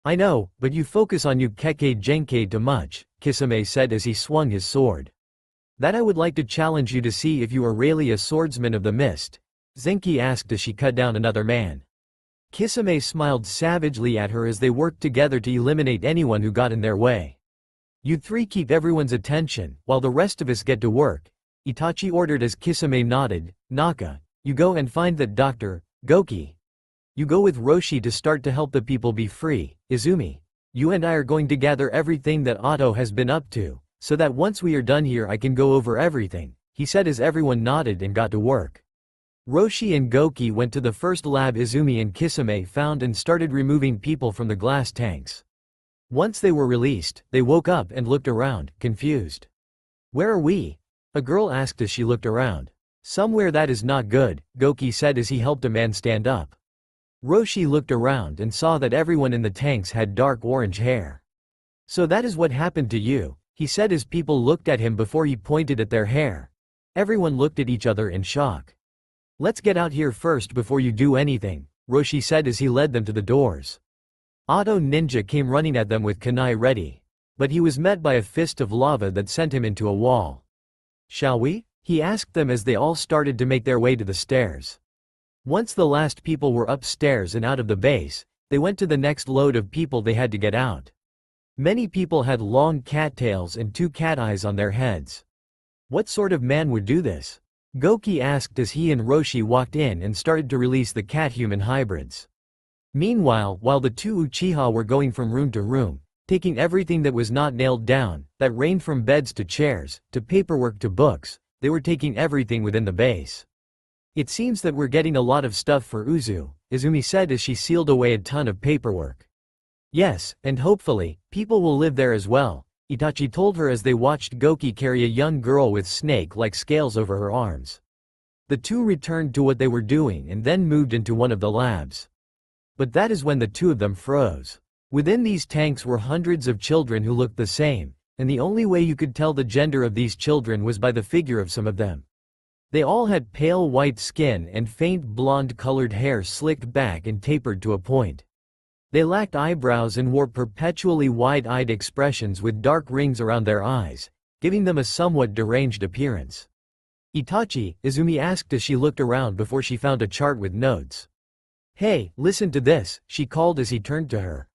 I know, but you focus on Yukeke Genkai too much, Kisame said as he swung his sword. That I would like to challenge you to see if you are really a swordsman of the mist, Zenki asked as she cut down another man. Kisame smiled savagely at her as they worked together to eliminate anyone who got in their way. You three keep everyone's attention, while the rest of us get to work, Itachi ordered as Kisame nodded. Naka, you go and find that Dr. Goki. You go with Roshi to start to help the people be free. Izumi, you and I are going to gather everything that Otto has been up to, so that once we are done here I can go over everything, he said as everyone nodded and got to work. Roshi and Goki went to the first lab Izumi and Kisame found and started removing people from the glass tanks. Once they were released, they woke up and looked around, confused. Where are we? A girl asked as she looked around. Somewhere that is not good, Goki said as he helped a man stand up. Roshi looked around and saw that everyone in the tanks had dark orange hair. So that is what happened to you, he said as people looked at him before he pointed at their hair. Everyone looked at each other in shock. Let's get out here first before you do anything, Roshi said as he led them to the doors. Otto Ninja came running at them with kunai ready. But he was met by a fist of lava that sent him into a wall. Shall we? He asked them as they all started to make their way to the stairs. Once the last people were upstairs and out of the base, they went to the next load of people they had to get out. Many people had long cattails and 2 cat eyes on their heads. What sort of man would do this? Goki asked as he and Roshi walked in and started to release the cat-human hybrids. Meanwhile, while the 2 Uchiha were going from room to room, taking everything that was not nailed down, that reigned from beds to chairs, to paperwork to books, they were taking everything within the base. It seems that we're getting a lot of stuff for Uzu, Izumi said as she sealed away a ton of paperwork. Yes, and hopefully, people will live there as well, Itachi told her as they watched Goki carry a young girl with snake-like scales over her arms. The two returned to what they were doing and then moved into one of the labs. But that is when the two of them froze. Within these tanks were hundreds of children who looked the same, and the only way you could tell the gender of these children was by the figure of some of them. They all had pale white skin and faint blonde-colored hair slicked back and tapered to a point. They lacked eyebrows and wore perpetually wide-eyed expressions with dark rings around their eyes, giving them a somewhat deranged appearance. Itachi, Izumi asked as she looked around before she found a chart with notes. Hey, listen to this, she called as he turned to her.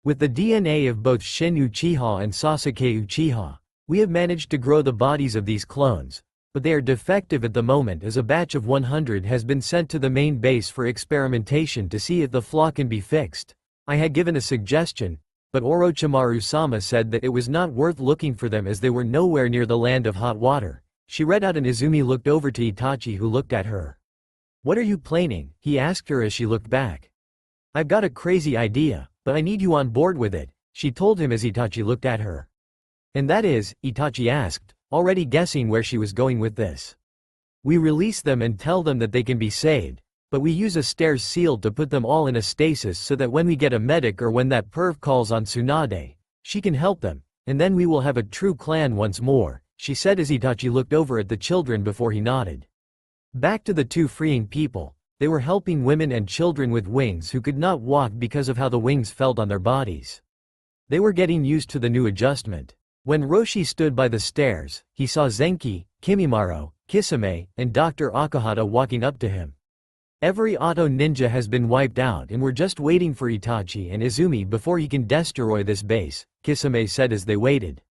With the DNA of both Shin Uchiha and Sasuke Uchiha, we have managed to grow the bodies of these clones, but they are defective at the moment as a batch of 100 has been sent to the main base for experimentation to see if the flaw can be fixed. I had given a suggestion, but Orochimaru-sama said that it was not worth looking for them as they were nowhere near the land of hot water. She read out and Izumi looked over to Itachi who looked at her. What are you planning? He asked her as she looked back. I've got a crazy idea, but I need you on board with it, she told him as Itachi looked at her. And that is, Itachi asked, already guessing where she was going with this. We release them and tell them that they can be saved, but we use a stairs seal to put them all in a stasis so that when we get a medic or when that perv calls on Tsunade, she can help them, and then we will have a true clan once more, she said as Itachi looked over at the children before he nodded. Back to the two freeing people, they were helping women and children with wings who could not walk because of how the wings felt on their bodies. They were getting used to the new adjustment. When Roshi stood by the stairs, he saw Zenki, Kimimaro, Kisame, and Dr. Akahata walking up to him. Every auto ninja has been wiped out and we're just waiting for Itachi and Izumi before he can destroy this base, Kisame said as they waited.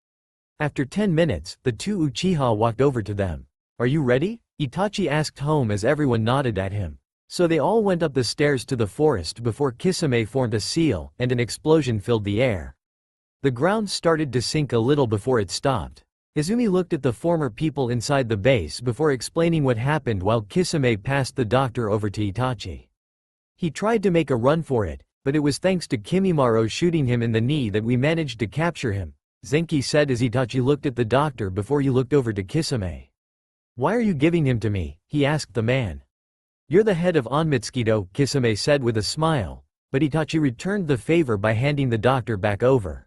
After 10 minutes, the two Uchiha walked over to them. Are you ready? Itachi asked home as everyone nodded at him. So they all went up the stairs to the forest before Kisame formed a seal and an explosion filled the air. The ground started to sink a little before it stopped. Izumi looked at the former people inside the base before explaining what happened while Kisame passed the doctor over to Itachi. He tried to make a run for it, but it was thanks to Kimimaro shooting him in the knee that we managed to capture him, Zenki said as Itachi looked at the doctor before he looked over to Kisame. Why are you giving him to me? He asked the man. You're the head of Onmitsukido, Kisame said with a smile, but Itachi returned the favor by handing the doctor back over.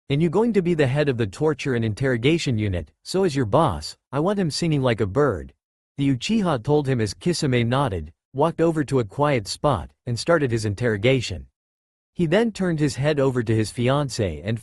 And you going to be the head of the torture and interrogation unit, so as your boss, I want him singing like a bird. The Uchiha told him as Kisame nodded, walked over to a quiet spot, and started his interrogation. He then turned his head over to his fiancée and